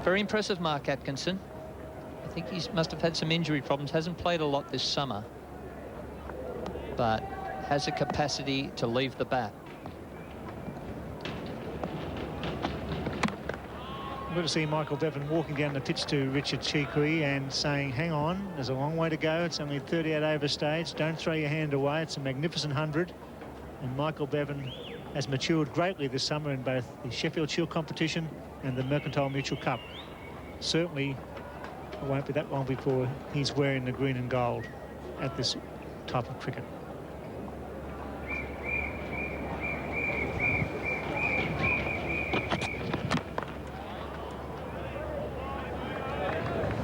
Very impressive, Mark Atkinson. I think he must have had some injury problems, hasn't played a lot this summer, but has a capacity to leave the bat. Good to see Michael Bevan walking down the pitch to Richard Chikwi and saying, hang on, there's a long way to go. It's only 38 over stage. Don't throw your hand away. It's a magnificent 100. And Michael Bevan has matured greatly this summer in both the Sheffield Shield competition and the Mercantile Mutual Cup. Certainly, it won't be that long before he's wearing the green and gold at this type of cricket.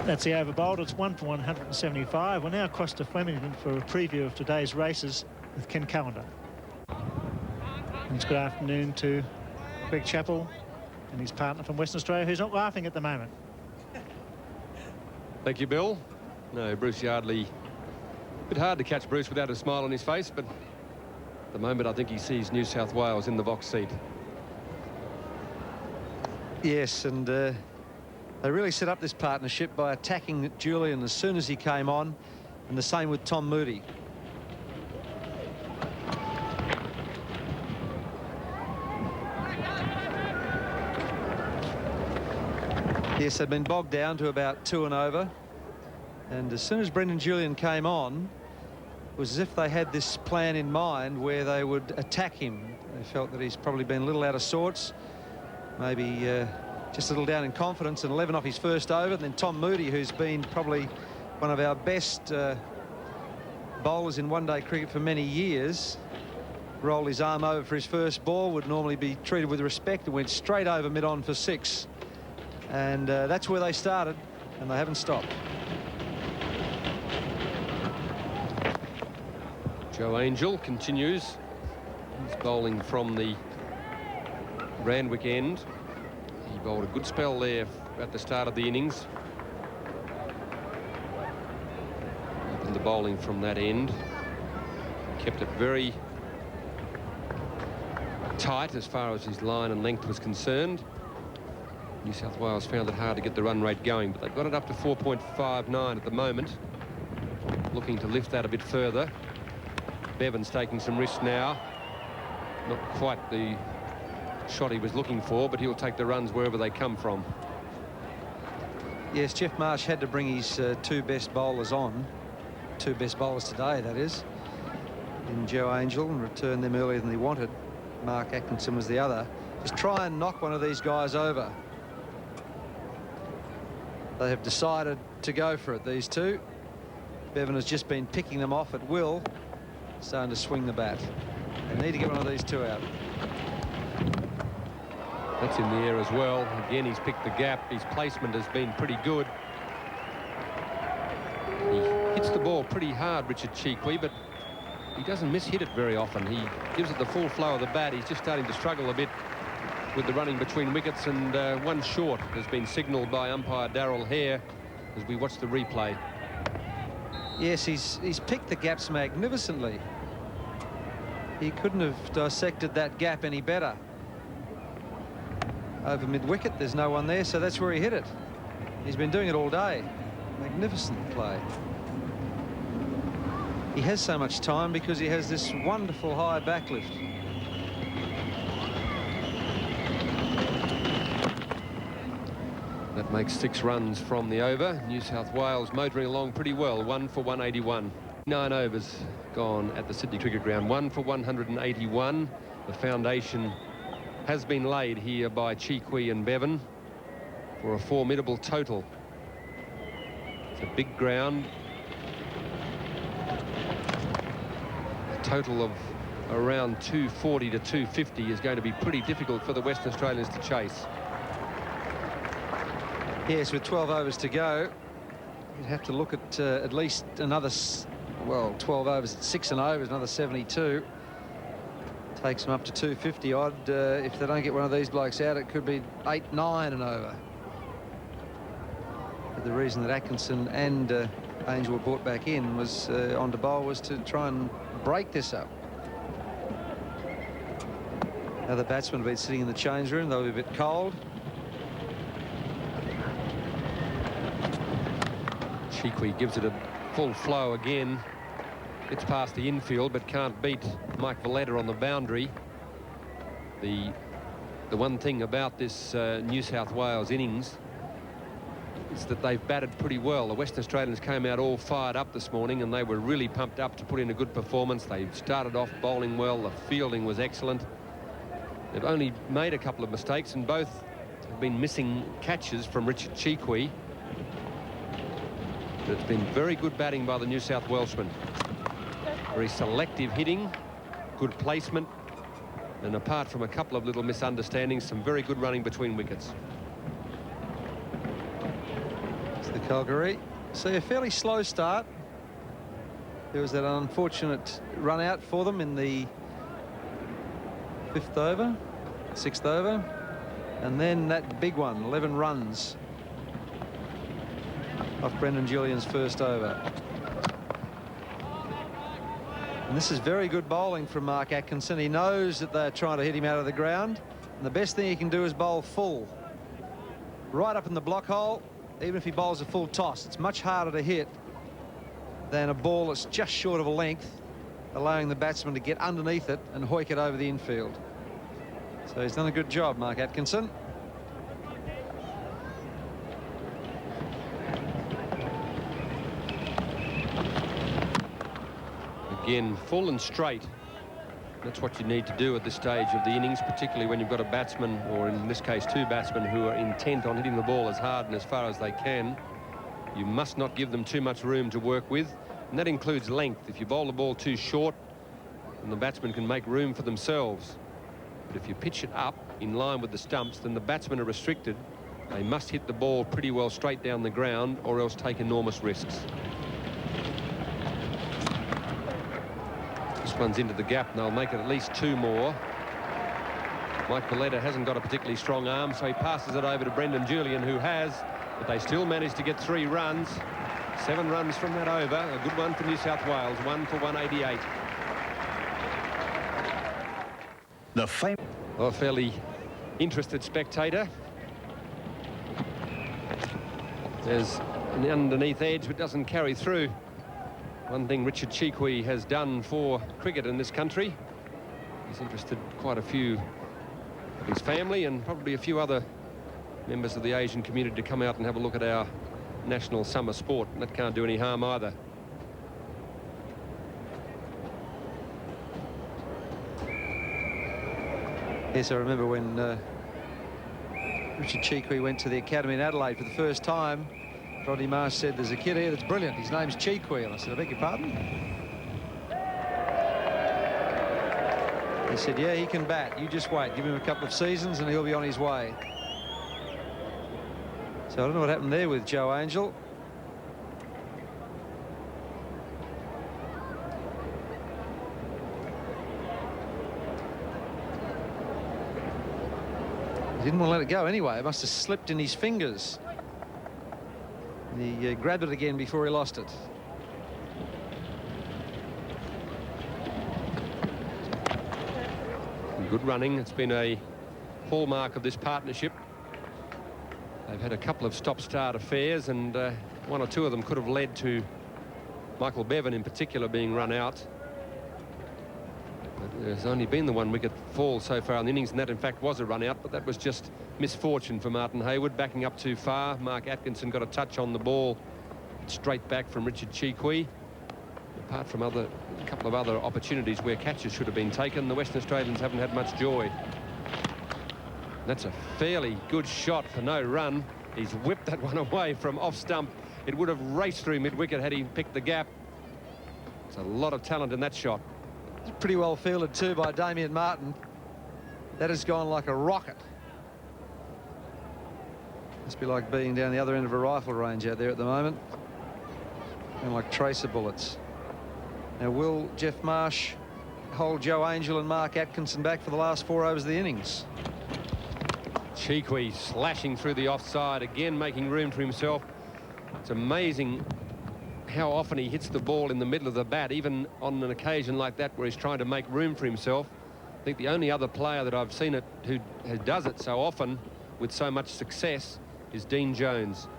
That's the over bowled. It's 1 for 175. We're now across to Flemington for a preview of today's races with Ken Callender. And it's good afternoon to Greg Chappell and his partner from Western Australia, who's not laughing at the moment. Thank you, Bill. No, Bruce Yardley. A bit hard to catch Bruce without a smile on his face, but at the moment I think he sees New South Wales in the box seat. Yes, and they really set up this partnership by attacking Julian as soon as he came on, and the same with Tom Moody. Yes, they'd been bogged down to about 2 and over, and as soon as Brendan Julian came on, it was as if they had this plan in mind where they would attack him. They felt that he's probably been a little out of sorts, maybe just a little down in confidence, and 11 off his first over. And then Tom Moody, who's been probably one of our best bowlers in one-day cricket for many years, rolled his arm over for his first ball, would normally be treated with respect, and went straight over mid-on for 6. And that's where they started, and they haven't stopped. Joe Angel continues. He's bowling from the Randwick end. He bowled a good spell there at the start of the innings. Opened the bowling from that end. Kept it very tight as far as his line and length was concerned. New South Wales found it hard to get the run rate going, but they've got it up to 4.59 at the moment. Looking to lift that a bit further. Bevan's taking some risks now. Not quite the shot he was looking for, but he'll take the runs wherever they come from. Yes, Jeff Marsh had to bring his two best bowlers on. Two best bowlers today, that is. In Joe Angel, and return them earlier than he wanted. Mark Atkinson was the other. Just try and knock one of these guys over. They have decided to go for it, these two. Bevan has just been picking them off at will, starting to swing the bat. They need to get one of these two out. That's in the air as well. Again, he's picked the gap. His placement has been pretty good. He hits the ball pretty hard, Richard Cheekwee, but he doesn't miss-hit it very often. He gives it the full flow of the bat. He's just starting to struggle a bit with the running between wickets, and one short has been signalled by umpire Darrell Hare as we watch the replay. Yes, he's picked the gaps magnificently. He couldn't have dissected that gap any better. Over mid-wicket, there's no one there, so that's where he hit it. He's been doing it all day. Magnificent play. He has so much time because he has this wonderful high backlift. That makes 6 runs from the over. New South Wales motoring along pretty well. 1 for 181. 9 overs gone at the Sydney Cricket Ground. 1 for 181. The foundation has been laid here by Cheekwee and Bevan for a formidable total. It's a big ground. A total of around 240 to 250 is going to be pretty difficult for the Western Australians to chase. Yes, with 12 overs to go, you'd have to look at least another, well, 12 overs at 6 and overs, another 72. Takes them up to 250 odd. If they don't get one of these blokes out, it could be 8, 9 and over. But the reason that Atkinson and Angel were brought back in was on to bowl was to try and break this up. Now the batsmen have been sitting in the change room. They'll be a bit cold. Cheekwee gives it a full flow again. It's past the infield, but can't beat Mike Valletta on the boundary. The one thing about this New South Wales innings is that they've batted pretty well. The Western Australians came out all fired up this morning, and they were really pumped up to put in a good performance. They started off bowling well. The fielding was excellent. They've only made a couple of mistakes, and both have been missing catches from Richard Cheekwee. But it's been very good batting by the New South Welshmen. Very selective hitting, good placement, and apart from a couple of little misunderstandings, some very good running between wickets. It's the Calgary. See a fairly slow start. There was that unfortunate run out for them in the 5th over, 6th over, and then that big one, 11 runs off Brendan Julian's first over. And this is very good bowling from Mark Atkinson. He knows that they're trying to hit him out of the ground, and the best thing he can do is bowl full. Right up in the block hole, even if he bowls a full toss, it's much harder to hit than a ball that's just short of a length, allowing the batsman to get underneath it and hoik it over the infield. So he's done a good job, Mark Atkinson. Again, full and straight. That's what you need to do at this stage of the innings, particularly when you've got a batsman, or in this case 2 batsmen, who are intent on hitting the ball as hard and as far as they can. You must not give them too much room to work with, and that includes length. If you bowl the ball too short, then the batsmen can make room for themselves. But if you pitch it up in line with the stumps, then the batsmen are restricted. They must hit the ball pretty well straight down the ground, or else take enormous risks. This one's into the gap, and they'll make it at least 2 more. Mike Valletta hasn't got a particularly strong arm, so he passes it over to Brendan Julian, who has, but they still managed to get 3 runs. 7 runs from that over. A good one for New South Wales, 1 for 188. A fairly interested spectator. There's an underneath edge, but doesn't carry through. One thing Richard Chikwi has done for cricket in this country, he's interested quite a few of his family and probably a few other members of the Asian community to come out and have a look at our national summer sport, and that can't do any harm either. Yes, I remember when Richard Chikwi went to the academy in Adelaide for the first time. Rodney Marsh said, "There's a kid here that's brilliant. His name's Chikwi." And I said, "I beg your pardon?" He said, "Yeah, he can bat. You just wait. Give him a couple of seasons and he'll be on his way." So I don't know what happened there with Joe Angel. He didn't want to let it go anyway. It must have slipped in his fingers. And he grabbed it again before he lost it. Good running. It's been a hallmark of this partnership. They've had a couple of stop-start affairs, and 1 or 2 of them could have led to Michael Bevan in particular being run out. But there's only been the 1 wicket fall so far in the innings, and that in fact was a run out, but that was just misfortune for Martin Hayward. Backing up too far, Mark Atkinson got a touch on the ball straight back from Richard Chikwi. Apart from a couple of other opportunities where catches should have been taken, the Western Australians haven't had much joy. That's a fairly good shot for no run. He's whipped that one away from off stump. It would have raced through mid-wicket had he picked the gap. There's a lot of talent in that shot. It's pretty well fielded too by Damien Martin. That has gone like a rocket. Must be like being down the other end of a rifle range out there at the moment. And like tracer bullets. Now, will Jeff Marsh hold Joe Angel and Mark Atkinson back for the last 4 overs of the innings? Chikwi slashing through the offside, again making room for himself. It's amazing how often he hits the ball in the middle of the bat, even on an occasion like that where he's trying to make room for himself. I think the only other player that I've seen it who does it so often with so much success is Dean Jones.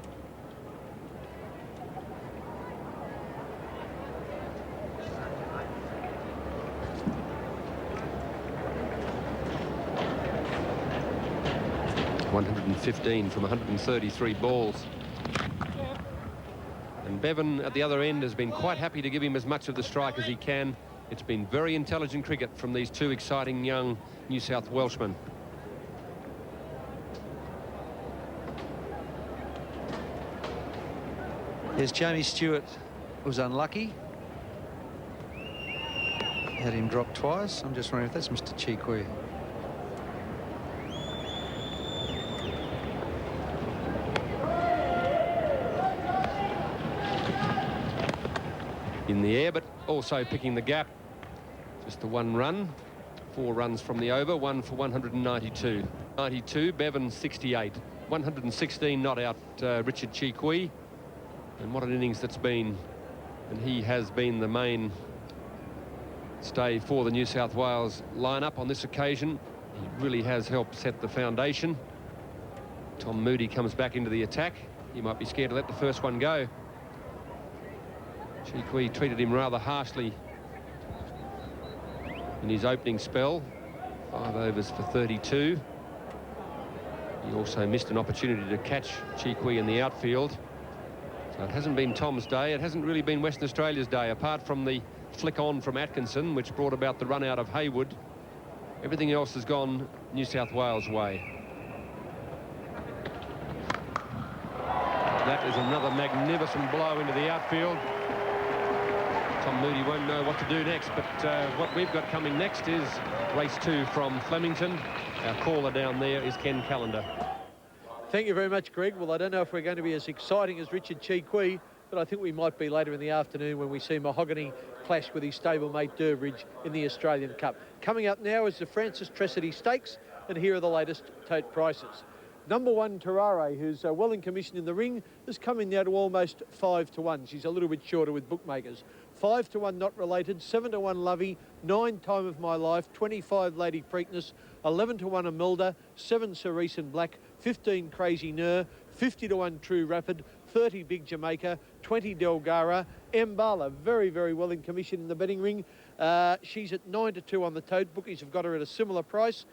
.115 from 133 balls. And Bevan at the other end has been quite happy to give him as much of the strike as he can. It's been very intelligent cricket from these 2 exciting young New South Welshmen. Yes, Jamie Stewart was unlucky. Had him drop twice. I'm just wondering if that's Mr. Chikwi. In the air, but also picking the gap. Just the 1 run. 4 runs from the over, 1 for 192. 92, Bevan 68. 116 not out, Richard Chikwi. And what an innings that's been. And he has been the main stay for the New South Wales lineup on this occasion. He really has helped set the foundation. Tom Moody comes back into the attack. He might be scared to let the first one go. Chikwi treated him rather harshly in his opening spell. 5 overs for 32. He also missed an opportunity to catch Chikwi in the outfield. So it hasn't been Tom's day. It hasn't really been Western Australia's day, apart from the flick on from Atkinson, which brought about the run out of Hayward. Everything else has gone New South Wales' way. That is another magnificent blow into the outfield. Tom Moody won't know what to do next, but what we've got coming next is race 2 from Flemington. Our caller down there is Ken Callender. Thank you very much, Greg. Well, I don't know if we're going to be as exciting as Richard Chikwi, but I think we might be later in the afternoon when we see Mahogany clash with his stablemate Durbridge in the Australian Cup. Coming up now is the Francis Tressady Stakes, and here are the latest tote prices. Number 1, Terrare, who's well in commission in the ring, is coming now to almost 5 to 1. She's a little bit shorter with bookmakers. 5 to 1 Not Related, 7 to 1 Lovey, 9 Time of My Life, 25 Lady Preakness, 11 to 1 Imelda, 7 Cerise and Black, 15 Crazy Nur, 50 to 1 True Rapid, 30 Big Jamaica, 20 Delgara, Mbala, very, very well in commission in the betting ring. She's at 9 to 2 on the tote. Bookies have got her at a similar price.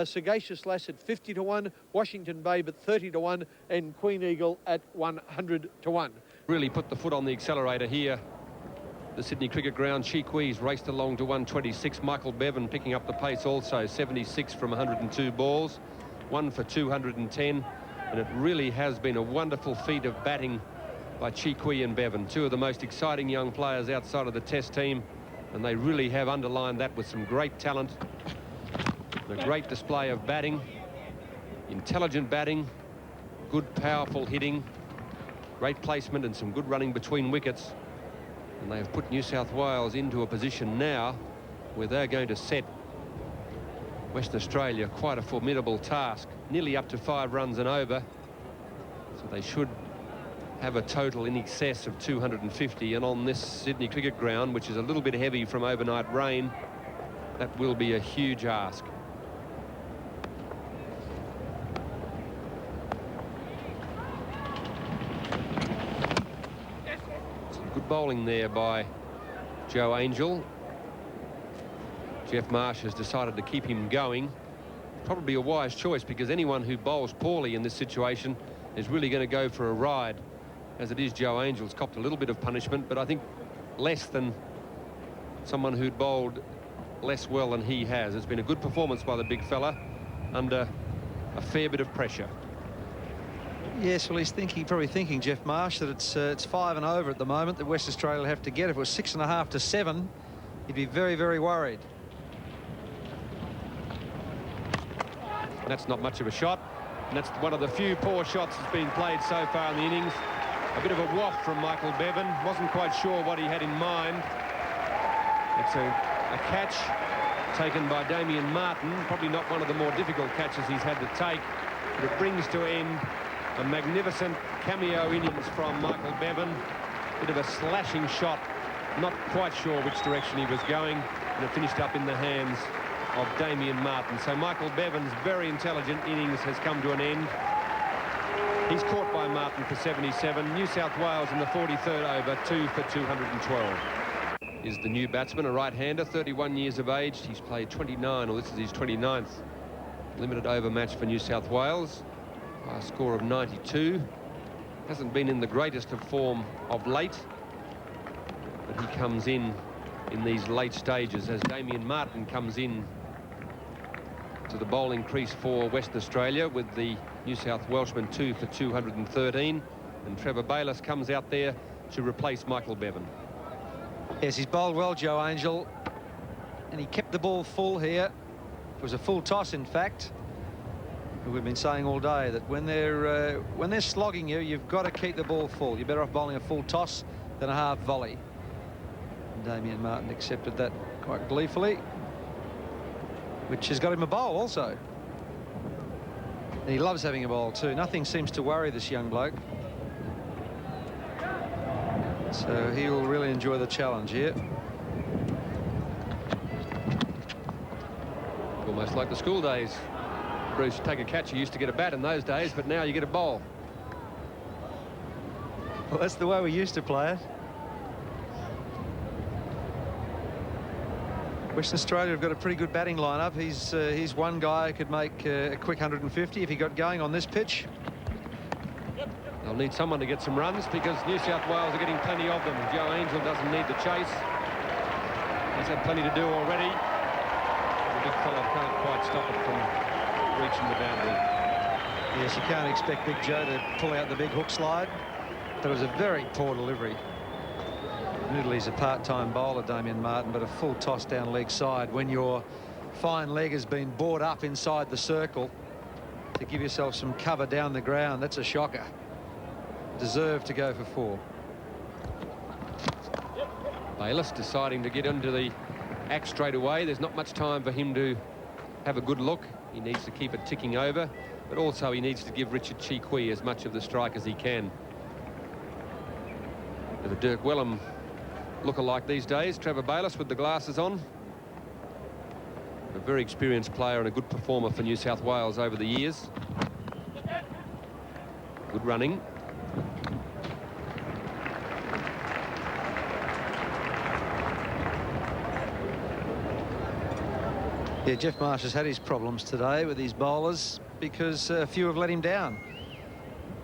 Sagacious Lass at 50 to 1, Washington Babe at 30 to 1, and Queen Eagle at 100 to 1. Really put the foot on the accelerator here. The Sydney Cricket Ground, Chiquise raced along to 126. Michael Bevan picking up the pace also, 76 from 102 balls, 1 for 210. And it really has been a wonderful feat of batting by Chiqui and Bevan, two of the most exciting young players outside of the Test team. And they really have underlined that with some great talent. And a great display of batting, intelligent batting, good powerful hitting, great placement and some good running between wickets. And they have put New South Wales into a position now where they're going to set Western Australia quite a formidable task, nearly up to 5 runs and over. So they should have a total in excess of 250, and on this Sydney Cricket Ground, which is a little bit heavy from overnight rain, that will be a huge ask. Some good bowling there by Joe Angel. Jeff Marsh has decided to keep him going. Probably a wise choice, because anyone who bowls poorly in this situation is really going to go for a ride. As it is, Joe Angel's copped a little bit of punishment, but I think less than someone who'd bowled less well than he has. It's been a good performance by the big fella under a fair bit of pressure. Yes, well, he's probably thinking, Jeff Marsh, that it's 5 and over at the moment that West Australia will have to get. If it was 6.5 to 7, he'd be very, very worried. And that's not much of a shot, and that's one of the few poor shots that's been played so far in the innings. A bit of a waft from Michael Bevan. Wasn't quite sure what he had in mind. It's a catch taken by Damien Martin. Probably not one of the more difficult catches he's had to take, but it brings to end a magnificent cameo innings from Michael Bevan. Bit of a slashing shot, not quite sure which direction he was going, and it finished up in the hands of Damien Martin. So Michael Bevan's very intelligent innings has come to an end. He's caught by Martin for 77. New South Wales in the 43rd over, 2 for 212. Is the new batsman, a right-hander, 31 years of age. He's played 29, or this is his 29th limited over match for New South Wales. A score of 92. Hasn't been in the greatest of form of late, but he comes in these late stages as Damien Martin comes in to the bowling crease for Western Australia with the New South Welshman 2 for 213, and Trevor Bayliss comes out there to replace Michael Bevan. Yes, he's bowled well, Joe Angel, and he kept the ball full here. It was a full toss, in fact. We've been saying all day that when they're slogging you, you've got to keep the ball full. You're better off bowling a full toss than a half volley. And Damien Martin accepted that quite gleefully, which has got him a bowl also. And he loves having a bowl too. Nothing seems to worry this young bloke. So he will really enjoy the challenge here. Almost like the school days. Bruce, take a catch. You used to get a bat in those days, but now you get a bowl. Well, that's the way we used to play it. Western Australia have got a pretty good batting lineup. He's one guy who could make a quick 150 if he got going on this pitch. They'll need someone to get some runs because New South Wales are getting plenty of them. Joe Angel doesn't need to chase. He's had plenty to do already. The big fella can't quite stop it from reaching the boundary. Yes, you can't expect Big Joe to pull out the big hook slide. But it was a very poor delivery. Admittedly, he's a part-time bowler, Damien Martin, but a full toss down leg side when your fine leg has been brought up inside the circle to give yourself some cover down the ground. That's a shocker. Deserved to go for 4. Bayliss deciding to get into the act straight away. There's not much time for him to have a good look. He needs to keep it ticking over, but also he needs to give Richard Chee as much of the strike as he can. With a Dirk Wellham lookalike these days, Trevor Bayliss with the glasses on. A very experienced player and a good performer for New South Wales over the years. Good running. Yeah, Jeff Marsh has had his problems today with his bowlers because a few have let him down.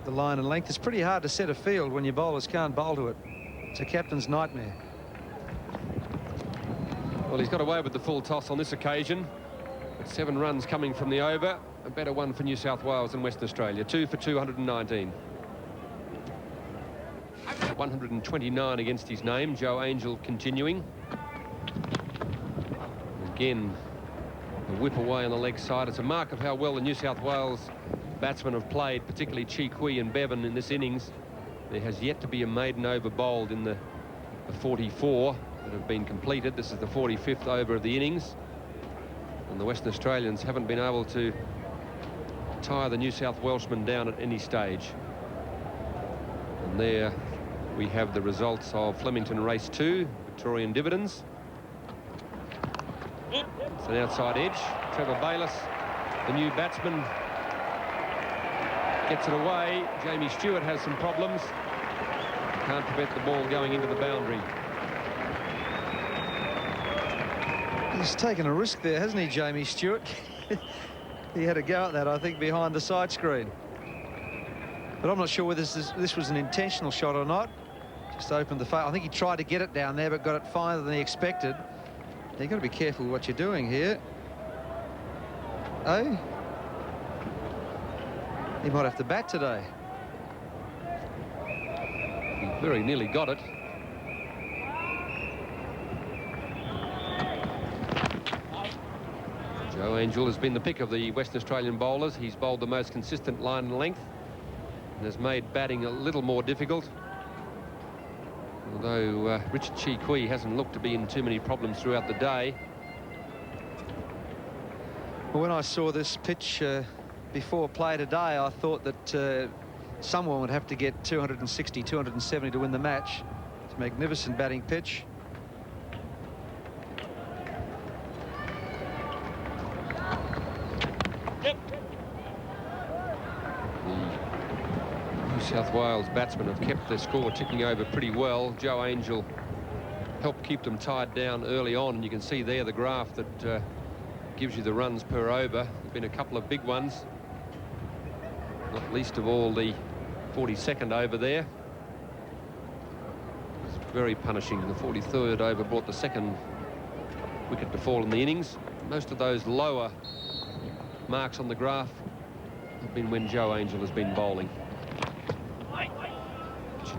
The line and length, it's pretty hard to set a field when your bowlers can't bowl to it. It's a captain's nightmare. Well, he's got away with the full toss on this occasion. But 7 runs coming from the over. A better one for New South Wales and Western Australia. 2 for 219. 129 against his name. Joe Angel continuing. Again, a whip away on the leg side. It's a mark of how well the New South Wales batsmen have played, particularly Chee and Bevan in this innings. There has yet to be a maiden over bowled in the 44 that have been completed. This is the 45th over of the innings. And the Western Australians haven't been able to tire the New South Welshmen down at any stage. And there we have the results of Flemington Race 2, Victorian Dividends. It's an outside edge. Trevor Bayliss, the new batsman, gets it away. Jamie Stewart has some problems. Can't prevent the ball going into the boundary. He's taken a risk there, hasn't he, Jamie Stewart? He had a go at that, I think, behind the side screen. But I'm not sure whether this was an intentional shot or not. Just opened the face. I think he tried to get it down there, but got it farther than he expected. You've got to be careful what you're doing here. Oh? He might have to bat today. He very nearly got it. Joe Angel has been the pick of the Western Australian bowlers. He's bowled the most consistent line and length and has made batting a little more difficult. Although Richard Chee hasn't looked to be in too many problems throughout the day. Well, when I saw this pitch before play today, I thought that someone would have to get 260, 270 to win the match. It's a magnificent batting pitch. South Wales batsmen have kept their score ticking over pretty well. Joe Angel helped keep them tied down early on, and you can see there the graph that gives you the runs per over. There have been a couple of big ones, not least of all the 42nd over there. It's very punishing. The 43rd over brought the second wicket to fall in the innings. Most of those lower marks on the graph have been when Joe Angel has been bowling.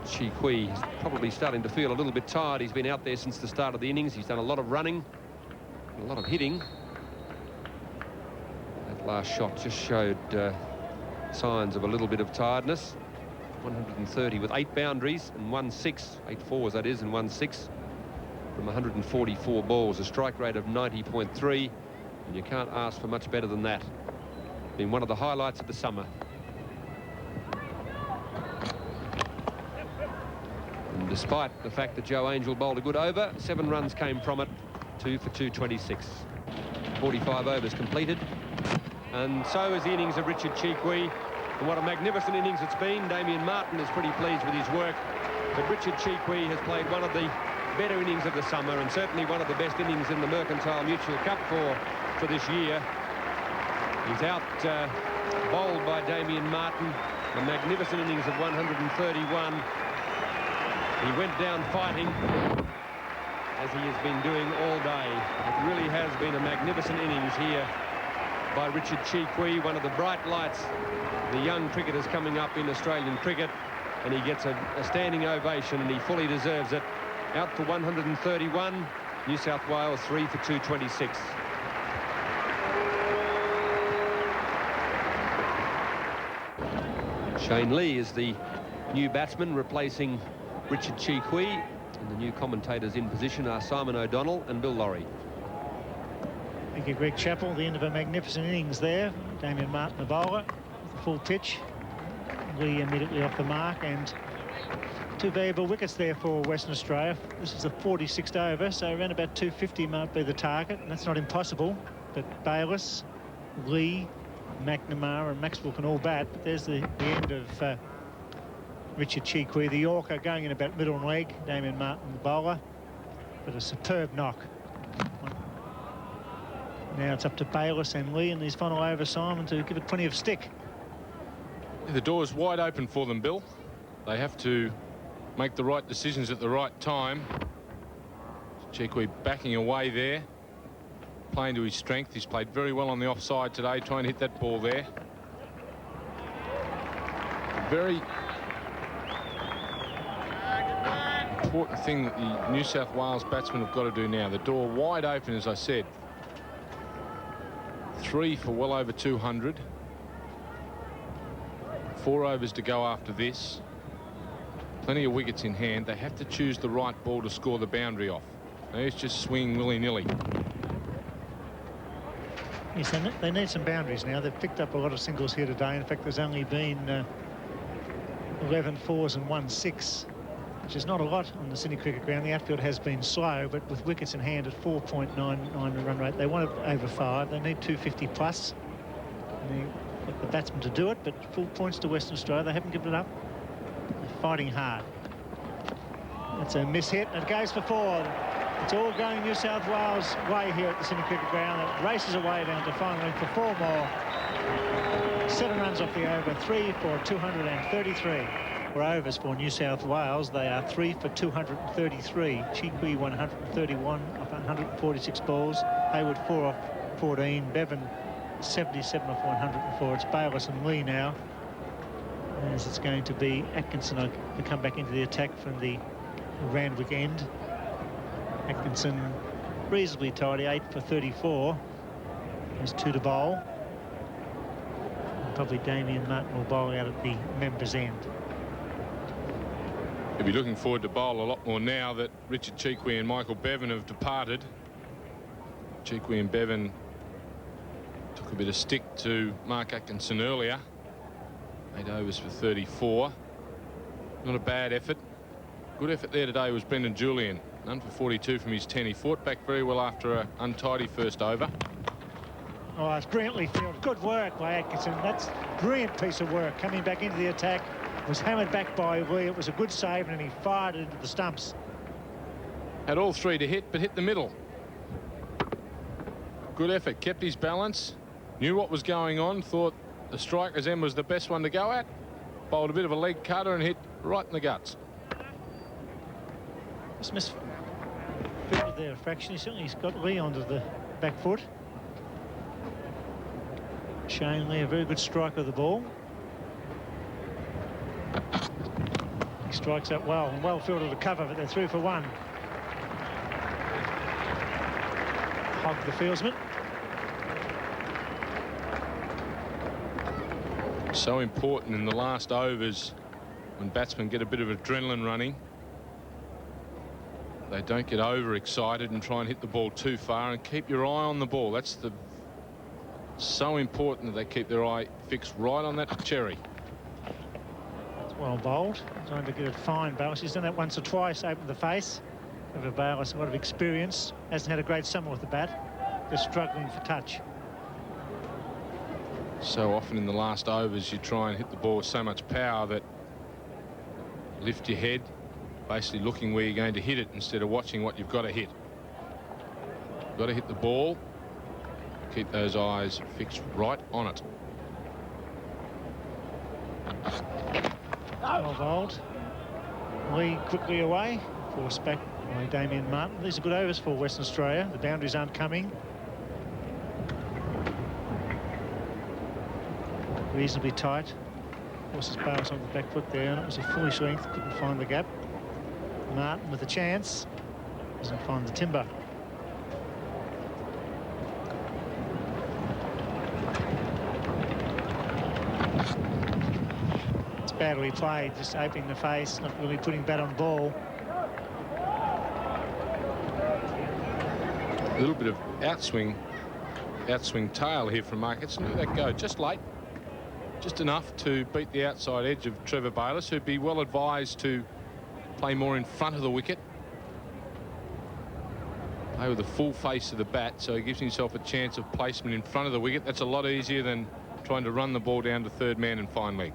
Chee is probably starting to feel a little bit tired. He's been out there since the start of the innings. He's done a lot of running, a lot of hitting. That last shot just showed signs of a little bit of tiredness. 130 with 8 boundaries and 1-6, 8 fours that is, and 1-6 from 144 balls, a strike rate of 90.3, and you can't ask for much better than that. Been one of the highlights of the summer. And despite the fact that Joe Angel bowled a good over, 7 runs came from it, 2 for 226. 45 overs completed. And so is the innings of Richard Chee. And what a magnificent innings it's been. Damien Martin is pretty pleased with his work. But Richard Chee has played one of the better innings of the summer, and certainly one of the best innings in the Mercantile Mutual Cup for this year. He's out bowled by Damien Martin. A magnificent innings of 131. He went down fighting, as he has been doing all day. It really has been a magnificent innings here by Richard Chee, one of the bright lights, the young cricketers coming up in Australian cricket, and he gets a standing ovation, and he fully deserves it. Out for 131, New South Wales 3 for 226. Shane Lee is the new batsman replacing Richard Chee. And the new commentators in position are Simon O'Donnell and Bill Laurie. Thank you, Greg Chappell. The end of a magnificent innings there. Damien Martin, the bowler, with the full pitch. Lee immediately off the mark, and 2 valuable wickets there for Western Australia. This is the 46th over, so around about 250 might be the target, and that's not impossible. But Bayliss, Lee, McNamara and Maxwell can all bat, but there's the end of Richard Chikwi, the Yorker, going in about middle leg. Damien Martin, the bowler, but a superb knock. Now it's up to Bayliss and Lee in these final overs, Simon, to give it plenty of stick. The door's wide open for them, Bill. They have to make the right decisions at the right time. Chikwi backing away there, playing to his strength. He's played very well on the offside today, trying to hit that ball there. Very important thing that the New South Wales batsmen have got to do now. The door wide open, as I said. 3 for well over 200. 4 overs to go after this. Plenty of wickets in hand. They have to choose the right ball to score the boundary off. They just swing willy-nilly. Yes, they need some boundaries now. They've picked up a lot of singles here today. In fact, there's only been 11 fours and 1 6, which is not a lot on the Sydney cricket ground. The outfield has been slow, but with wickets in hand at 4.99 run rate, they want it over 5. They need 250 plus. They've got the batsmen to do it, but full points to Western Australia. They haven't given it up. They're fighting hard. It's a miss hit, and it goes for 4. It's all going New South Wales' way here at the Sydney cricket ground. It races away down to final length for 4 more. 7 runs off the over, 3 for 233. For overs for New South Wales, they are 3 for 233. Chikwi 131 off 146 balls. Hayward 4 off 14. Bevan 77 off 104. It's Bayliss and Lee now, as it's going to be Atkinson to come back into the attack from the Randwick end. Atkinson reasonably tidy, 8 for 34. There's 2 to bowl. And probably Damien Martin will bowl out at the members' end. He'll be looking forward to bowl a lot more now that Richard Chikwi and Michael Bevan have departed. Chikwi and Bevan took a bit of stick to Mark Atkinson earlier. 8 overs for 34. Not a bad effort. Good effort there today was Brendan Julian. None for 42 from his 10. He fought back very well after an untidy first over. Oh, it's brilliantly fielded. Good work by Atkinson. That's a brilliant piece of work. Coming back into the attack. Was hammered back by Lee. It was a good save, and he fired it into the stumps. Had all 3 to hit, but hit the middle. Good effort. Kept his balance. Knew what was going on. Thought the striker's end was the best one to go at. Bowled a bit of a leg cutter and hit right in the guts. Just misfielded there a fraction. He's got Lee onto the back foot. Shane Lee, a very good striker of the ball. He strikes out well, and well fielded to cover, but they're through for 1. Hog the fieldsman. So important in the last overs when batsmen get a bit of adrenaline running. They don't get overexcited and try and hit the ball too far, and keep your eye on the ball. That's so important that they keep their eye fixed right on that cherry. It's well bowled. Trying to get a fine Bayliss. He's done that once or twice, opened the face of a Bayliss. A lot of experience. Hasn't had a great summer with the bat. Just struggling for touch. So often in the last overs you try and hit the ball with so much power that lift your head, basically looking where you're going to hit it instead of watching what you've got to hit. You've got to hit the ball, keep those eyes fixed right on it. Well bowled. Lee quickly away, forced back by Damien Martin. These are good overs for Western Australia. The boundaries aren't coming. Reasonably tight. Forces Bayliss on the back foot there, and it was a foolish length. Couldn't find the gap. Martin with a chance. Doesn't find the timber. It's badly played, just opening the face, not really putting bat on ball. little bit of outswing tail here from Markets. Look at that go, just late. Just enough to beat the outside edge of Trevor Bayliss, who'd be well advised to play more in front of the wicket. Play with the full face of the bat, so he gives himself a chance of placement in front of the wicket. That's a lot easier than trying to run the ball down to third man and fine leg.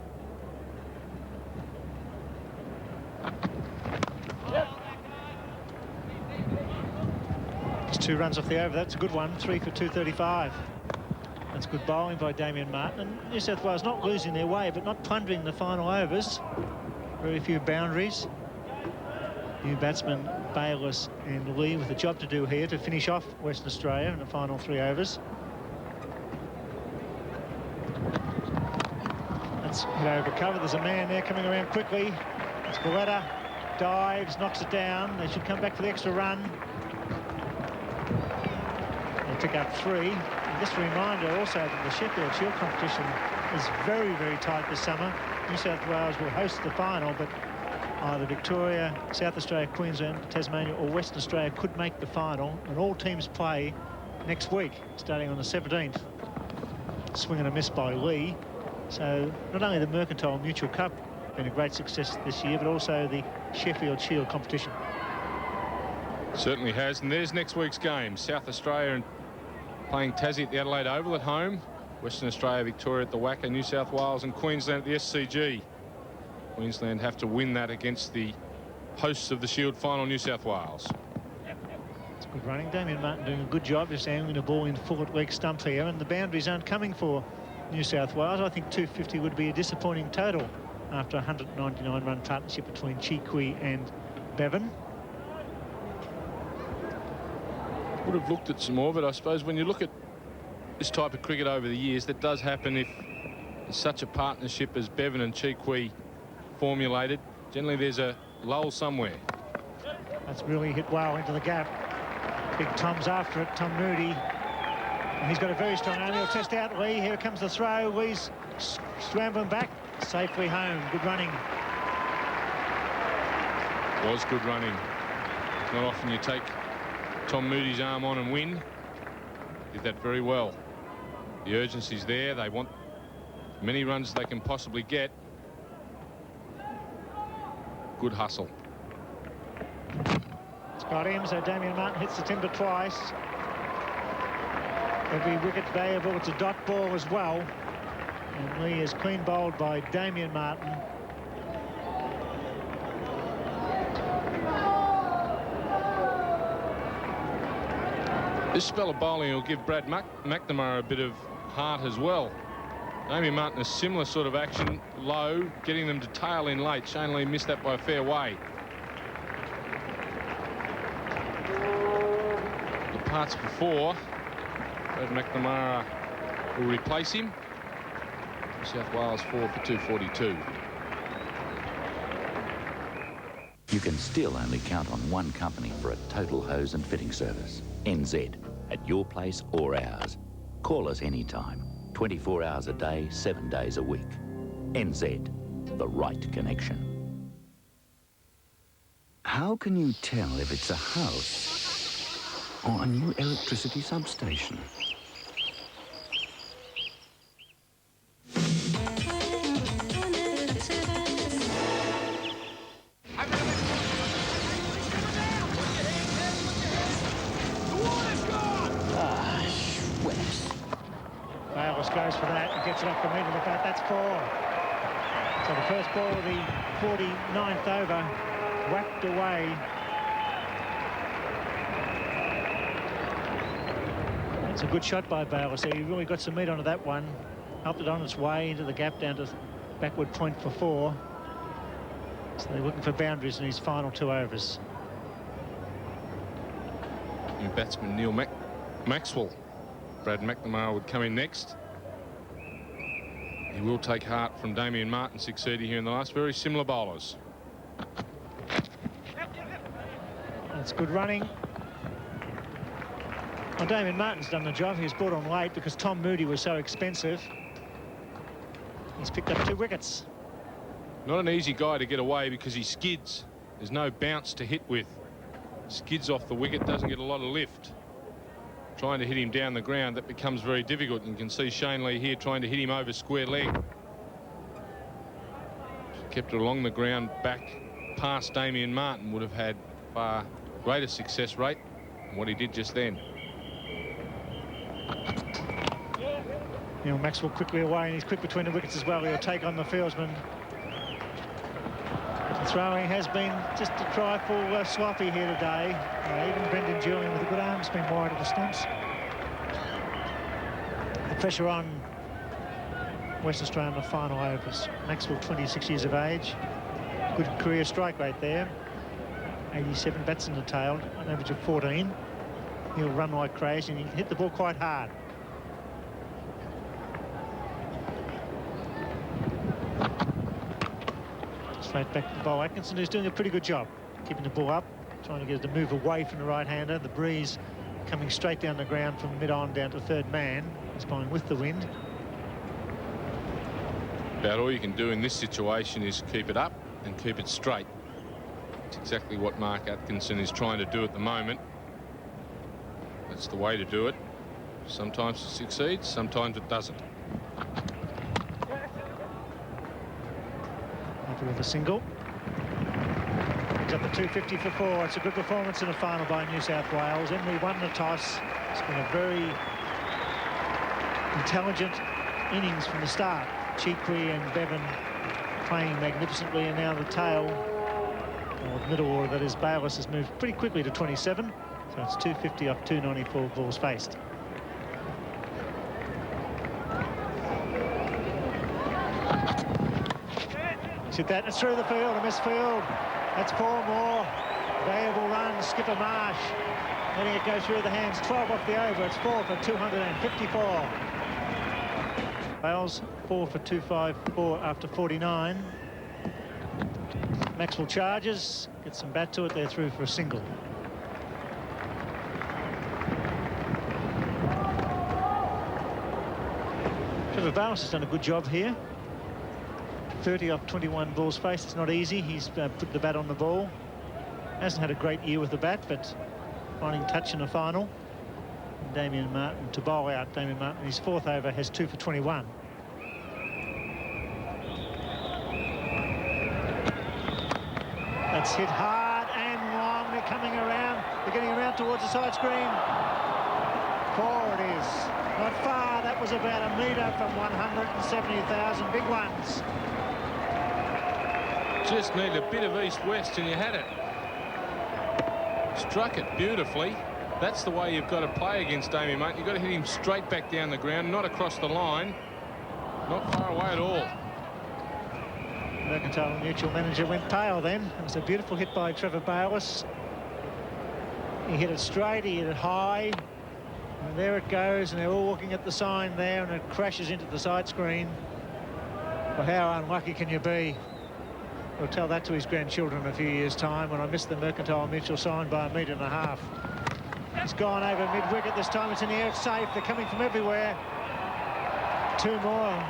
It's 2 runs off the over. That's a good one. 3 for 235. That's good bowling by Damien Martin. And New South Wales not losing their way, but not plundering the final overs. Very few boundaries. New batsmen Bayliss and Lee with a job to do here to finish off Western Australia in the final 3 overs. That's hit over cover. There's a man there coming around quickly. It's Valletta. Dives, knocks it down. They should come back for the extra run. They pick up 3. And just a reminder also that the Sheffield Shield competition is very, very tight this summer. New South Wales will host the final, but either Victoria, South Australia, Queensland, Tasmania or Western Australia could make the final, and all teams play next week, starting on the 17th. Swing and a miss by Lee. So not only the Mercantile Mutual Cup been a great success this year, but also the Sheffield Shield competition. Certainly has. And there's next week's game. South Australia and playing Tassie at the Adelaide Oval at home. Western Australia, Victoria at the WACA, New South Wales and Queensland at the SCG. Queensland have to win that against the hosts of the Shield final, New South Wales. It's good running. Damien Martin doing a good job just angling the ball in full at leg stump here, and the boundaries aren't coming for New South Wales. I think 250 would be a disappointing total after a 199-run partnership between Chikwi and Bevan. Would have looked at some more of it, I suppose. When you look at this type of cricket over the years, that does happen if there's such a partnership as Bevan and Chikwi formulated. Generally there's a lull somewhere. That's really hit well into the gap. Big Tom's after it, Tom Moody. And he's got a very strong arm. He'll test out Lee. Here comes the throw. Lee's scrambling back. Safely home. Good running. Was good running. Not often you take Tom Moody's arm on and win. Did that very well. The urgency's there. They want as many runs as they can possibly get. Good hustle. It's got him, so Damien Martin hits the timber twice. Every wicket valuable. It's a dot ball as well. And Lee is clean bowled by Damien Martin. This spell of bowling will give Brad McNamara a bit of heart as well. Damien Martin, a similar sort of action, low, getting them to tail in late. Shane Lee missed that by a fair way. The parts before, Brad McNamara will replace him. New South Wales 4 for 242. You can still only count on one company for a total hose and fitting service. NZ, at your place or ours. Call us anytime. 24 hours a day, 7 days a week. NZ, the right connection. How can you tell if it's a house or a new electricity substation? Goes for that and gets it off the middle of the bat. That's 4. So the first ball of the 49th over whacked away. It's a good shot by Bayliss. He really got some meat onto that one. Helped it on its way into the gap down to backward point for 4. So they're looking for boundaries in his final 2 overs. New batsman Neil Maxwell. Brad McNamara would come in next. He will take heart from Damien Martin succeeding here in the last. Very similar bowlers. That's good running. Well, Damien Martin's done the job. He was brought on late because Tom Moody was so expensive. He's picked up 2 wickets. Not an easy guy to get away because he skids. There's no bounce to hit with. Skids off the wicket, doesn't get a lot of lift. trying to hit him down the ground, that becomes very difficult. And you can see Shane Lee here trying to hit him over square leg. Kept it along the ground back past Damien Martin, would have had far greater success rate than what he did just then. Neil Maxwell quickly away, and he's quick between the wickets as well. He'll take on the fieldsman. The throwing has been just a trifle sloppy here today. Even Brendan Julian with a good arm spin wide of the stumps. The pressure on West Australia in the final overs. Maxwell, 26 years of age. Good career strike rate there. 87 bats in the tail, an average of 14. He'll run like crazy, and he can hit the ball quite hard. Straight back to Bo Atkinson, who's doing a pretty good job keeping the ball up, trying to get it to move away from the right-hander. The breeze coming straight down the ground from mid-on down to third man. He's going with the wind. About all you can do in this situation is keep it up and keep it straight. It's exactly what Mark Atkinson is trying to do at the moment. That's the way to do it. Sometimes it succeeds, sometimes it doesn't. Happy with a single. He's up to 250 for 4. It's a good performance in the final by New South Wales. Emery won the toss. It's been a very intelligent innings from the start. Cheekwee and Bevan playing magnificently, and now the tail, or the middle order that is, Bayliss has moved pretty quickly to 27. So it's 250 off 294 balls faced. Hit that, it's through the field, a missed field. That's 4 more. Valuable run, Skipper Marsh letting it go through the hands. 12 off the over, it's 4 for 254. Wales 4 for 254 after 49. Maxwell charges, gets some bat to it, they're through for a single. Trevor Bayliss has done a good job here. 30 off 21 balls faced. It's not easy. He's put the bat on the ball. Hasn't had a great year with the bat, but finding touch in the final. And Damien Martin to bowl out. Damien Martin, his 4th over, has 2 for 21. That's hit hard and long. They're coming around. They're getting around towards the side screen. 4 it is. Not far. That was about a metre from 170,000 big ones. Just need a bit of east-west and you had it. Struck it beautifully. That's the way you've got to play against Damien Martin. You've got to hit him straight back down the ground, not across the line. Not far away at all. Mercantile Mutual manager went pale then. It was a beautiful hit by Trevor Bayliss. He hit it straight, he hit it high. And there it goes, and they're all looking at the sign there, and it crashes into the side screen. Well, how unlucky can you be? He'll tell that to his grandchildren in a few years' time, when I missed the Mercantile Mutual sign by 1.5 metres. It's gone over mid-wicket. This time it's in the air, it's safe. They're coming from everywhere. 2 more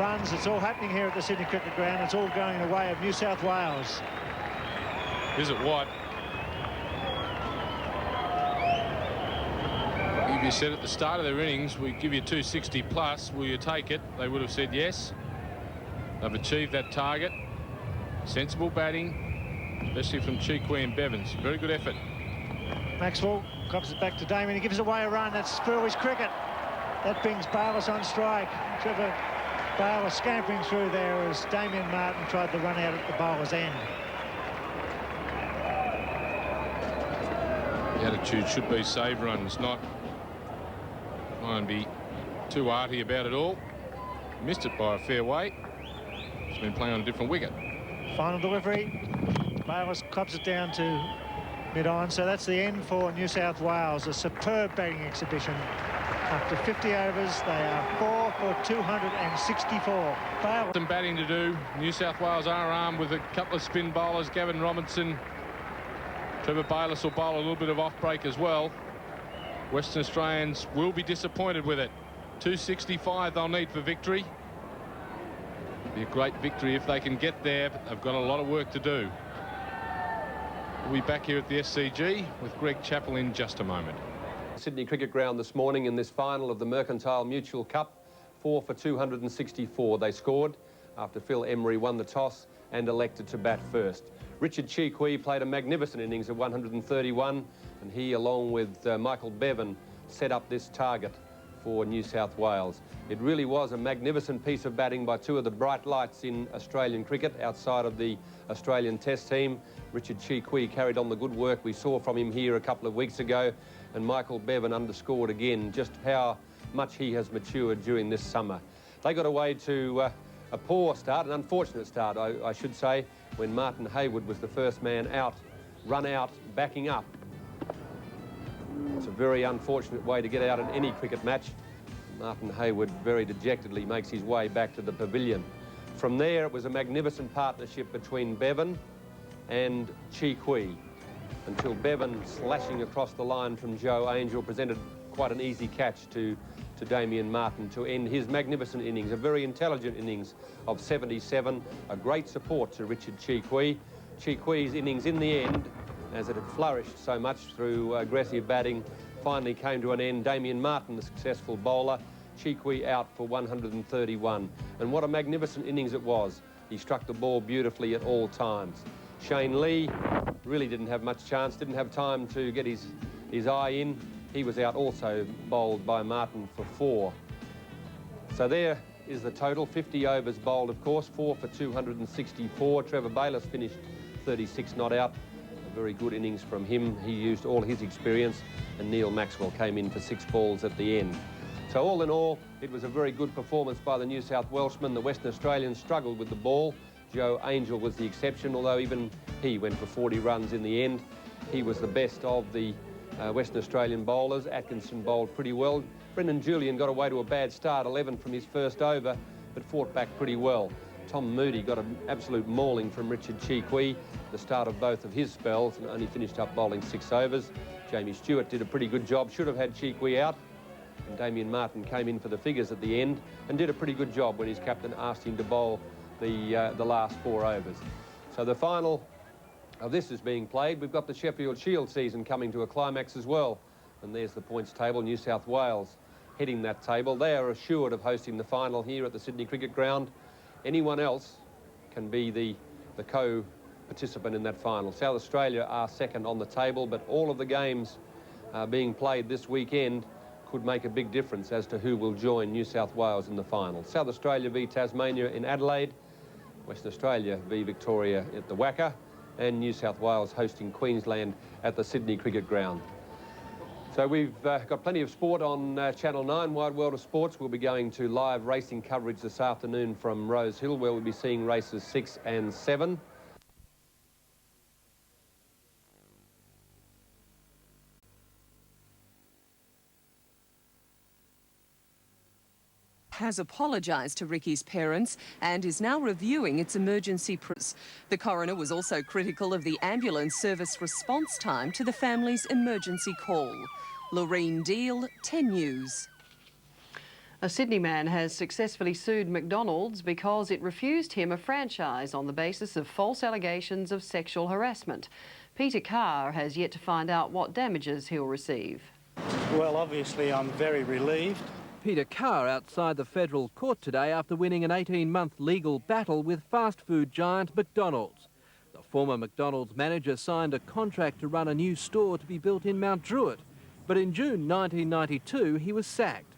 runs. It's all happening here at the Sydney Cricket Ground. It's all going the way of New South Wales. Is it what? If you said at the start of their innings, we give you 260 plus, will you take it? They would have said yes. They've achieved that target. Sensible batting, especially from Cheekwee and Bevans. Very good effort. Maxwell cops it back to Damien. He gives away a run. That's foolish cricket. That brings Bayliss on strike. Trevor Bayliss scampering through there as Damien Martin tried to run out at the bowler's end. The attitude should be save runs, not try and be too arty about it all. Missed it by a fair way. He's been playing on a different wicket. Final delivery. Bayliss clubs it down to mid-on. So that's the end for New South Wales. A superb batting exhibition. After 50 overs, they are 4 for 264. Bayliss. Some batting to do. New South Wales are armed with a couple of spin bowlers. Gavin Robinson. Trevor Bayliss will bowl a little bit of off-break as well. Western Australians will be disappointed with it. 265 they'll need for victory. Be a great victory if they can get there, but they've got a lot of work to do. We'll be back here at the SCG with Greg Chappell in just a moment. Sydney Cricket Ground this morning in this final of the Mercantile Mutual Cup. 4 for 264 they scored after Phil Emery won the toss and elected to bat first. Richard Chee played a magnificent innings of 131, and he, along with Michael Bevan, set up this target for New South Wales. It really was a magnificent piece of batting by two of the bright lights in Australian cricket outside of the Australian Test team. Richard Chee carried on the good work we saw from him here a couple of weeks ago, and Michael Bevan underscored again just how much he has matured during this summer. They got away to a poor start, an unfortunate start, I should say, when Martin Hayward was the first man out, run out, backing up. It's a very unfortunate way to get out in any cricket match. Martin Hayward very dejectedly makes his way back to the pavilion. From there, it was a magnificent partnership between Bevan and Chee until Bevan, slashing across the line from Joe Angel, presented quite an easy catch to Damien Martin to end his magnificent innings, a very intelligent innings of 77, a great support to Richard Chee Chee's innings in the end, as it had flourished so much through aggressive batting, finally came to an end. Damien Martin, the successful bowler, Chee out for 131. And what a magnificent innings it was. He struck the ball beautifully at all times. Shane Lee really didn't have much chance, didn't have time to get his eye in. He was out also, bowled by Martin for 4. So there is the total, 50 overs bowled, of course, 4 for 264. Trevor Bayliss finished 36 not out. A very good innings from him. He used all his experience, and Neil Maxwell came in for 6 balls at the end. So all in all, it was a very good performance by the New South Welshmen. The Western Australians struggled with the ball. Joe Angel was the exception, although even he went for 40 runs in the end. He was the best of the Western Australian bowlers. Atkinson bowled pretty well. Brendan Julian got away to a bad start, 11 from his first over, but fought back pretty well. Tom Moody got an absolute mauling from Richard Chee the start of both of his spells, and only finished up bowling 6 overs. Jamie Stewart did a pretty good job, should have had Chee out, and Damien Martin came in for the figures at the end and did a pretty good job when his captain asked him to bowl the last 4 overs. So the final of this is being played. We've got the Sheffield Shield season coming to a climax as well, and there's the points table. New South Wales heading that table. They are assured of hosting the final here at the Sydney Cricket Ground. Anyone else can be the co-participant in that final. South Australia are second on the table, but all of the games being played this weekend could make a big difference as to who will join New South Wales in the final. South Australia v Tasmania in Adelaide, Western Australia v Victoria at the Wacker, and New South Wales hosting Queensland at the Sydney Cricket Ground. So we've got plenty of sport on Channel 9, Wide World of Sports. We'll be going to live racing coverage this afternoon from Rose Hill, where we'll be seeing races 6 and 7. Has apologised to Ricky's parents and is now reviewing its emergency procedures. The coroner was also critical of the ambulance service response time to the family's emergency call. Loreen Deal, 10 News. A Sydney man has successfully sued McDonald's because it refused him a franchise on the basis of false allegations of sexual harassment. Peter Carr has yet to find out what damages he'll receive. Well, obviously I'm very relieved. Peter Carr outside the federal court today after winning an 18-month legal battle with fast food giant McDonald's. The former McDonald's manager signed a contract to run a new store to be built in Mount Druitt, but in June 1992 he was sacked.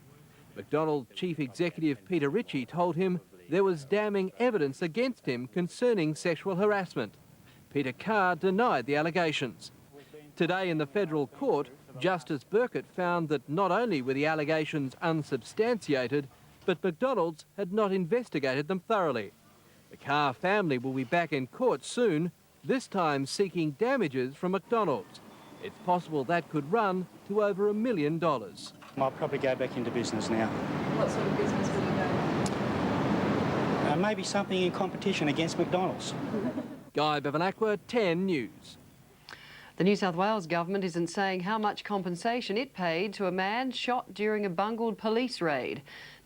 McDonald's chief executive Peter Ritchie told him there was damning evidence against him concerning sexual harassment. Peter Carr denied the allegations. Today in the federal court, Justice Burkett found that not only were the allegations unsubstantiated, but McDonald's had not investigated them thoroughly. The Carr family will be back in court soon, this time seeking damages from McDonald's. It's possible that could run to over $1 million. I'll probably go back into business now. What sort of business will you go? Maybe something in competition against McDonald's. Guy Bevanacqua, 10 News. The New South Wales government isn't saying how much compensation it paid to a man shot during a bungled police raid.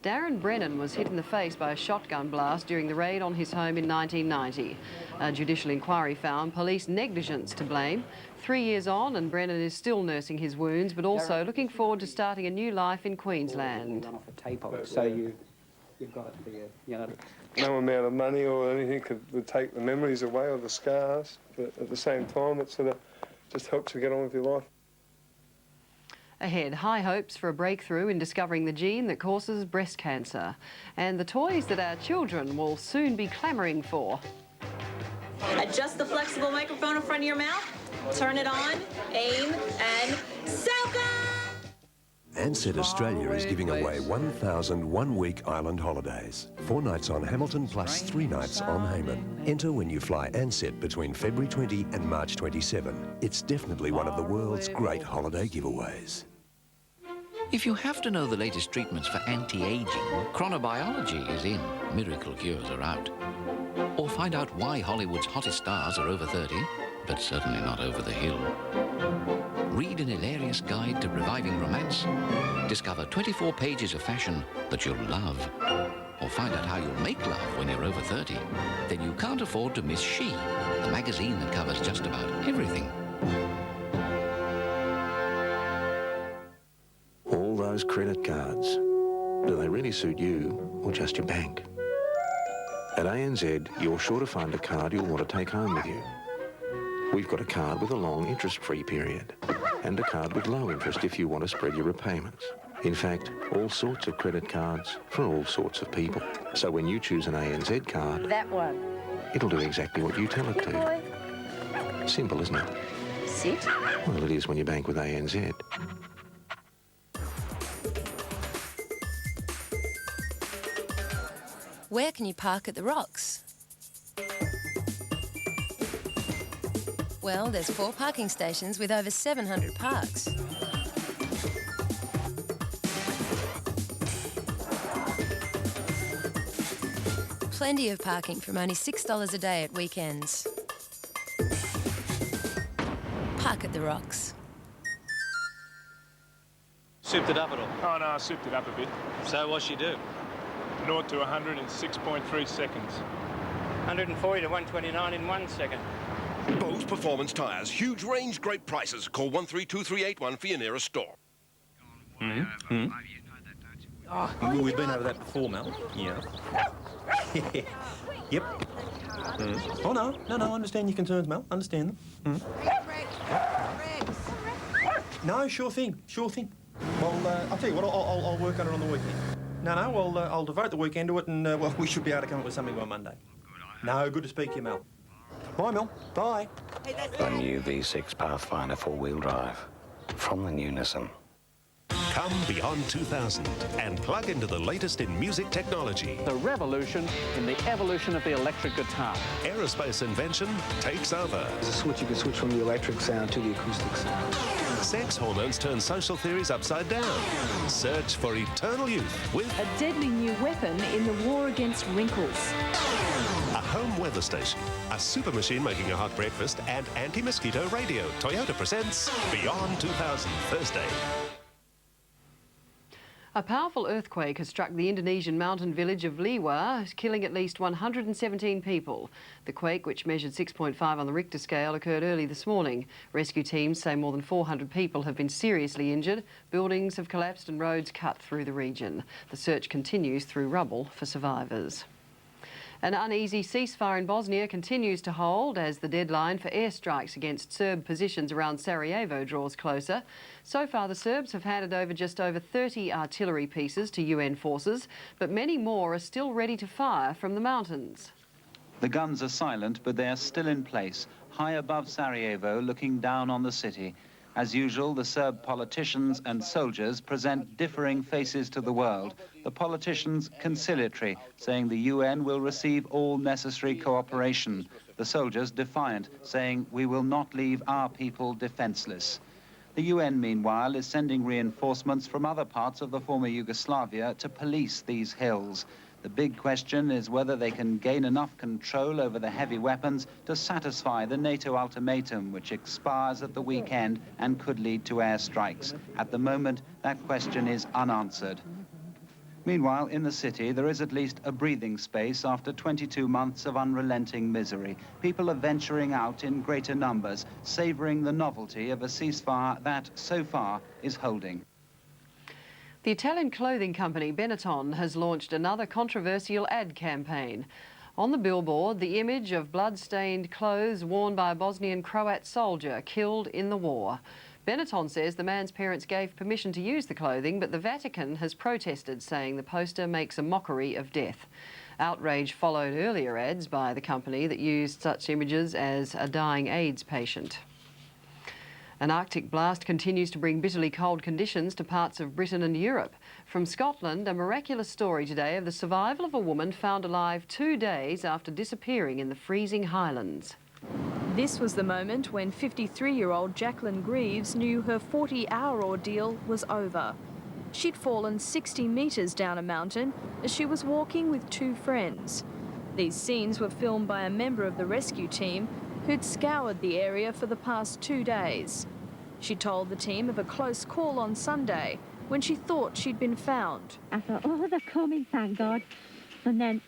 Darren Brennan was hit in the face by a shotgun blast during the raid on his home in 1990. A judicial inquiry found police negligence to blame. 3 years on, and Brennan is still nursing his wounds, but also looking forward to starting a new life in Queensland. Run off a tape of it, so you've got it for you know. No amount of money or anything would take the memories away or the scars, but at the same time it sort of just helps you get on with your life. Ahead, high hopes for a breakthrough in discovering the gene that causes breast cancer, and the toys that our children will soon be clamouring for. Adjust the flexible microphone in front of your mouth, turn it on, aim, and soak up! NSW Australia is giving away 1,000 one-week island holidays. 4 nights on Hamilton plus 3 nights on Hayman. Enter when you fly NSW between February 20 and March 27. It's definitely one of the world's great holiday giveaways. If you have to know the latest treatments for anti-aging, chronobiology is in. Miracle cures are out. Or find out why Hollywood's hottest stars are over 30, but certainly not over the hill. Read an hilarious guide to reviving romance. Discover 24 pages of fashion that you'll love. Or find out how you'll make love when you're over 30. Then you can't afford to miss She, the magazine that covers just about everything. All those credit cards, do they really suit you or just your bank? At ANZ, you're sure to find a card you'll want to take home with you. We've got a card with a long interest-free period and a card with low interest if you want to spread your repayments. In fact, all sorts of credit cards for all sorts of people. So when you choose an ANZ card, That one. it'll do exactly what you tell it Good to. boy. Simple, isn't it? Sit. Well, it is when you bank with ANZ. Where can you park at the Rocks? Well, there's 4 parking stations with over 700 parks. Plenty of parking from only $6 a day at weekends. Park at the Rocks. Souped it up at all? Oh, no, I souped it up a bit. So what's she do? 0 to 100 in 6.3 seconds. 140 to 129 in 1 second. Bose Performance Tyres. Huge range, great prices. Call 132381 for your nearest store. We've been over that before, Mel. Yeah. Yep. Oh, no, I understand your concerns, Mel. Understand them. No, sure thing. Well, I'll tell you what, I'll work on it on the weekend. No, well, I'll devote the weekend to it, and, well, we should be able to come up with something by Monday. No, good to speak to you, Mel. Bye, Mel. Bye. The new V6 Pathfinder 4-wheel drive from the new Nissan. Come beyond 2000 and plug into the latest in music technology. The revolution in the evolution of the electric guitar. Aerospace invention takes over. There's a switch you can switch from the electric sound to the acoustic sound. Sex hormones turn social theories upside down. Search for eternal youth with a deadly new weapon in the war against wrinkles. A home weather station, a super machine making a hot breakfast, and anti-mosquito radio. Toyota presents Beyond 2000, Thursday. A powerful earthquake has struck the Indonesian mountain village of Liwa, killing at least 117 people. The quake, which measured 6.5 on the Richter scale, occurred early this morning. Rescue teams say more than 400 people have been seriously injured. Buildings have collapsed and roads cut through the region. The search continues through rubble for survivors. An uneasy ceasefire in Bosnia continues to hold as the deadline for airstrikes against Serb positions around Sarajevo draws closer. So far, the Serbs have handed over just over 30 artillery pieces to UN forces, but many more are still ready to fire from the mountains. The guns are silent, but they're still in place, high above Sarajevo, looking down on the city. As usual, the Serb politicians and soldiers present differing faces to the world. The politicians conciliatory, saying the UN will receive all necessary cooperation. The soldiers defiant, saying we will not leave our people defenseless. The UN, meanwhile, is sending reinforcements from other parts of the former Yugoslavia to police these hills. The big question is whether they can gain enough control over the heavy weapons to satisfy the NATO ultimatum, which expires at the weekend and could lead to airstrikes. At the moment, that question is unanswered. Meanwhile, in the city, there is at least a breathing space after 22 months of unrelenting misery. People are venturing out in greater numbers, savouring the novelty of a ceasefire that, so far, is holding. The Italian clothing company Benetton has launched another controversial ad campaign. On the billboard, the image of blood-stained clothes worn by a Bosnian Croat soldier killed in the war. Benetton says the man's parents gave permission to use the clothing, but the Vatican has protested, saying the poster makes a mockery of death. Outrage followed earlier ads by the company that used such images as a dying AIDS patient. An Arctic blast continues to bring bitterly cold conditions to parts of Britain and Europe. From Scotland, a miraculous story today of the survival of a woman found alive 2 days after disappearing in the freezing Highlands. This was the moment when 53-year-old Jacqueline Greaves knew her 40-hour ordeal was over. She'd fallen 60 metres down a mountain as she was walking with 2 friends. These scenes were filmed by a member of the rescue team who'd scoured the area for the past 2 days. She told the team of a close call on Sunday when she thought she'd been found. I thought, oh, they're coming, thank God. And then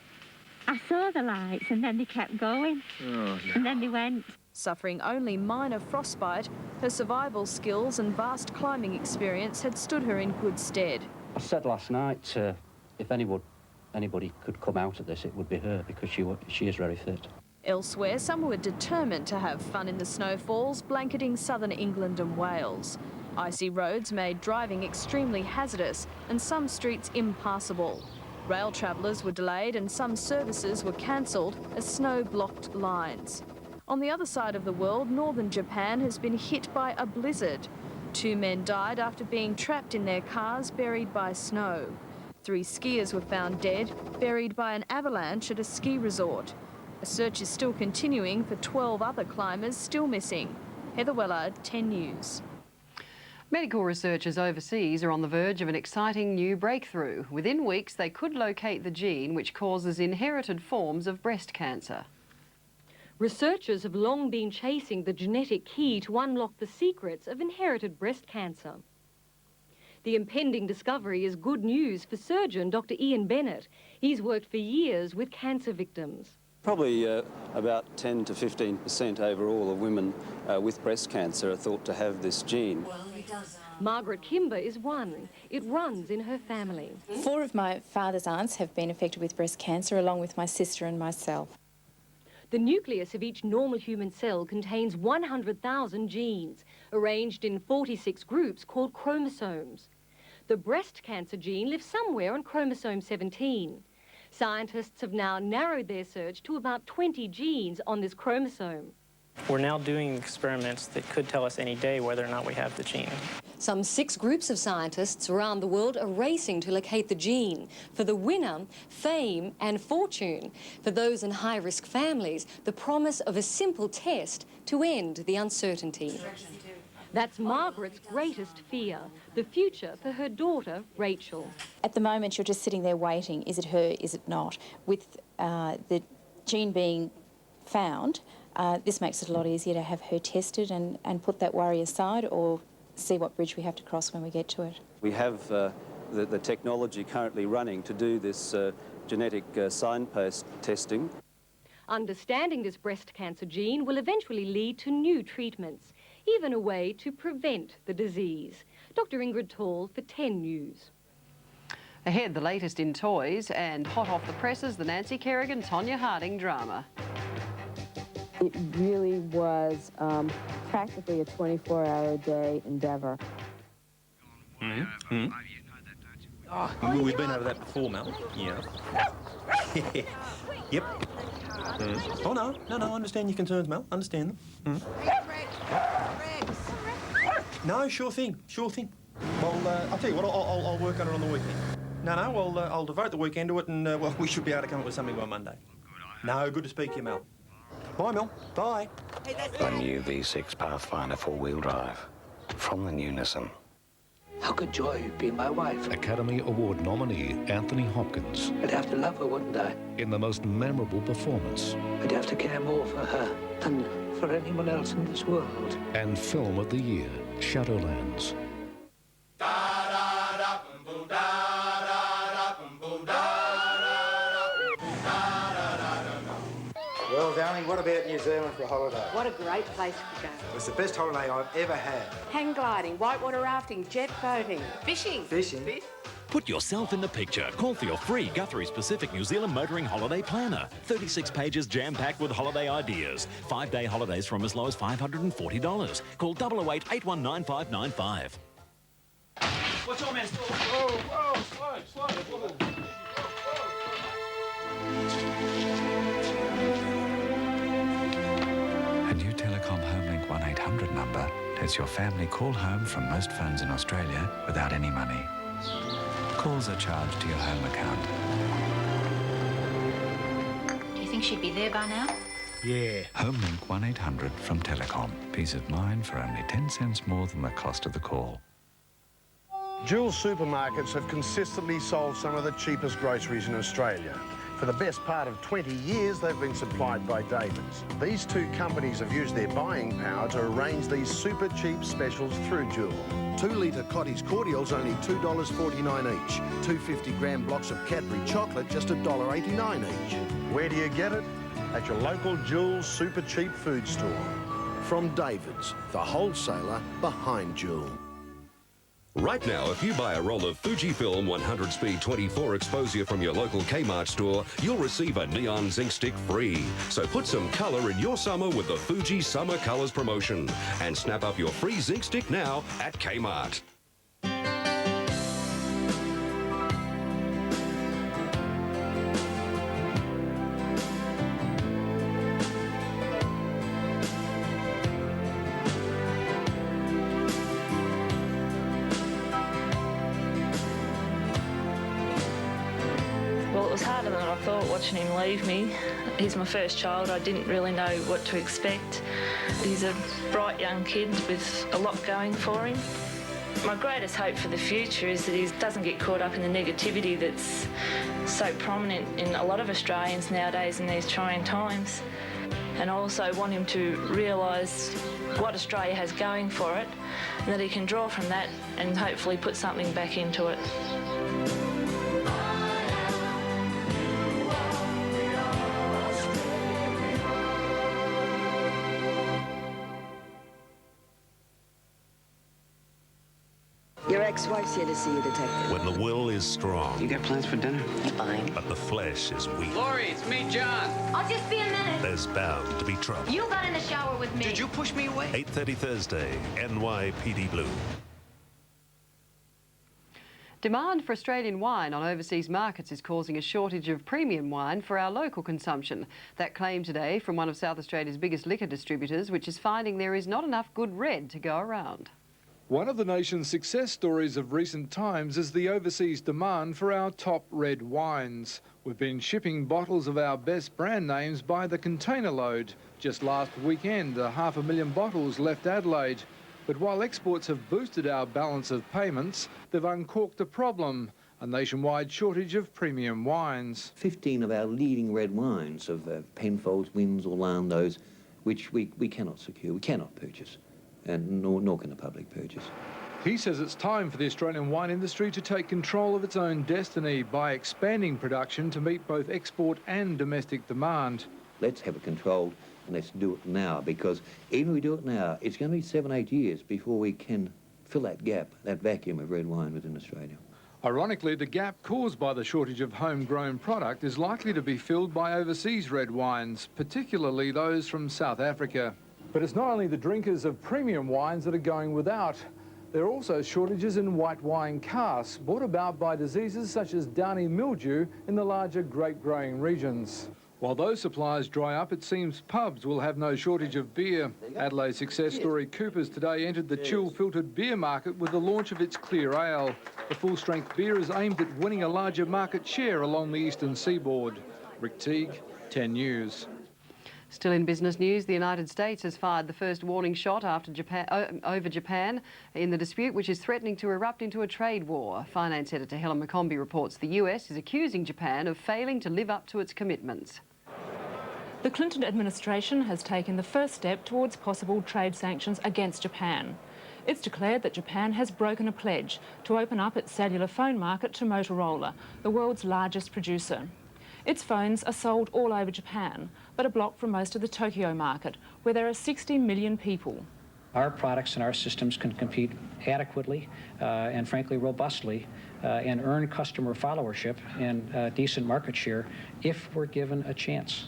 I saw the lights and then they kept going. Oh, no. And then they went. Suffering only minor frostbite, her survival skills and vast climbing experience had stood her in good stead. I said last night, if anybody could come out of this, it would be her, because she is very fit. Elsewhere, some were determined to have fun in the snowfalls, blanketing southern England and Wales. Icy roads made driving extremely hazardous and some streets impassable. Rail travellers were delayed and some services were cancelled as snow blocked lines. On the other side of the world, northern Japan has been hit by a blizzard. 2 men died after being trapped in their cars buried by snow. 3 skiers were found dead, buried by an avalanche at a ski resort. A search is still continuing for 12 other climbers still missing. Heather Wellard, 10 News. Medical researchers overseas are on the verge of an exciting new breakthrough. Within weeks, they could locate the gene which causes inherited forms of breast cancer. Researchers have long been chasing the genetic key to unlock the secrets of inherited breast cancer. The impending discovery is good news for surgeon Dr. Ian Bennett. He's worked for years with cancer victims. Probably about 10 to 15% overall of women with breast cancer are thought to have this gene. Margaret Kimber is one. It runs in her family. 4 of my father's aunts have been affected with breast cancer, along with my sister and myself. The nucleus of each normal human cell contains 100,000 genes, arranged in 46 groups called chromosomes. The breast cancer gene lives somewhere on chromosome 17. Scientists have now narrowed their search to about 20 genes on this chromosome. We're now doing experiments that could tell us any day whether or not we have the gene. Some 6 groups of scientists around the world are racing to locate the gene. For the winner, fame and fortune. For those in high-risk families, the promise of a simple test to end the uncertainty. That's Margaret's greatest fear, the future for her daughter, Rachel. At the moment, you're just sitting there waiting. Is it her, is it not? With the gene being found, this makes it a lot easier to have her tested and put that worry aside, or see what bridge we have to cross when we get to it. We have the technology currently running to do this genetic signpost testing. Understanding this breast cancer gene will eventually lead to new treatments, even a way to prevent the disease. Dr. Ingrid Tall for 10 News. Ahead, the latest in toys, and hot off the presses, the Nancy Kerrigan-Tonya Harding drama. It really was practically a 24-hour-a-day endeavour. We've been over that before, Mel. Yeah. Yep. Oh, no, I understand your concerns, Mel. Understand them. No, sure thing. Well, I'll tell you what, I'll work on it on the weekend. No, well, I'll devote the weekend to it, and, well, we should be able to come up with something by Monday. No, good to speak to you, Mel. Bye, Mel. Bye. The new V6 Pathfinder four-wheel drive from the new Nissan. How could Joy be my wife? Academy Award nominee Anthony Hopkins. I'd have to love her, wouldn't I? In the most memorable performance. I'd have to care more for her than for anyone else in this world. And Film of the Year, Shadowlands. Well, darling, what about New Zealand for a holiday? What a great place to go. It's the best holiday I've ever had. Hang gliding, whitewater rafting, jet boating, fishing. Fishing? Put yourself in the picture. Call for your free Guthrie's Pacific New Zealand Motoring Holiday Planner. 36 pages jam-packed with holiday ideas. 5-day holidays from as low as $540. Call 008 819595. What's your man? Whoa, slow. A new Telecom Homelink 1800 number lets your family call home from most phones in Australia without any money. Calls are charged to your home account. Do you think she'd be there by now? Yeah. Homelink 1800 from Telecom. Peace of mind for only 10 cents more than the cost of the call. Jewel supermarkets have consistently sold some of the cheapest groceries in Australia. For the best part of 20 years, they've been supplied by David's. These two companies have used their buying power to arrange these super cheap specials through Jewel. 2-litre Cottee's cordials only $2.49 each. 2 50-gram blocks of Cadbury chocolate just $1.89 each. Where do you get it? At your local Jewel super cheap food store. From David's, the wholesaler behind Jewel. Right now, if you buy a roll of Fujifilm 100-speed 24 exposure from your local Kmart store, you'll receive a neon zinc stick free. So put some colour in your summer with the Fuji Summer Colours promotion. And snap up your free zinc stick now at Kmart. Well, it was harder than I thought watching him leave me. He's my first child. I didn't really know what to expect. He's a bright young kid with a lot going for him. My greatest hope for the future is that he doesn't get caught up in the negativity that's so prominent in a lot of Australians nowadays in these trying times. And I also want him to realise what Australia has going for it and that he can draw from that and hopefully put something back into it. Your ex-wife's here to see you, Detective. When the will is strong. You got plans for dinner? Fine. But the flesh is weak. Laurie, it's me, John. I'll just be a minute. There's bound to be trouble. You got in the shower with me. Did you push me away? 8:30 Thursday, NYPD Blue. Demand for Australian wine on overseas markets is causing a shortage of premium wine for our local consumption. That claim today from one of South Australia's biggest liquor distributors, which is finding there is not enough good red to go around. One of the nation's success stories of recent times is the overseas demand for our top red wines. We've been shipping bottles of our best brand names by the container load. Just last weekend, 500,000 bottles left Adelaide. But while exports have boosted our balance of payments, they've uncorked a problem, a nationwide shortage of premium wines. 15 of our leading red wines of Penfolds, Wynns, Orlandos, which we cannot secure, we cannot purchase, and nor can the public purchase. He says it's time for the Australian wine industry to take control of its own destiny by expanding production to meet both export and domestic demand. Let's have it controlled and let's do it now, because even if we do it now, it's going to be 7-8 years before we can fill that gap, that vacuum of red wine within Australia. Ironically, the gap caused by the shortage of homegrown product is likely to be filled by overseas red wines, particularly those from South Africa. But it's not only the drinkers of premium wines that are going without. There are also shortages in white wine casks, brought about by diseases such as downy mildew in the larger grape-growing regions. While those supplies dry up, it seems pubs will have no shortage of beer. Adelaide success story Coopers today entered the chill-filtered beer market with the launch of its Clear Ale. The full-strength beer is aimed at winning a larger market share along the eastern seaboard. Rick Teague, 10 News. Still in business news, the United States has fired the first warning shot after over Japan in the dispute, which is threatening to erupt into a trade war. Finance editor Helen McCombie reports the US is accusing Japan of failing to live up to its commitments. The Clinton administration has taken the first step towards possible trade sanctions against Japan. It's declared that Japan has broken a pledge to open up its cellular phone market to Motorola, the world's largest producer. Its phones are sold all over Japan, but a block from most of the Tokyo market, where there are 60 million people. Our products and our systems can compete adequately and frankly robustly and earn customer followership and decent market share if we're given a chance.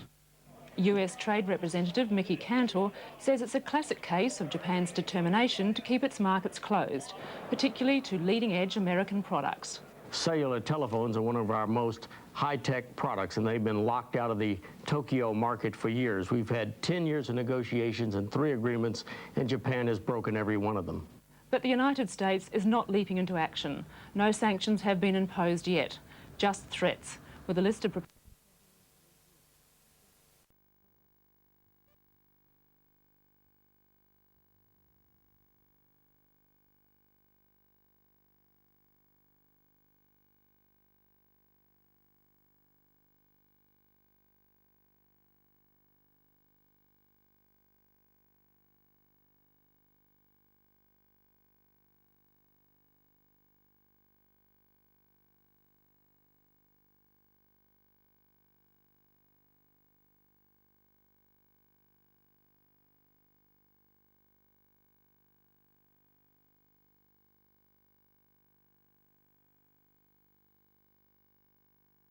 US Trade Representative Mickey Cantor says it's a classic case of Japan's determination to keep its markets closed, particularly to leading-edge American products. Cellular telephones are one of our most high-tech products, and they've been locked out of the Tokyo market for years. We've had 10 years of negotiations and 3 agreements, and Japan has broken every one of them. But the United States is not leaping into action. No sanctions have been imposed yet, just threats, with a list of